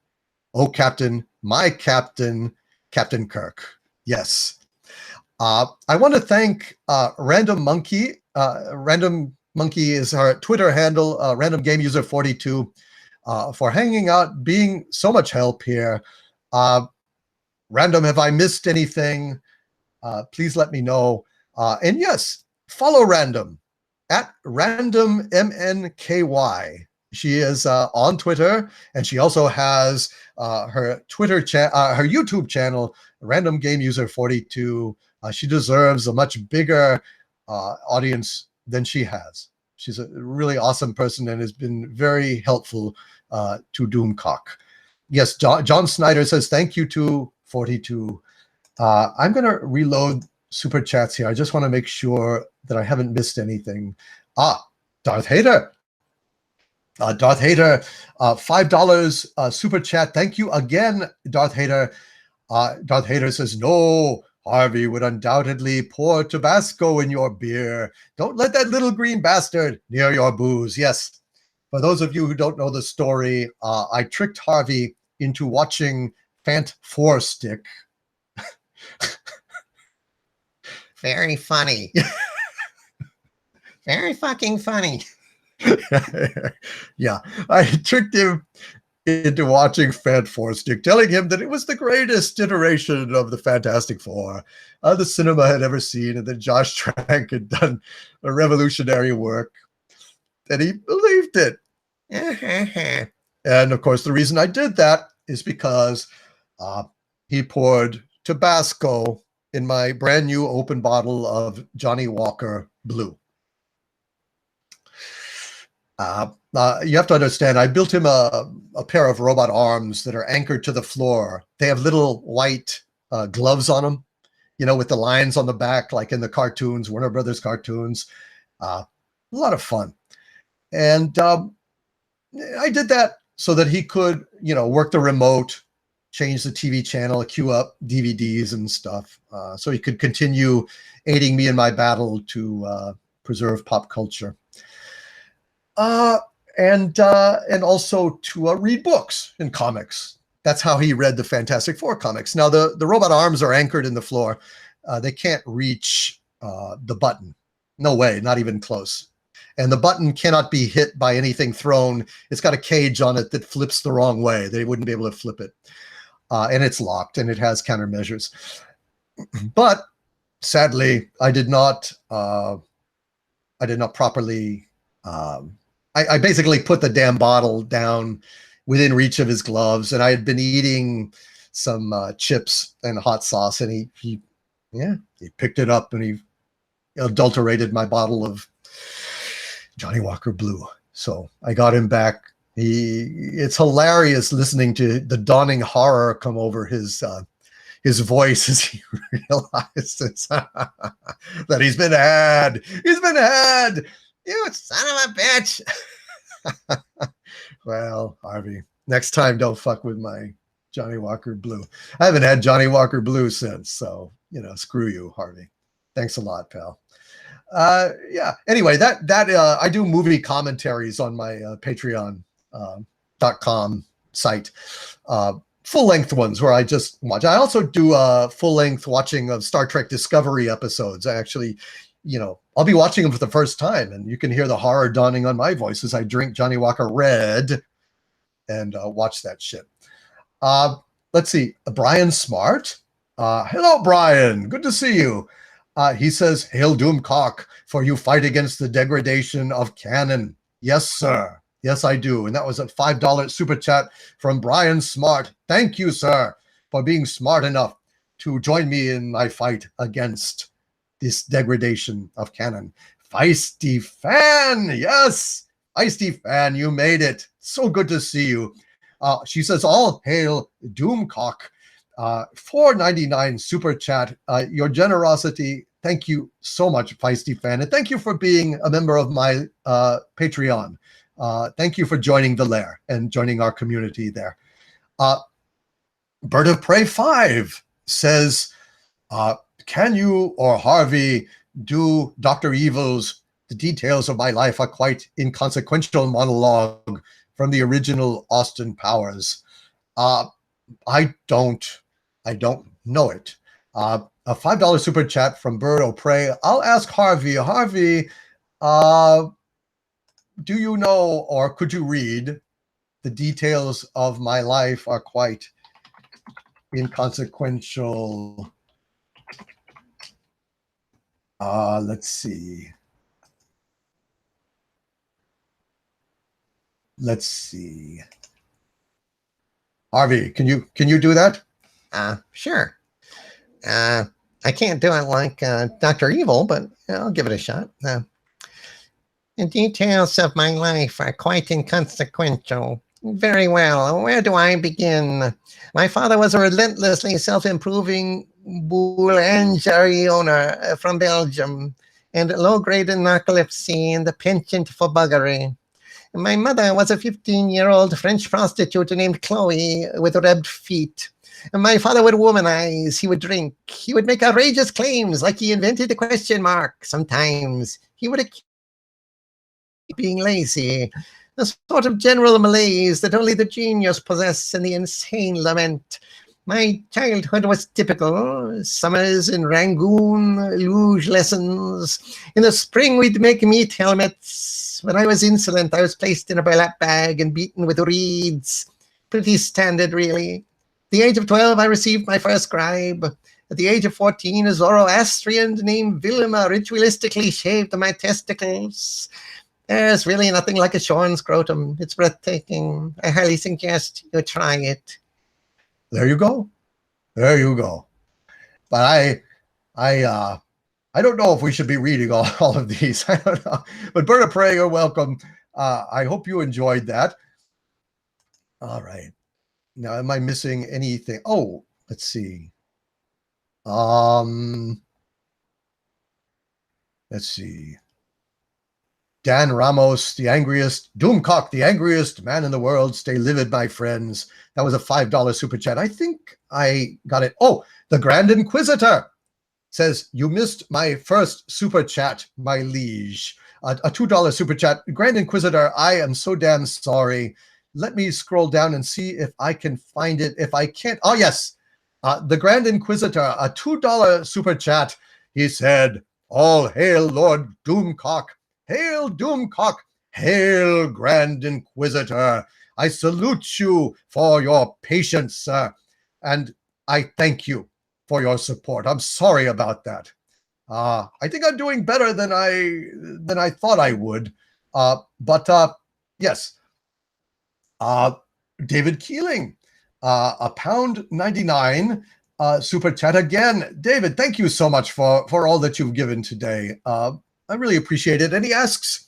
Oh, Captain, my Captain, Captain Kirk. Yes. I want to thank Random Monkey. Random Monkey is our Twitter handle, Random Game User 42, for hanging out, being so much help here. Random, have I missed anything? Please let me know. And yes, follow Random at RandomMNKY. She is on Twitter, and she also has her YouTube channel, Random Game User 42. She deserves a much bigger audience than she has. She's a really awesome person and has been very helpful to Doomcock. Yes, John Snyder says thank you to 42. I'm going to reload super chats here. I just want to make sure that I haven't missed anything. Darth Hader. Darth Hader, $5 super chat. Thank you again, Darth Hader. Darth Hader says, no, Harvey would undoubtedly pour Tabasco in your beer. Don't let that little green bastard near your booze. Yes, for those of you who don't know the story, I tricked Harvey into watching Fant 4 Stick. Very funny. Very fucking funny. Yeah, I tricked him into watching Fant 4 Stick, telling him that it was the greatest iteration of the Fantastic Four the cinema had ever seen, and that Josh Trank had done a revolutionary work, and he believed it. And of course, the reason I did that is because he poured Tabasco in my brand new open bottle of Johnny Walker Blue. You have to understand, I built him a pair of robot arms that are anchored to the floor. They have little white gloves on them, you know, with the lines on the back, like in the cartoons, Warner Brothers cartoons. A lot of fun. And I did that so that he could, you know, work the remote, change the TV channel, queue up DVDs and stuff, so he could continue aiding me in my battle to preserve pop culture. And also to read books and comics. that's how he read the Fantastic Four comics. Now, the robot arms are anchored in the floor. They can't reach the button. No way, not even close. And the button cannot be hit by anything thrown. It's got a cage on it that flips the wrong way. They wouldn't be able to flip it. And it's locked, and it has countermeasures. But sadly, I did not properly. I basically put the damn bottle down within reach of his gloves, and I had been eating some chips and hot sauce, and he picked it up and he adulterated my bottle of Johnny Walker Blue. So I got him back. It's hilarious listening to the dawning horror come over his voice as he realizes that he's been had. He's been had. You son of a bitch. Well, Harvey, next time don't fuck with my Johnny Walker Blue. I haven't had Johnny Walker Blue since, so screw you, Harvey. Thanks a lot, pal. Anyway, that I do movie commentaries on my patreon.com site, full-length ones where I just watch. I also do a full-length watching of Star Trek Discovery episodes. I actually, I'll be watching them for the first time, and you can hear the horror dawning on my voice as I drink Johnny Walker Red and watch that shit. Let's see, Brian Smart. Hello, Brian. Good to see you. He says, "Hail Doomcock, for you fight against the degradation of canon." Yes, sir. Yes, I do. And that was a $5 super chat from Brian Smart. Thank you, sir, for being smart enough to join me in my fight against this degradation of canon. Feisty Fan. Yes, Feisty Fan, you made it. So good to see you. She says, all hail Doomcock. $4.99 super chat. Your generosity. Thank you so much, Feisty Fan. And thank you for being a member of my Patreon. Thank you for joining the lair and joining our community there. Bird of Prey 5 says, can you or Harvey do Dr. Evil's "The Details of My Life Are Quite Inconsequential" monologue from the original Austin Powers? I don't know it. A $5 super chat from Bird of Prey. I'll ask Harvey. Harvey, do you know or could you read "The Details of My Life Are Quite Inconsequential"? Let's see. Harvey, can you do that? Sure. I can't do it like Dr. Evil, but I'll give it a shot. The details of my life are quite inconsequential. Very well. Where do I begin? My father was a relentlessly self-improving boulangerie owner from Belgium, and low-grade narcolepsy and a penchant for buggery. My mother was a 15-year-old French prostitute named Chloe with webbed feet. My father would womanize, he would drink, he would make outrageous claims like he invented the question mark. Sometimes he would accuse of being lazy, a sort of general malaise that only the genius possess, and the insane lament. My childhood was typical. Summers in Rangoon, luge lessons. In the spring, we'd make meat helmets. When I was insolent, I was placed in a burlap bag and beaten with reeds. Pretty standard, really. At the age of 12, I received my first scribe. At the age of 14, a Zoroastrian named Vilma ritualistically shaved my testicles. There's really nothing like a shorn scrotum. It's breathtaking. I highly suggest you try it. There you go. There you go. But I don't know if we should be reading all of these. I don't know. But Bird of Prey, you're welcome. I hope you enjoyed that. All right. Now, am I missing anything? Oh, let's see. Let's see. Dan Ramos, the angriest, Doomcock, the angriest man in the world. Stay livid, my friends. That was a $5 super chat. I think I got it. Oh, the Grand Inquisitor says, you missed my first super chat, my liege. A $2 super chat. Grand Inquisitor, I am so damn sorry. let me scroll down and see if I can find it. If I can't, oh yes, the Grand Inquisitor, a $2 super chat. He said, "All hail Lord Doomcock, hail Doomcock, hail Grand Inquisitor. I salute you for your patience, sir, and I thank you for your support. I'm sorry about that. I think I'm doing better than I thought I would. But yes, David Keeling, a £1.99 super chat again. David, thank you so much for all that you've given today. I really appreciate it. And he asks,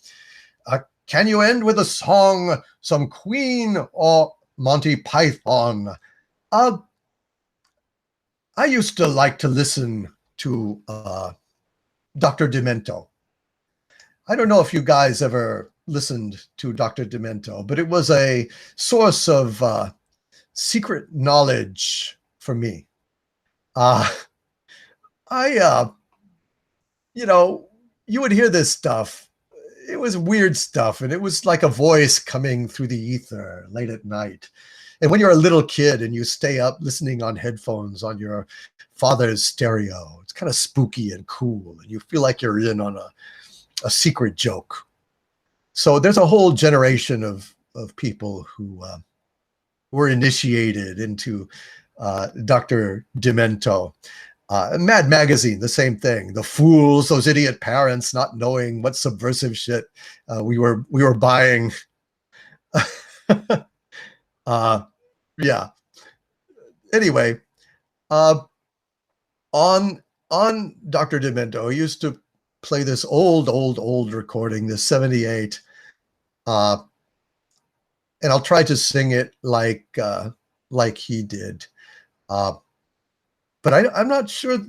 can you end with a song, some Queen or Monty Python? I used to like to listen to Dr. Demento. I don't know if you guys ever listened to Dr. Demento, but it was a source of secret knowledge for me. You would hear this stuff. It was weird stuff, and it was like a voice coming through the ether late at night. And when you're a little kid and you stay up listening on headphones on your father's stereo, it's kind of spooky and cool, and you feel like you're in on a secret joke. So there's a whole generation of people who were initiated into Dr. Demento. Mad Magazine, the same thing. The fools, those idiot parents not knowing what subversive shit we were buying. Yeah. Anyway, on Dr. Demento, he used to play this old recording, this 78. And I'll try to sing it like he did. But I'm not sure.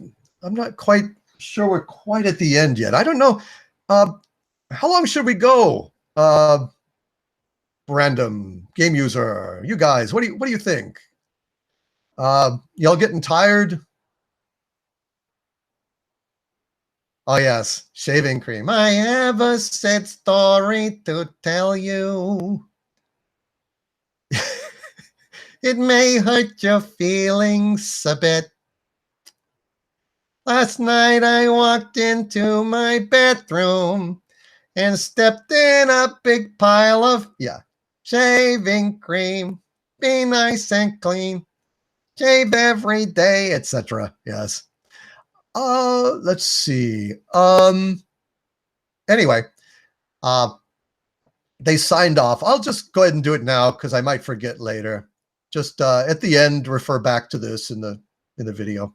I'm not quite sure we're quite at the end yet. I don't know. How long should we go? Random game user, you guys, what do you think? Y'all getting tired? Oh yes, shaving cream. I have a sad story to tell you. It may hurt your feelings a bit. Last night I walked into my bedroom and stepped in a big pile of, shaving cream. Be nice and clean. Shave every day, etc. Yes. Let's see. Anyway, they signed off. I'll just go ahead and do it now because I might forget later. Just at the end, refer back to this in the video.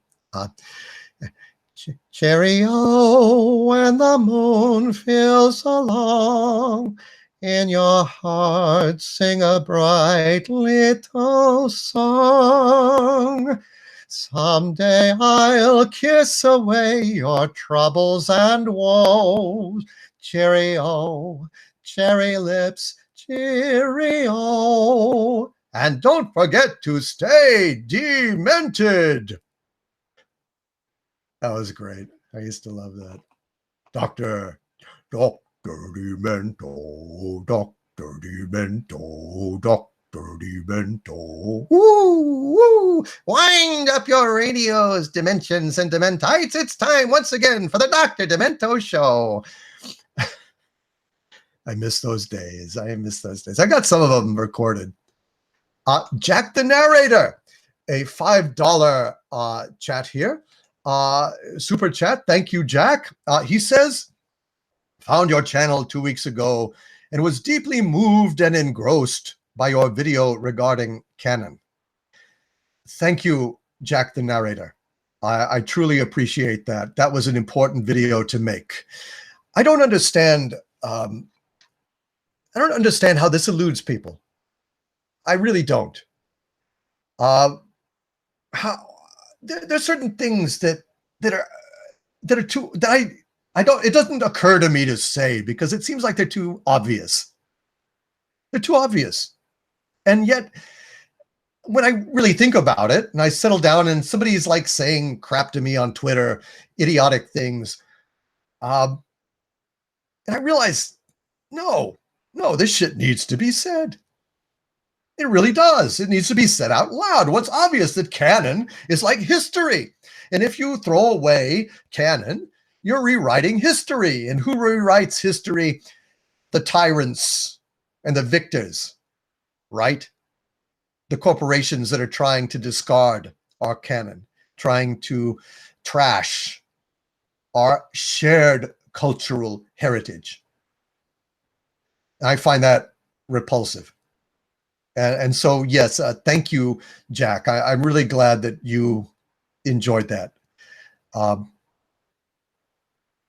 Cheerio, when the moon fills along, in your heart sing a bright little song. Someday I'll kiss away your troubles and woes. Cheerio, cherry lips, cheerio. And don't forget to stay demented. That was great. I used to love that. Dr. Demento, Dr. Demento, Dr. Demento. Woo, woo. Wind up your radios, dimensions and dementites. It's time once again for the Dr. Demento Show. I miss those days. I got some of them recorded. Jack the Narrator, a $5 chat here. Super chat. Thank you, Jack. He says, found your channel 2 weeks ago and was deeply moved and engrossed by your video regarding canon. Thank you, Jack the Narrator. I truly appreciate that. That was an important video to make. I don't understand how this eludes people. I really don't. There's certain things that are too, that I don't, it doesn't occur to me to say because it seems like they're too obvious. They're too obvious. And yet, when I really think about it and I settle down and somebody's like saying crap to me on Twitter, idiotic things, and I realize, no, this shit needs to be said. It really does. It needs to be said out loud. What's obvious that canon is like history. And if you throw away canon, you're rewriting history. And who rewrites history? The tyrants and the victors, right? The corporations that are trying to discard our canon, trying to trash our shared cultural heritage. I find that repulsive. And so, yes, thank you, Jack. I'm really glad that you enjoyed that.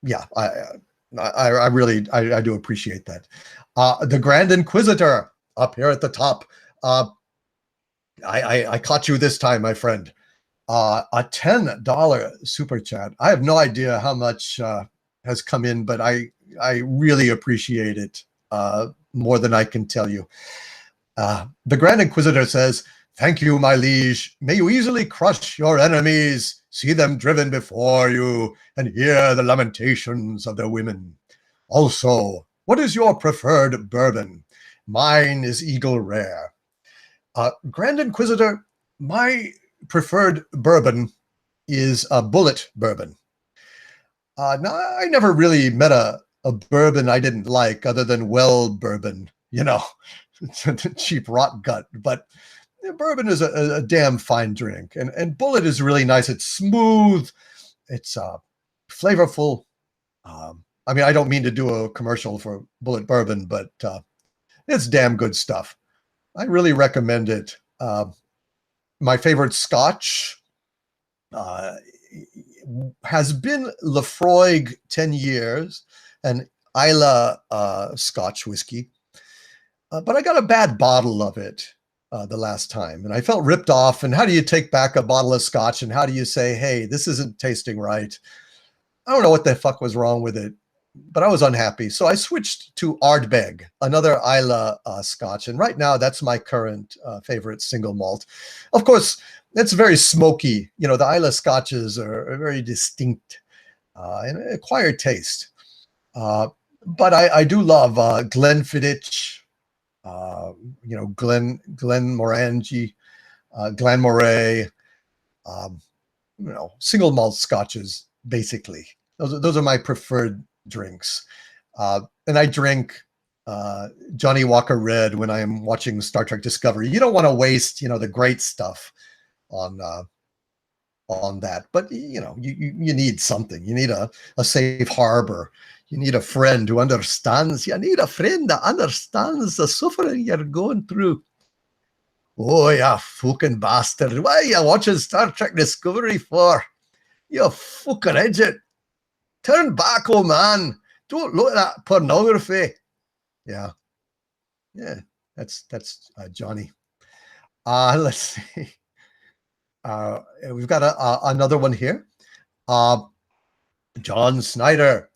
Yeah, I really do appreciate that. The Grand Inquisitor up here at the top. I caught you this time, my friend. A $10 super chat. I have no idea how much has come in, but I really appreciate it more than I can tell you. The Grand Inquisitor says, "Thank you, my liege. May you easily crush your enemies, see them driven before you, and hear the lamentations of their women. Also, what is your preferred bourbon? Mine is Eagle Rare." Grand Inquisitor, my preferred bourbon is a Bullet bourbon. Now, I never really met a bourbon I didn't like other than Well bourbon, cheap rot gut. But bourbon is a damn fine drink. And Bullet is really nice. It's smooth. It's flavorful. I mean, I don't mean to do a commercial for Bullet bourbon, but it's damn good stuff. I really recommend it. My favorite scotch has been Lafroig 10 years, and Isla Scotch whiskey. But I got a bad bottle of it the last time, and I felt ripped off. And how do you take back a bottle of scotch, and how do you say, hey, this isn't tasting right? I don't know what the fuck was wrong with it, but I was unhappy. So I switched to Ardbeg, another Isla scotch. And right now, that's my current favorite single malt. Of course, it's very smoky. The Isla scotches are very distinct and acquired taste. But I do love Glenfiddich, Glenmorangie, Glenmoray, single malt scotches, basically. Those are my preferred drinks. And I drink Johnny Walker Red when I am watching Star Trek Discovery. You don't want to waste, the great stuff on that. But, you need something. You need a safe harbor. You need a friend who understands. You need a friend that understands the suffering you're going through. Oh, you fucking bastard. Why are you watching Star Trek Discovery for? You fucking idiot. Turn back, old man. Don't look at that pornography. Yeah, that's Johnny. Let's see. We've got another one here. John Snyder.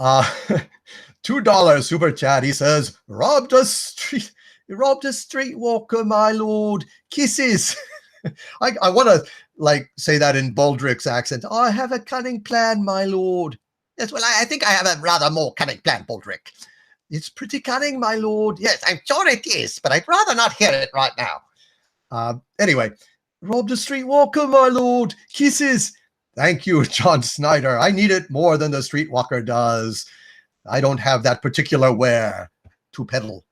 $2 super chat. He says, robbed a streetwalker, my lord. Kisses. I want to say that in Baldrick's accent. I have a cunning plan, my lord. Yes, well, I think I have a rather more cunning plan, Baldrick. It's pretty cunning, my lord. Yes, I'm sure it is, but I'd rather not hear it right now. Anyway, robbed a streetwalker, my lord. Kisses. Thank you, John Snyder. I need it more than the streetwalker does. I don't have that particular wear to peddle.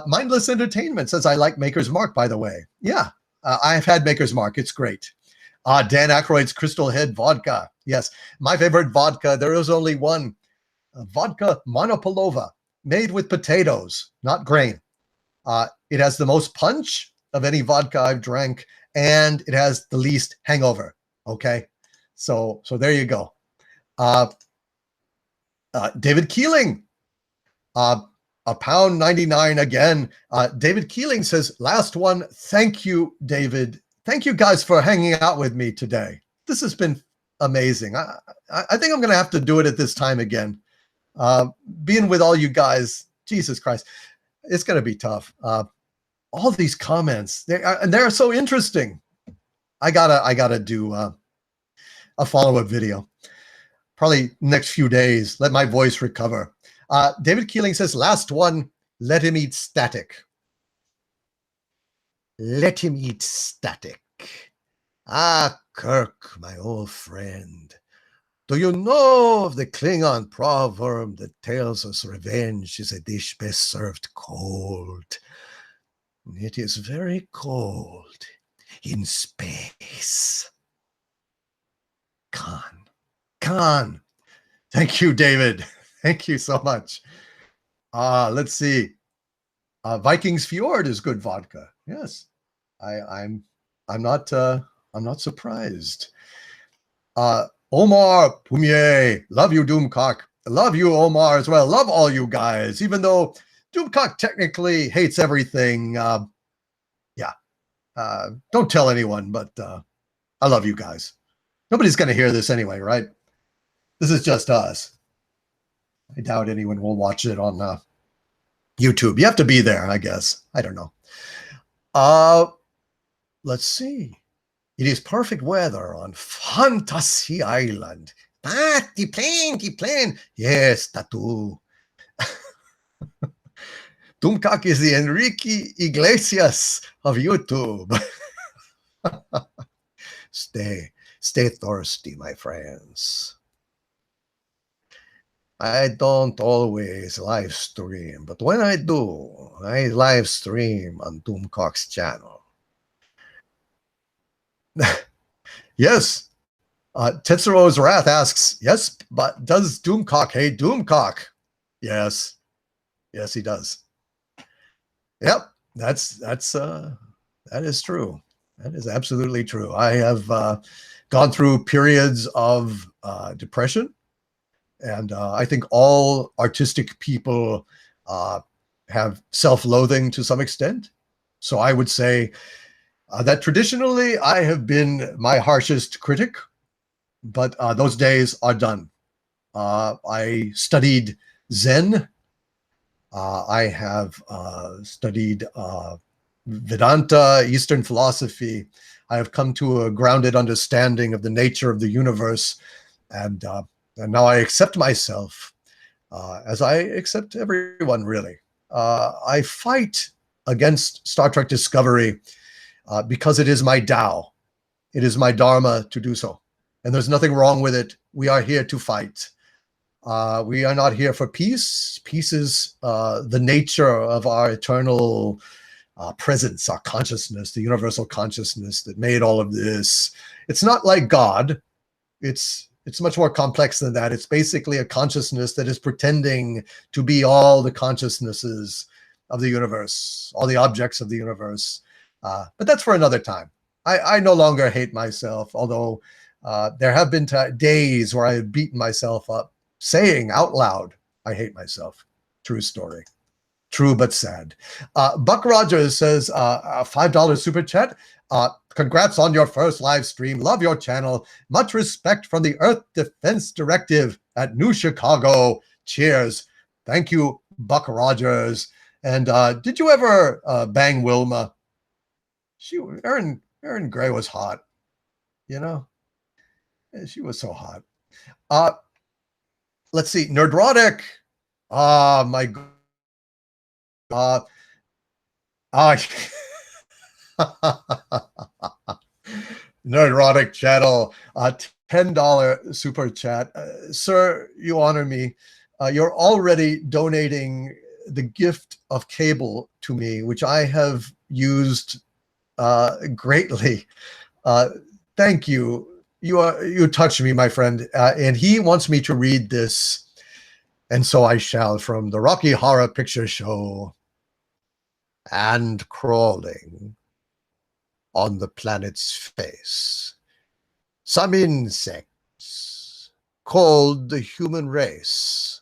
Mindless Entertainment says, I like Maker's Mark, by the way. Yeah, I've had Maker's Mark. It's great. Dan Aykroyd's Crystal Head Vodka. Yes, my favorite vodka. There is only one. Vodka Monopolova, made with potatoes, not grain. It has the most punch of any vodka I've drank, and it has the least hangover. Okay, so there you go. David Keeling, £1.99 again. David Keeling says, last one. Thank you, David. Thank you guys for hanging out with me today. This has been amazing. I think I'm going to have to do it at this time again. Being with all you guys, Jesus Christ, it's going to be tough. All these comments, they're so interesting. I gotta do a follow-up video. Probably next few days. Let my voice recover. David Keeling says, last one, let him eat static. let him eat static. Ah, Kirk, my old friend, do you know of the Klingon proverb that tells us revenge is a dish best served cold? It is very cold in space. Khan. Thank you, David. Thank you so much. Let's see. Vikings Fjord is good vodka. Yes, I'm not surprised. Omar Pumier, love you, Doomcock. Love you, Omar, as well. Love all you guys, even though Doomcock technically hates everything. Don't tell anyone, but I love you guys. Nobody's going to hear this anyway, right? This is just us. I doubt anyone will watch it on YouTube. You have to be there, I guess. I don't know. Let's see. It is perfect weather on Fantasy Island. The plane. Yes, tattoo. Doomcock is the Enrique Iglesias of YouTube. Stay thirsty, my friends. I don't always live stream, but when I do, I live stream on Doomcock's channel. Yes. Tetsuro's Wrath asks, yes, but does Doomcock hate Doomcock? Yes. Yes, he does. Yep, that is true. That is absolutely true. I have gone through periods of depression, and I think all artistic people have self-loathing to some extent. So I would say that traditionally I have been my harshest critic, but those days are done. I studied Zen. I have studied Vedanta, Eastern philosophy. I have come to a grounded understanding of the nature of the universe, and now I accept myself as I accept everyone, really. I fight against Star Trek Discovery because it is my Tao. It is my Dharma to do so. And there's nothing wrong with it. We are here to fight. We are not here for peace. Peace is the nature of our eternal presence, our consciousness, the universal consciousness that made all of this. It's not like God. It's much more complex than that. It's basically a consciousness that is pretending to be all the consciousnesses of the universe, all the objects of the universe. But that's for another time. I no longer hate myself, although there have been days where I have beaten myself up saying out loud, I hate myself. True story. True but sad. Buck Rogers says, a $5 super chat. Congrats on your first live stream. Love your channel. Much respect from the Earth Defense Directive at New Chicago. Cheers. Thank you, Buck Rogers. And did you ever bang Wilma? Erin Gray was hot. You know? She was so hot. Let's see. Nerdrotic. My God. Nerdrotic channel. $10 super chat. Sir, you honor me. You're already donating the gift of cable to me, which I have used greatly. Thank you. You touch me, my friend. And he wants me to read this, and so I shall, from the Rocky Horror Picture Show. And crawling on the planet's face, some insects called the human race,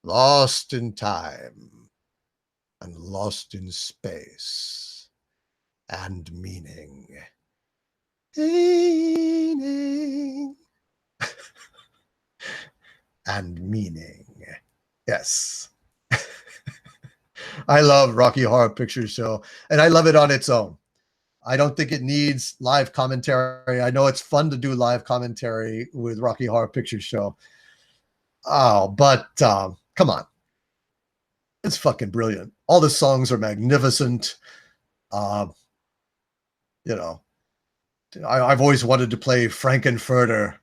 lost in time and lost in space and meaning. And meaning. Yes. I love Rocky Horror Picture Show, and I love it on its own. I don't think it needs live commentary. I know it's fun to do live commentary with Rocky Horror Picture Show. Oh, but come on. It's fucking brilliant. All the songs are magnificent. you know, I've always wanted to play Frankenfurter,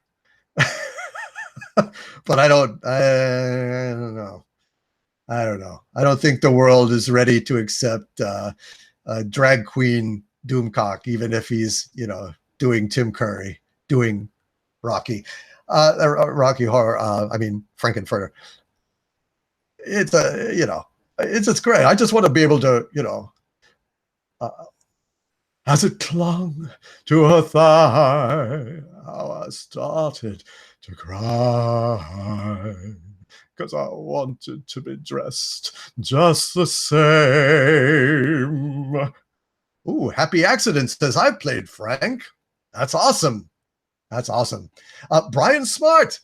but I don't know. I don't know. I don't think the world is ready to accept drag queen Doomcock, even if he's, you know, doing Tim Curry, doing Rocky Horror. I mean, Frankenfurter. It's you know, it's great. I just want to be able to, you know, as it clung to her thigh, how I started to cry, because I wanted to be dressed just the same. Ooh, Happy Accidents says, I've played Frank. That's awesome. That's awesome. Brian Smart,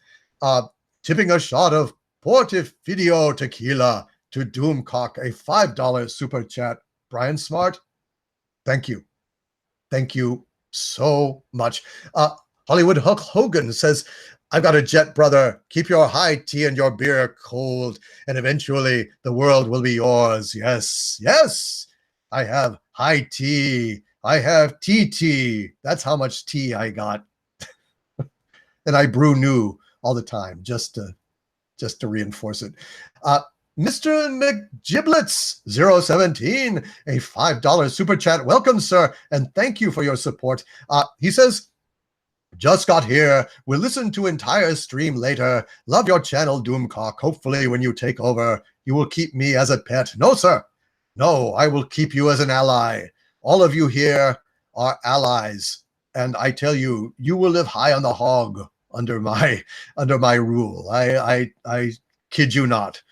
tipping a shot of Portifidio Tequila to Doomcock, a $5 super chat. Brian Smart, thank you. Thank you so much. Hollywood Hulk Hogan says, I've got a jet, brother. Keep your high tea and your beer cold, and eventually the world will be yours. Yes, yes. I have high tea. I have tea. That's how much tea I got. And I brew new all the time, just to reinforce it. Mr. McGiblets 017, a $5 super chat. Welcome, sir, and thank you for your support. He says, just got here. We'll listen to entire stream later. Love your channel, Doomcock. Hopefully when you take over, you will keep me as a pet. No, sir. No, I will keep you as an ally. All of you here are allies. And I tell you, you will live high on the hog under my rule. I kid you not.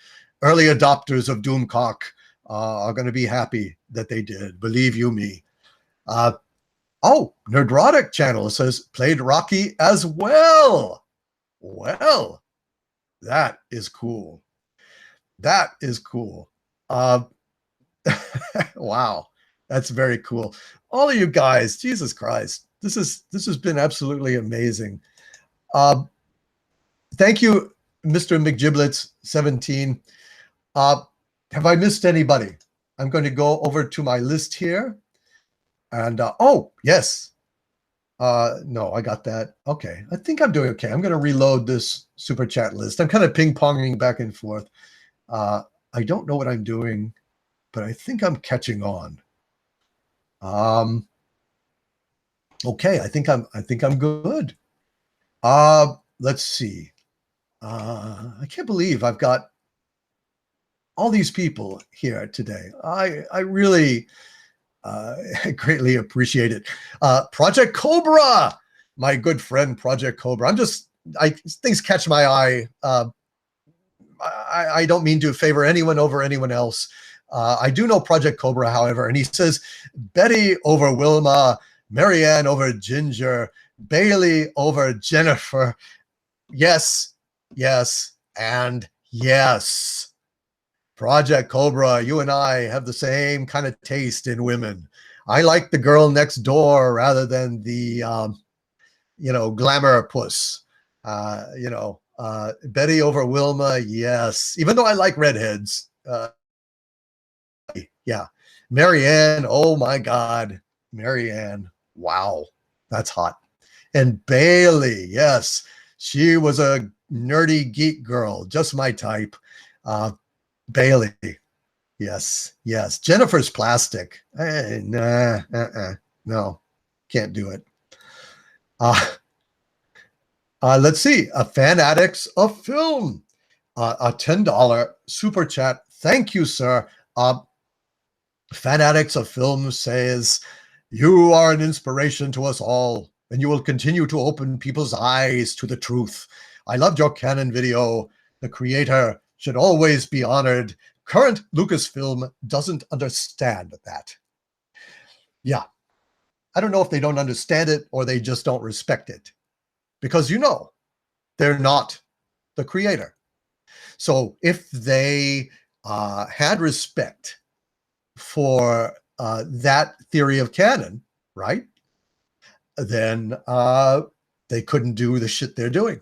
Early adopters of Doomcock are going to be happy that they did. Believe you me. Oh, Nerdrotic channel says, played Rocky as well. Well, that is cool. That is cool. Wow, that's very cool. All of you guys, Jesus Christ, this has been absolutely amazing. Thank you, Mr. McGiblets 17. Have I missed anybody? I'm going to go over to my list here. And oh, yes. No, I got that. Okay, I think I'm doing okay. I'm going to reload this super chat list. I'm kind of ping-ponging back and forth. I don't know what I'm doing, but I think I'm catching on. Okay, I think I'm good. Let's see. I can't believe I've got all these people here today. I really greatly appreciate it. Project Cobra, my good friend Project Cobra. Things catch my eye. I don't mean to favor anyone over anyone else. I do know Project Cobra, however, and he says Betty over Wilma, Marianne over Ginger, Bailey over Jennifer. Yes, yes, and yes. Project Cobra, you and I have the same kind of taste in women. I like the girl next door rather than the, glamour puss. Betty over Wilma, yes. Even though I like redheads. Yeah. Marianne, oh my God. Marianne, wow. That's hot. And Bailey, yes. She was a nerdy geek girl, just my type. Bailey, yes, yes. Jennifer's plastic. No, can't do it. Let's see. Fan Addicts of Film, a $10 super chat. Thank you, sir. Fan Addicts of Film says, you are an inspiration to us all, and you will continue to open people's eyes to the truth. I loved your Canon video. The creator should always be honored. Current Lucasfilm doesn't understand that. Yeah. I don't know if they don't understand it or they just don't respect it. Because, they're not the creator. So if they had respect for that theory of canon, right, then they couldn't do the shit they're doing.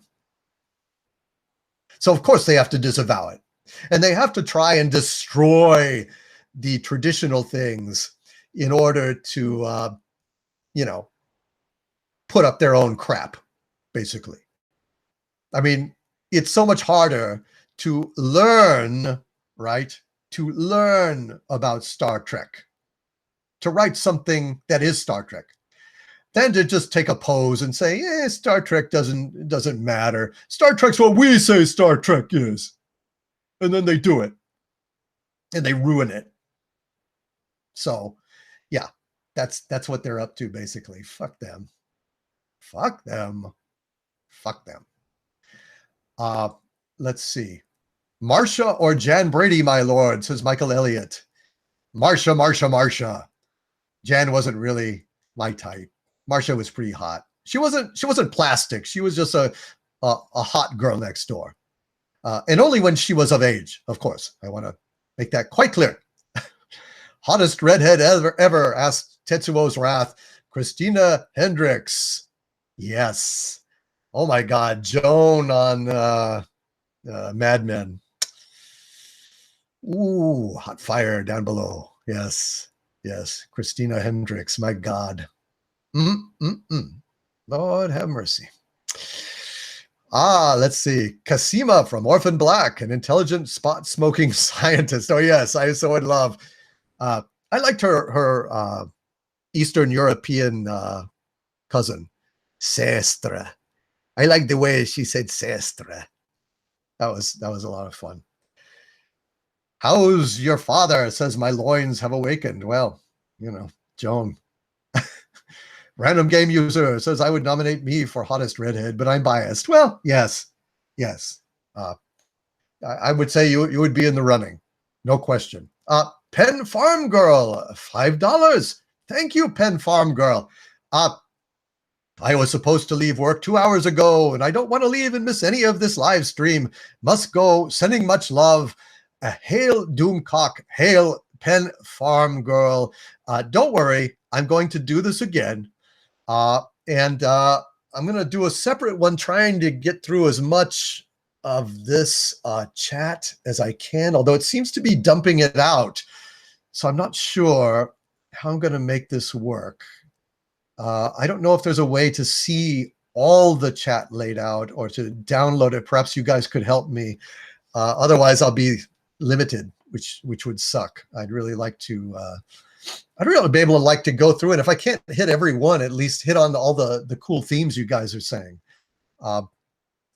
So, of course, they have to disavow it. And they have to try and destroy the traditional things in order to you know, put up their own crap, basically. I mean, it's so much harder to learn, right? To learn about Star Trek, to write something that is Star Trek, than to just take a pose and say, Star Trek doesn't matter. Star Trek's what we say Star Trek is. And then they do it. And they ruin it. So, yeah, that's what they're up to, basically. Fuck them. Fuck them. Fuck them. Let's see. Marsha or Jan Brady, my lord, says Michael Elliott. Marsha. Jan wasn't really my type. Marsha was pretty hot. She wasn't plastic. She was just a hot girl next door. And only when she was of age, of course. I want to make that quite clear. Hottest redhead ever, asked Tetsuo's Wrath. Christina Hendricks. Yes. Oh my God. Joan on Mad Men. Ooh, hot fire down below. Yes. Christina Hendricks. My God. Lord have mercy. Let's see. Kasima from Orphan Black, an intelligent spot smoking scientist. Oh yes, I so in love. I liked her Eastern European cousin, Sestra. I like the way she said Sestra. That was a lot of fun. How's your father? Says my loins have awakened. Well, you know, Joan. Random game user says I would nominate me for hottest redhead, but I'm biased. Well, yes. I would say you would be in the running, no question. Pen Farm Girl, $5. Thank you, Pen Farm Girl. I was supposed to leave work 2 hours ago, and I don't want to leave and miss any of this live stream. Must go. Sending much love. Hail Doomcock. Hail Pen Farm Girl. Don't worry, I'm going to do this again. And I'm going to do a separate one, trying to get through as much of this chat as I can, although it seems to be dumping it out. So I'm not sure how I'm going to make this work. I don't know if there's a way to see all the chat laid out or to download it. Perhaps you guys could help me. Otherwise, I'll be limited, which would suck. I'd really like to... I'd really be able to go through it. If I can't hit every one, at least hit on all the cool themes you guys are saying.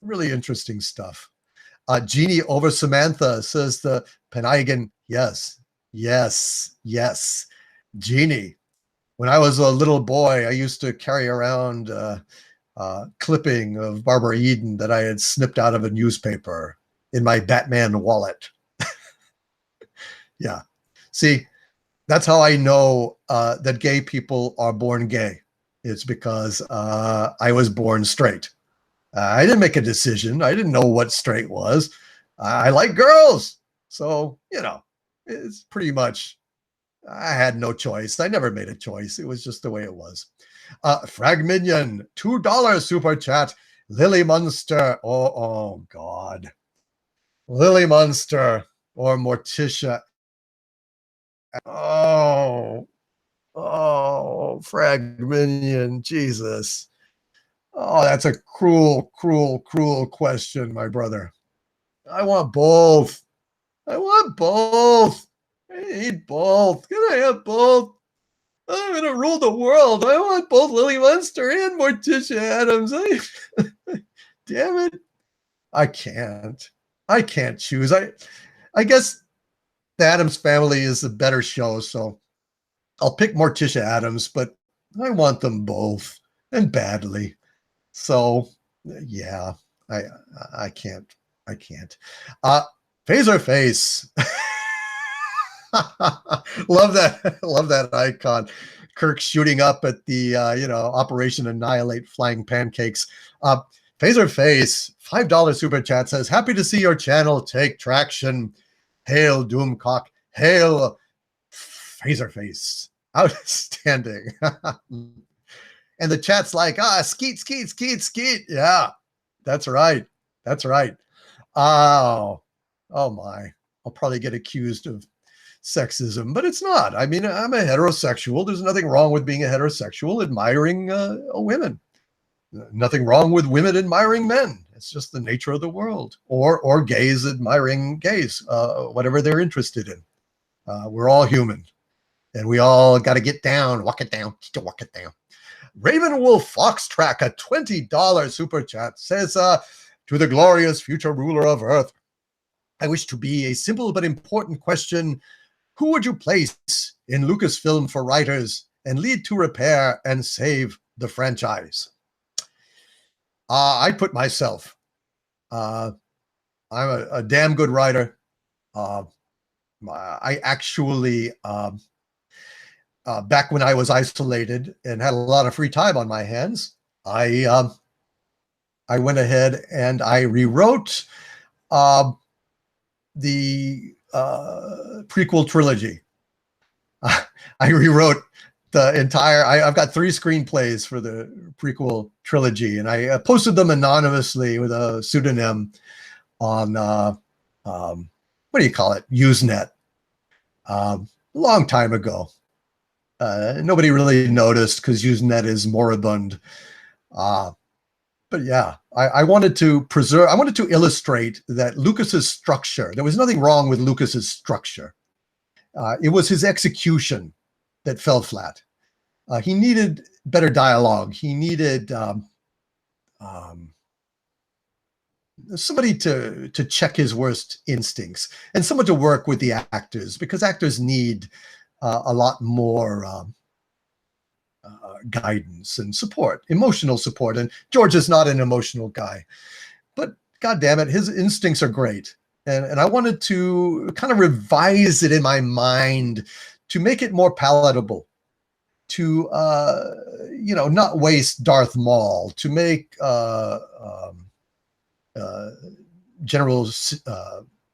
Really interesting stuff. Jeannie over Samantha says the Peneigan. Yes. Jeannie, when I was a little boy, I used to carry around clipping of Barbara Eden that I had snipped out of a newspaper in my Batman wallet. Yeah. See, that's how I know that gay people are born gay. It's because I was born straight. I didn't make a decision. I didn't know what straight was. I like girls. So, you know, it's pretty much, I had no choice. I never made a choice. It was just the way it was. Frag Minion, $2 super chat. Lily Munster. Oh God. Lily Munster or Morticia. Oh, Frag Minion. Jesus. Oh, that's a cruel question, my brother. I want both. I need both. Can I have both? I'm going to rule the world. I want both Lily Munster and Morticia Adams. Damn it. I can't choose. I guess the Addams Family is the better show, so I'll pick Morticia Adams, but I want them both, and badly. So, yeah, I can't. Phaser Face. Love that icon. Kirk shooting up at the Operation Annihilate flying pancakes. Phaser Face, $5 super chat says, happy to see your channel take traction. Hail Doomcock. Hail Phaser Face. Outstanding. And the chat's like, skeet. Yeah, that's right. Oh my. I'll probably get accused of sexism, but it's not. I mean, I'm a heterosexual. There's nothing wrong with being a heterosexual admiring women. Nothing wrong with women admiring men. It's just the nature of the world. Or gays admiring gays, whatever they're interested in. We're all human, and we all got to get down, walk it down, walk it down. Raven Wolf Foxtrack, a $20 super chat, says, to the glorious future ruler of Earth, I wish to be a simple but important question. Who would you place in Lucasfilm for writers and lead to repair and save the franchise? I put myself. I'm a damn good writer. I actually, back when I was isolated and had a lot of free time on my hands, I went ahead and I rewrote the prequel trilogy. I rewrote the entire, I've got 3 screenplays for the prequel trilogy, and I posted them anonymously with a pseudonym on, what do you call it? Usenet. A long time ago. Nobody really noticed because Usenet is moribund. But yeah, I wanted to preserve, I wanted to illustrate that Lucas's structure, there was nothing wrong with Lucas's structure. It was his execution that fell flat. He needed better dialogue. He needed somebody to check his worst instincts and someone to work with the actors, because actors need a lot more guidance and support, emotional support. And George is not an emotional guy, but God damn it, his instincts are great. And I wanted to kind of revise it in my mind to make it more palatable, to, you know, not waste Darth Maul, to make General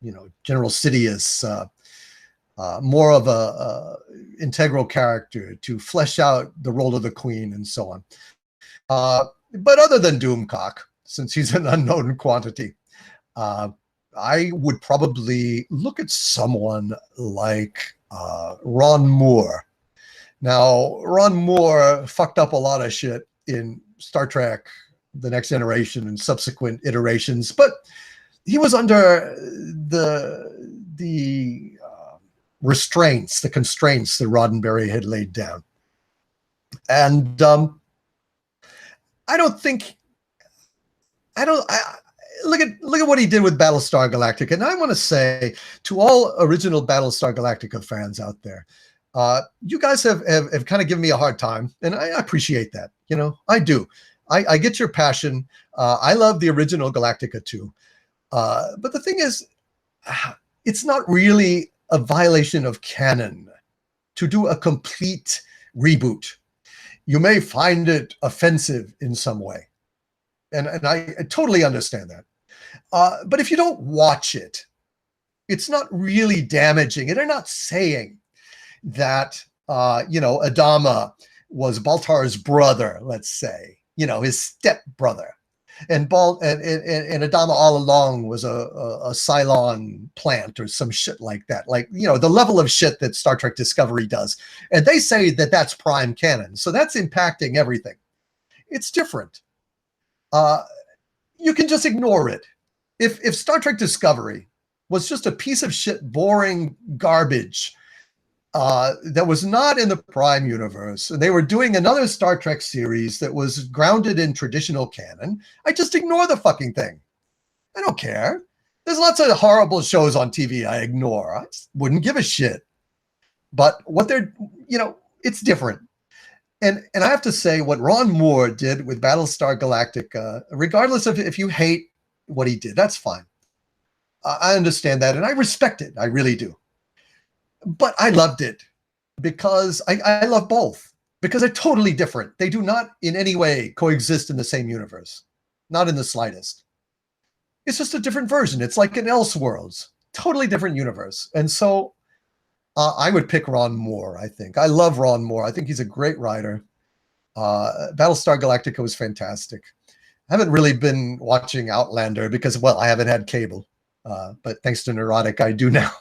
Sidious more of a integral character, to flesh out the role of the Queen and so on. But other than Doomcock, since he's an unknown quantity, I would probably look at someone like Ron Moore. Now, Ron Moore fucked up a lot of shit in Star Trek The Next Generation and subsequent iterations, but he was under the restraints, the constraints that Roddenberry had laid down. And look at what he did with Battlestar Galactica. And I want to say to all original Battlestar Galactica fans out there, you guys have kind of given me a hard time, and I appreciate that. You know, I do. I get your passion. I love the original Galactica too. But the thing is, it's not really a violation of canon to do a complete reboot. You may find it offensive in some way. And I totally understand that. But if you don't watch it, it's not really damaging. And they're not saying that, you know, Adama was Baltar's brother, let's say, you know, his stepbrother. And Adama all along was a Cylon plant or some shit like that. Like, you know, the level of shit that Star Trek Discovery does. And they say that that's prime canon. So that's impacting everything. It's different. You can just ignore it. If Star Trek Discovery was just a piece of shit, boring garbage that was not in the Prime universe, and they were doing another Star Trek series that was grounded in traditional canon, I just ignore the fucking thing. I don't care. There's lots of horrible shows on TV I ignore. I just wouldn't give a shit. But what they're, you know, it's different. And I have to say, what Ron Moore did with Battlestar Galactica, regardless of if you hate what he did, that's fine. I understand that, and I respect it. I really do. But I loved it because I love both, because they're totally different. They do not in any way coexist in the same universe, not in the slightest. It's just a different version. It's like an Elseworlds, totally different universe. And so I would pick Ron Moore, I think. I love Ron Moore. I think he's a great writer. Battlestar Galactica was fantastic. I haven't really been watching Outlander because, well, I haven't had cable. But thanks to Neurotic, I do now.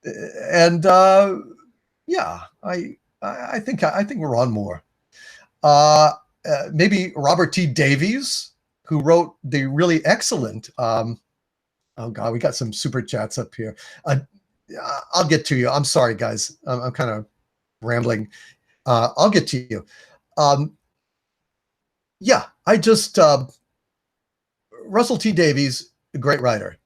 And yeah, I think we're on more. Maybe Robert T. Davies, who wrote the really excellent. Oh God, we got some super chats up here. I'll get to you. I'm sorry, guys. I'm kind of rambling. I'll get to you. Yeah, I just Russell T. Davies, a great writer,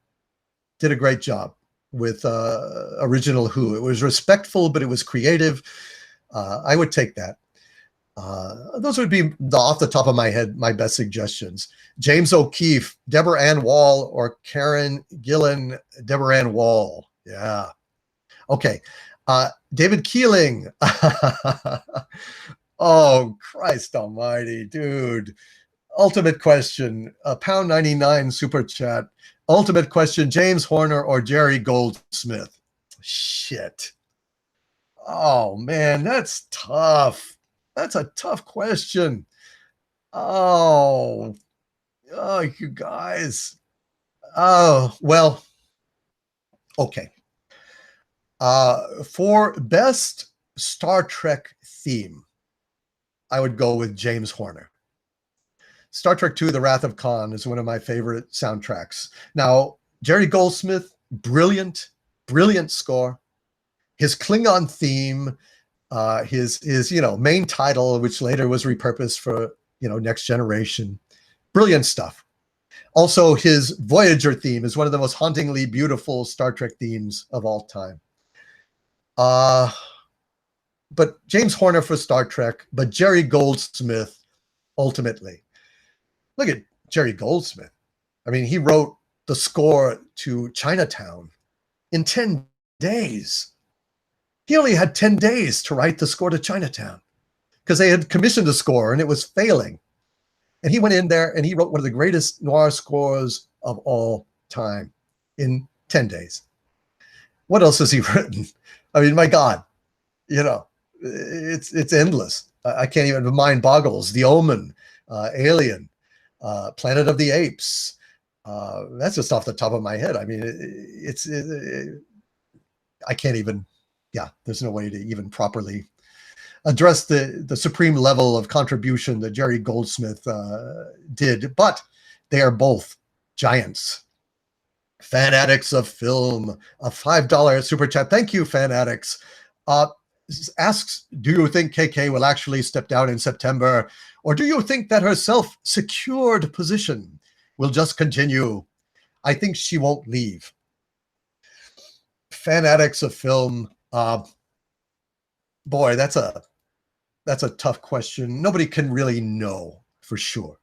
did a great job with Original Who. It was respectful, but it was creative. I would take that. Those would be, off the top of my head, my best suggestions. James O'Keefe, Deborah Ann Wall, or Karen Gillan, Deborah Ann Wall. Yeah. Okay. David Keeling. Oh, Christ almighty, dude. Ultimate question, £1.99 super chat. Ultimate question, James Horner or Jerry Goldsmith? Shit. Oh, man, that's tough. That's a tough question. Oh, you guys. Oh, well, okay. For best Star Trek theme, I would go with James Horner. Star Trek II, The Wrath of Khan is one of my favorite soundtracks. Now, Jerry Goldsmith, brilliant score. His Klingon theme, his main title, which later was repurposed for Next Generation, brilliant stuff. Also, his Voyager theme is one of the most hauntingly beautiful Star Trek themes of all time. But James Horner for Star Trek, but Jerry Goldsmith ultimately. Look at Jerry Goldsmith. I mean, he wrote the score to Chinatown in 10 days. He only had 10 days to write the score to Chinatown because they had commissioned a score and it was failing. And he went in there and he wrote one of the greatest noir scores of all time in 10 days. What else has he written? I mean, my God, it's endless. I can't even, the mind boggles. The Omen, Alien, Planet of the Apes. That's just off the top of my head. I mean, I can't even, there's no way to even properly address the supreme level of contribution that Jerry Goldsmith did, but they are both giants. Fan Addicts of Film, a $5 super chat. Thank you, Fan Addicts. Asks, do you think KK will actually step down in September, or do you think that her self-secured position will just continue? I think she won't leave. Fan Addicts of Film, boy, that's a tough question. Nobody can really know for sure.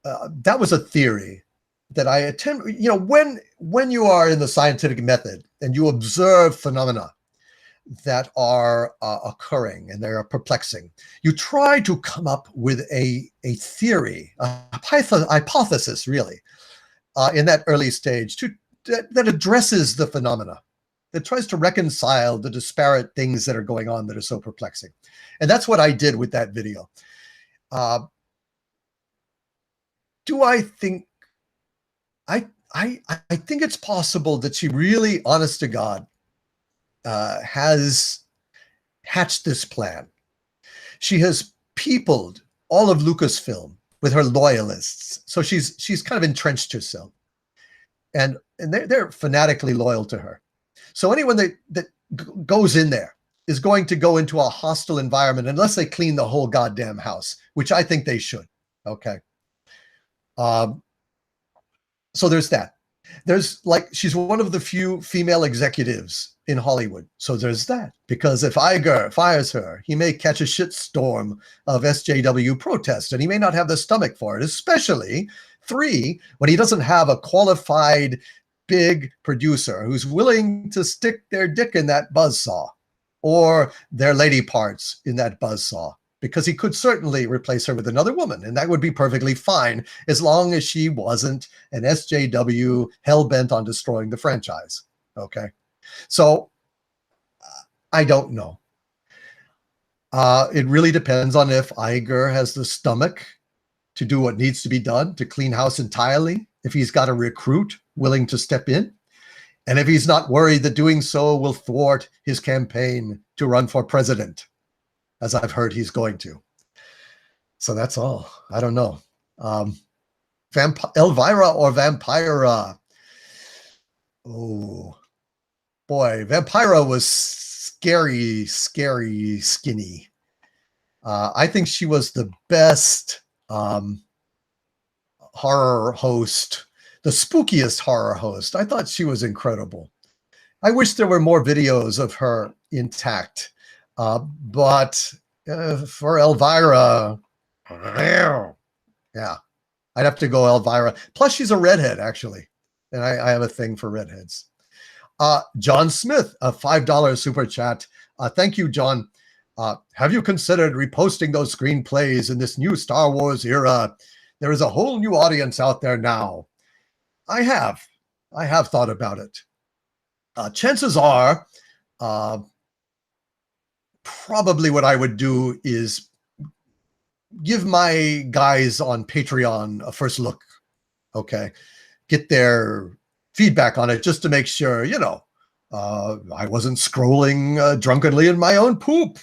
That was a theory that I attend. When you are in the scientific method and you observe phenomena that are occurring and they are perplexing, you try to come up with a theory, a hypothesis, really, in that early stage that addresses the phenomena, that tries to reconcile the disparate things that are going on that are so perplexing. And that's what I did with that video. Do I think, I think it's possible that she really, honest to God, has hatched this plan. She has peopled all of Lucasfilm with her loyalists. So she's kind of entrenched herself. And they're fanatically loyal to her. So anyone that goes in there is going to go into a hostile environment unless they clean the whole goddamn house, which I think they should. Okay. So there's that. There's she's one of the few female executives in Hollywood. So there's that. Because if Iger fires her, he may catch a shitstorm of SJW protest, and he may not have the stomach for it, especially 3, when he doesn't have a qualified big producer who's willing to stick their dick in that buzzsaw or their lady parts in that buzzsaw, because he could certainly replace her with another woman, and that would be perfectly fine as long as she wasn't an SJW hell-bent on destroying the franchise. Okay. So I don't know. It really depends on if Iger has the stomach to do what needs to be done to clean house entirely, if he's got a recruit willing to step in, And if he's not worried that doing so will thwart his campaign to run for president, as I've heard he's going to. So that's all. I don't know. Elvira or Vampira? Oh, boy. Vampira was scary, scary, skinny. I think she was the best horror host, the spookiest horror host. I thought she was incredible. I wish there were more videos of her intact. But for Elvira, yeah, I'd have to go Elvira. Plus, she's a redhead, actually. And I have a thing for redheads. John Smith, a $5 super chat. Thank you, John. Have you considered reposting those screenplays in this new Star Wars era? There is a whole new audience out there now. I have thought about it. Chances are, probably what I would do is give my guys on Patreon a first look. Okay. Get their feedback on it just to make sure, I wasn't scrolling drunkenly in my own poop.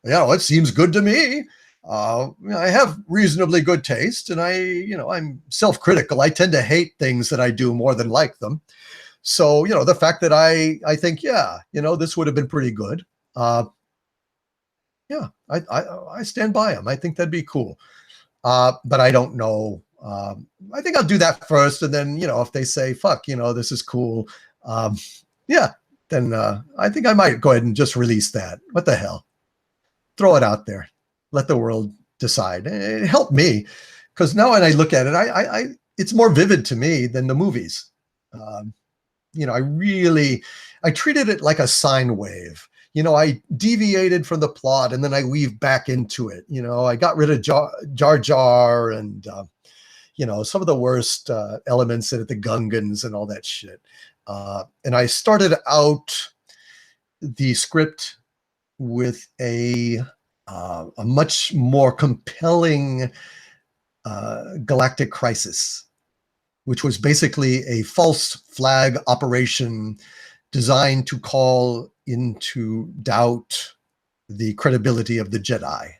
It seems good to me. I have reasonably good taste, and I'm self-critical. I tend to hate things that I do more than like them. So, the fact that I think, this would have been pretty good. I stand by them. I think that'd be cool. But I don't know. I think I'll do that first. And then, if they say, fuck, this is cool. Then I think I might go ahead and just release that. What the hell? Throw it out there. Let the world decide. It helped me, because now when I look at it, it's more vivid to me than the movies. I treated it like a sine wave. I deviated from the plot and then I weave back into it. I got rid of Jar Jar and, some of the worst elements in it, the Gungans and all that shit. And I started out the script with a much more compelling galactic crisis, which was basically a false flag operation designed to call into doubt the credibility of the Jedi.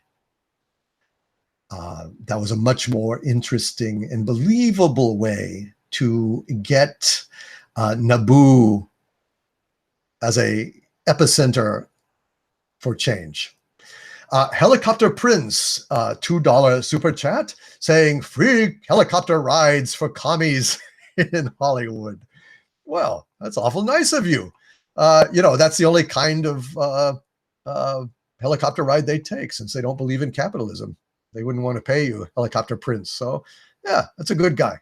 That was a much more interesting and believable way to get Naboo as a epicenter for change. Helicopter Prince, $2 super chat, saying free helicopter rides for commies in Hollywood. Well, that's awful nice of you. That's the only kind of helicopter ride they take, since they don't believe in capitalism. They wouldn't want to pay you, Helicopter Prince. So, yeah, that's a good guy.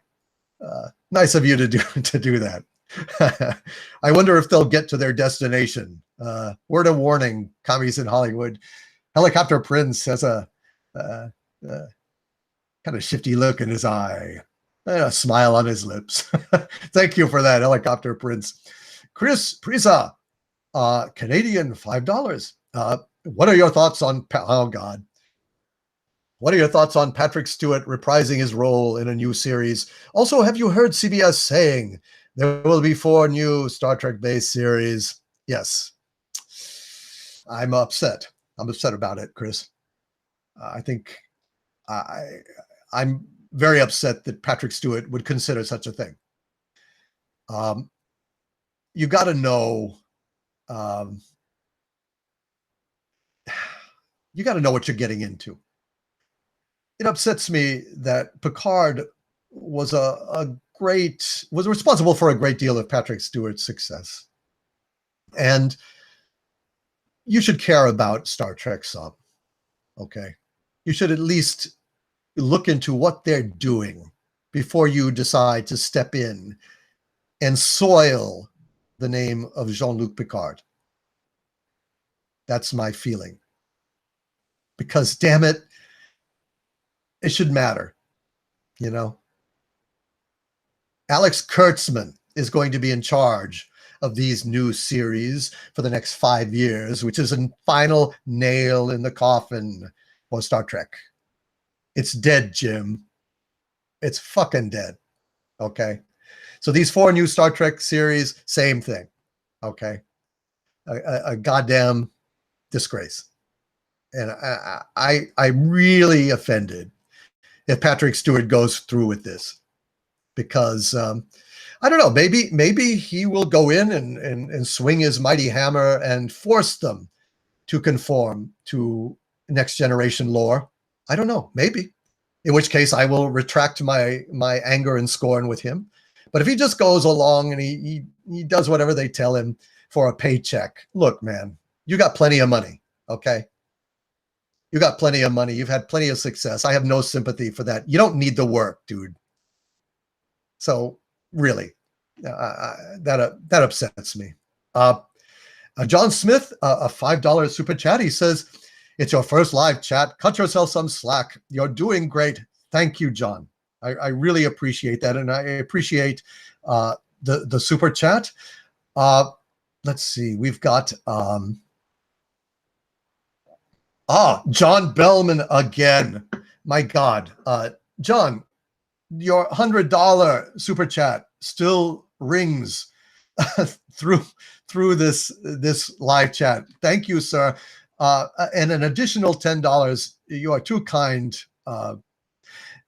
Nice of you to do that. I wonder if they'll get to their destination. Word of warning, commies in Hollywood. Helicopter Prince has a kind of shifty look in his eye and a smile on his lips. Thank you for that, Helicopter Prince. Chris Prisa, Canadian, $5. What are your thoughts on, oh God. What are your thoughts on Patrick Stewart reprising his role in a new series? Also, have you heard CBS saying there will be 4 new Star Trek-based series? Yes. I'm upset. I'm upset about it, Chris. I think I'm very upset that Patrick Stewart would consider such a thing. You got to know, what you're getting into. It upsets me that Picard was was responsible for a great deal of Patrick Stewart's success. And you should care about Star Trek some, okay? You should at least look into what they're doing before you decide to step in and soil the name of Jean-Luc Picard. That's my feeling. Because, damn it, it should matter, Alex Kurtzman is going to be in charge of these new series for the next 5 years, which is a final nail in the coffin for Star Trek. It's dead, Jim. It's fucking dead. Okay. So these 4 new Star Trek series, same thing. Okay. A goddamn disgrace. And I'm really offended if Patrick Stewart goes through with this, because I don't know, maybe he will go in and swing his mighty hammer and force them to conform to Next Generation lore. I don't know, maybe. In which case I will retract my anger and scorn with him. But if he just goes along and he does whatever they tell him for a paycheck, look, man, you got plenty of money, okay? You got plenty of money. You've had plenty of success. I have no sympathy for that. You don't need the work, dude. So really, that upsets me. John Smith, a $5 super chat. He says, "It's your first live chat. Cut yourself some slack. You're doing great. Thank you, John. I really appreciate that, and I appreciate the super chat." Let's see. We've got John Bellman again. My God, John, your $100 super chat still rings through this live chat. Thank you, sir. And an additional $10. You are too kind.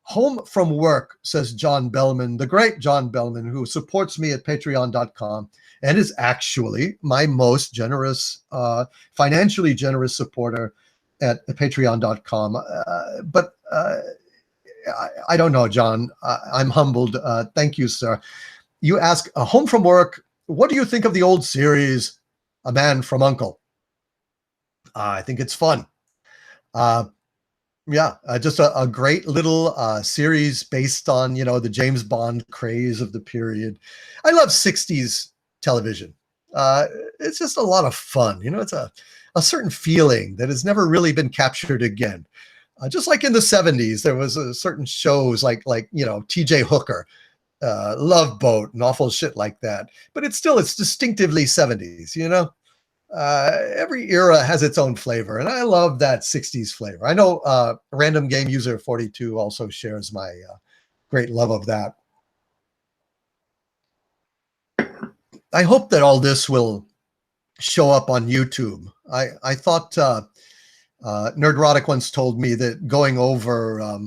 Home from work, says John Bellman, the great John Bellman, who supports me at patreon.com and is actually my most generous, financially generous supporter at patreon.com. But I don't know, John. I'm humbled. Thank you, sir. You ask, home from work, what do you think of the old series, A Man from U.N.C.L.E.? I think it's fun. Yeah, just a great little series based on, the James Bond craze of the period. I love 60s television. It's just a lot of fun. It's a certain feeling that has never really been captured again. Just like in the 70s, there was certain shows like T.J. Hooker, Love Boat, and awful shit like that. But it's distinctively 70s, every era has its own flavor, and I love that 60s flavor. I know Random Game User 42 also shares my great love of that. I hope that all this will show up on YouTube. I thought Nerdrotic once told me that going over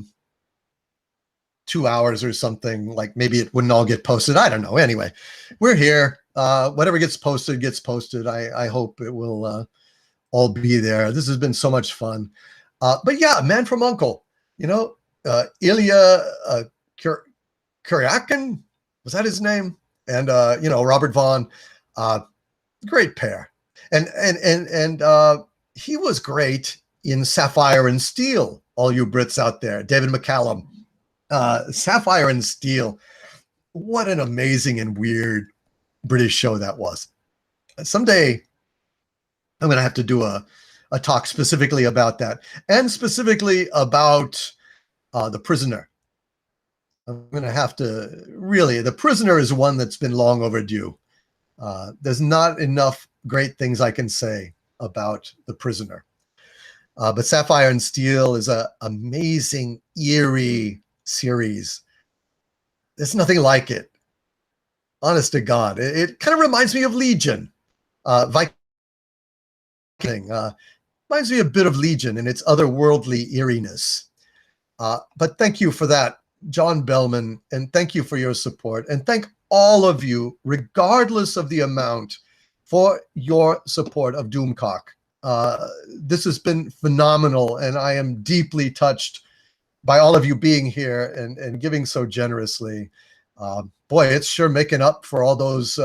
2 hours or something, like maybe it wouldn't all get posted. I don't know. Anyway, we're here. Whatever gets posted gets posted. I hope it will all be there. This has been so much fun. But yeah, Man from U.N.C.L.E., Ilya Kuryakin, was that his name? And Robert Vaughn, great pair. And he was great in Sapphire and Steel, all you Brits out there. David McCallum. Sapphire and Steel, what an amazing and weird British show that was. Someday I'm going to have to do a talk specifically about that, and specifically about The Prisoner. I'm going to have to really, The Prisoner is one that's been long overdue. There's not enough great things I can say about The Prisoner. But Sapphire and Steel is an amazing, eerie series. There's nothing like it. Honest to God. It kind of reminds me of Legion. Viking. Reminds me a bit of Legion in its otherworldly eeriness. But thank you for that, John Bellman, and thank you for your support. And thank all of you, regardless of the amount, for your support of Doomcock. This has been phenomenal, and I am deeply touched by all of you being here and giving so generously. Boy, it's sure making up for all those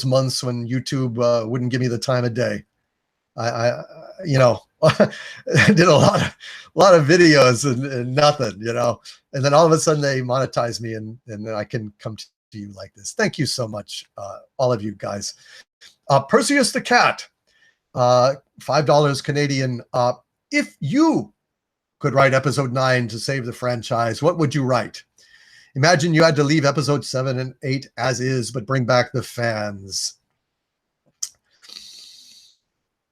months when YouTube wouldn't give me the time of day. I did a lot of videos and nothing, and then all of a sudden they monetize me and then I can come to you like this. Thank you so much, all of you guys. Perseus the Cat, $5 Canadian. If you could write episode 9 to save the franchise, what would you write? Imagine you had to leave episode 7 and 8 as is, but bring back the fans.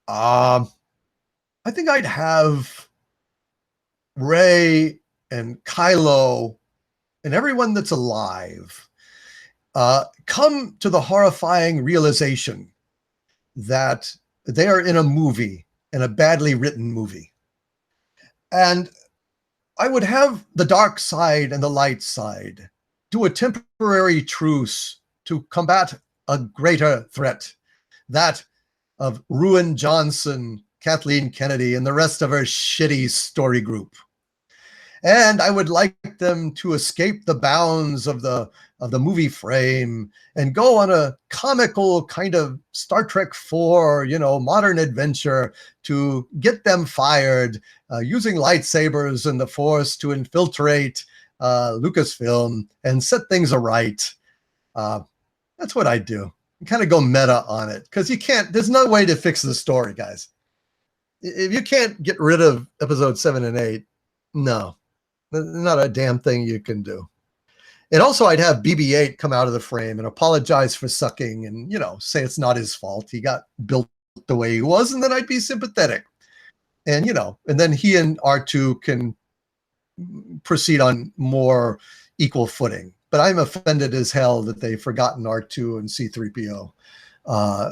I think I'd have Rey and Kylo and everyone that's alive come to the horrifying realization that they are in a movie, in a badly written movie. And I would have the dark side and the light side do a temporary truce to combat a greater threat, that of Ruin Johnson, Kathleen Kennedy, and the rest of her shitty story group. And I would like them to escape the bounds of the movie frame and go on a comical kind of Star Trek IV, modern adventure to get them fired, using lightsabers and the Force to infiltrate Lucasfilm and set things aright. That's what I do. Kind of go meta on it, because there's no way to fix the story, guys. If you can't get rid of episode 7 and 8, no. Not a damn thing you can do. And also, I'd have BB-8 come out of the frame and apologize for sucking and, say it's not his fault. He got built the way he was, and then I'd be sympathetic. And, and then he and R2 can proceed on more equal footing. But I'm offended as hell that they've forgotten R2 and C-3PO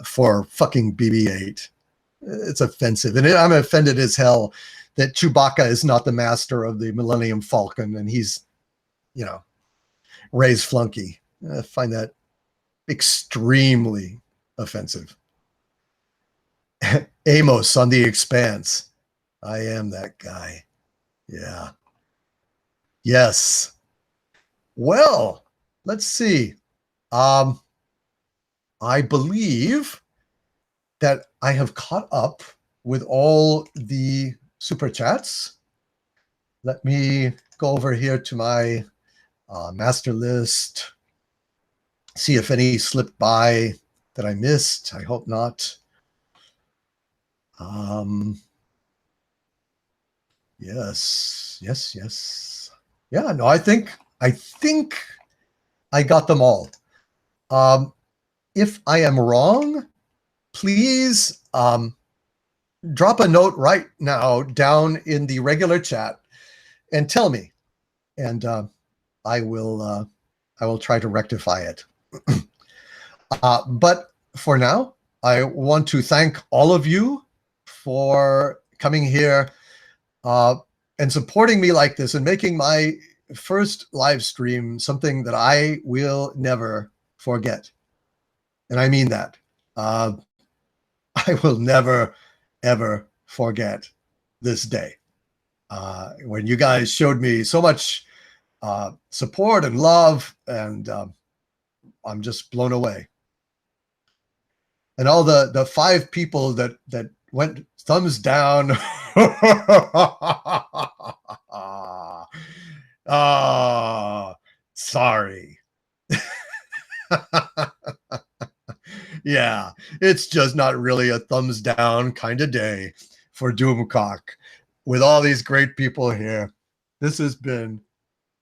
for fucking BB-8. It's offensive. And I'm offended as hell that Chewbacca is not the master of the Millennium Falcon, and he's, Rey's flunky. I find that extremely offensive. Amos on The Expanse. I am that guy. Yeah. Yes. Well, let's see. I believe that I have caught up with all the super chats. Let me go over here to my master list, see if any slipped by that I missed. I hope not. Yes. Yeah, no, I think I got them all. If I am wrong, please drop a note right now down in the regular chat and tell me, and I will try to rectify it. But for now, I want to thank all of you for coming here and supporting me like this and making my first live stream something that I will never forget. And I mean that. I will never, ever forget this day when you guys showed me so much support and love, and I'm just blown away. And all the 5 people that went thumbs down. Sorry. Yeah, it's just not really a thumbs down kind of day for Doomcock with all these great people here. This has been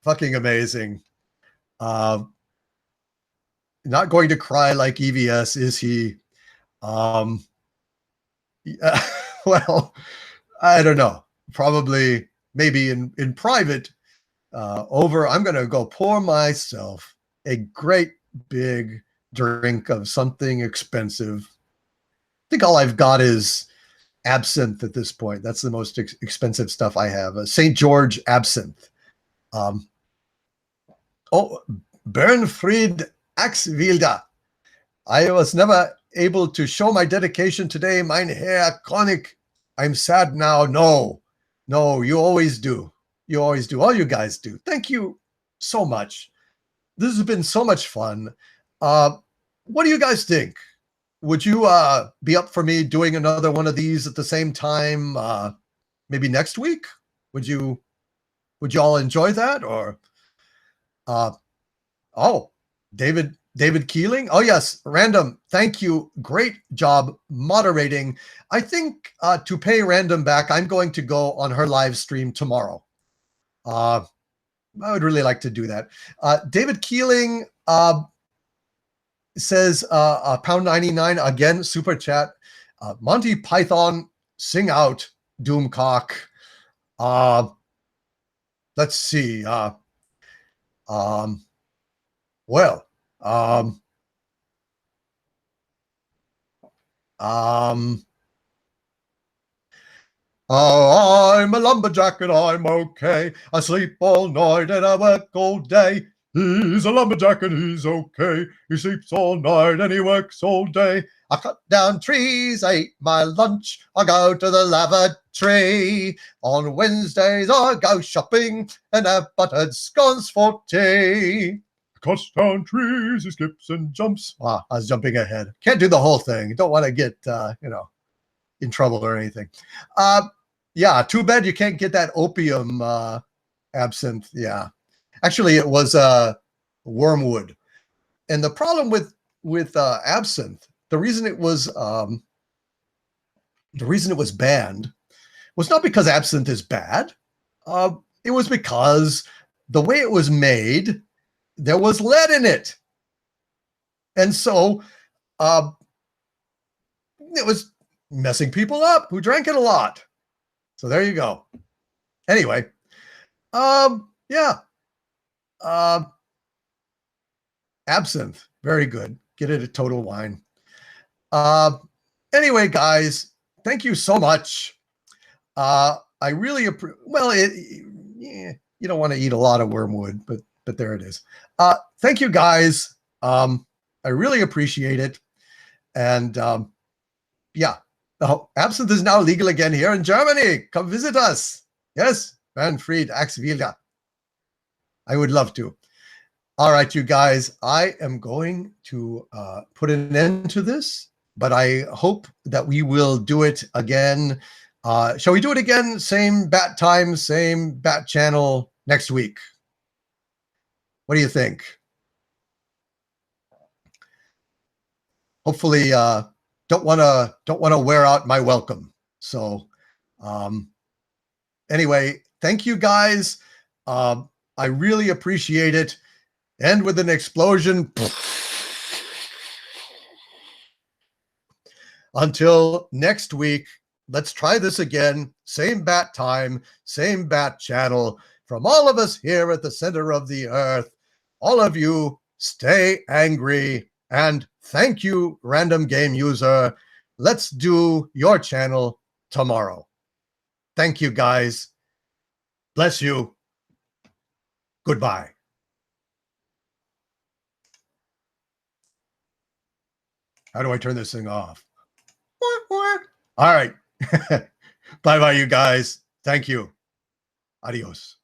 fucking amazing. Not going to cry like EVS, is he? Yeah, well, I don't know. Probably, maybe in private, I'm going to go pour myself a great big drink of something expensive. I think all I've got is absinthe at this point. That's the most expensive stuff I have. St. George absinthe. Bernfried Axwilder. I was never able to show my dedication today, mein Herr Konig. I'm sad now. No, you always do. You always do. All you guys do. Thank you so much. This has been so much fun. What do you guys think? Would you be up for me doing another one of these at the same time? Maybe next week? Would you all enjoy that? Or David Keeling. Oh yes, Random. Thank you. Great job moderating. I think to pay Random back, I'm going to go on her live stream tomorrow. I would really like to do that. David Keeling says £1.99 again, super chat. Monty Python, sing out, Doomcock. Let's see. Well, oh, I'm a lumberjack and I'm okay. I sleep all night and I work all day. He's a lumberjack and he's okay. He sleeps all night and he works all day. I cut down trees, I eat my lunch, I go to the lavatory. On Wednesdays I go shopping and have buttered scones for tea. Cuts down trees, he skips and jumps. Wow, I was jumping ahead. Can't do the whole thing. Don't want to get, in trouble or anything. Yeah, too bad you can't get that opium absinthe. Yeah. Actually, it was wormwood. And the problem with absinthe, the reason it was banned was not because absinthe is bad. It was because the way it was made, there was lead in it. And so it was messing people up who drank it a lot. So there you go. Anyway, yeah. Absinthe, very good. Get it at Total Wine. Anyway, guys, thank you so much. I really you don't want to eat a lot of wormwood, but there it is. Thank you, guys. I really appreciate it. And yeah, absinthe is now legal again here in Germany. Come visit us. Yes, Manfred Axvila. I would love to. All right, you guys, I am going to put an end to this, but I hope that we will do it again. Shall we do it again? Same bat time, same bat channel next week. What do you think? Hopefully, don't want to wear out my welcome. So, anyway, thank you guys. I really appreciate it. End with an explosion. Until next week, let's try this again. Same bat time, same bat channel. From all of us here at the center of the earth, all of you, stay angry. And thank you, random game user. Let's do your channel tomorrow. Thank you, guys. Bless you. Goodbye. How do I turn this thing off? All right. Bye-bye, you guys. Thank you. Adios.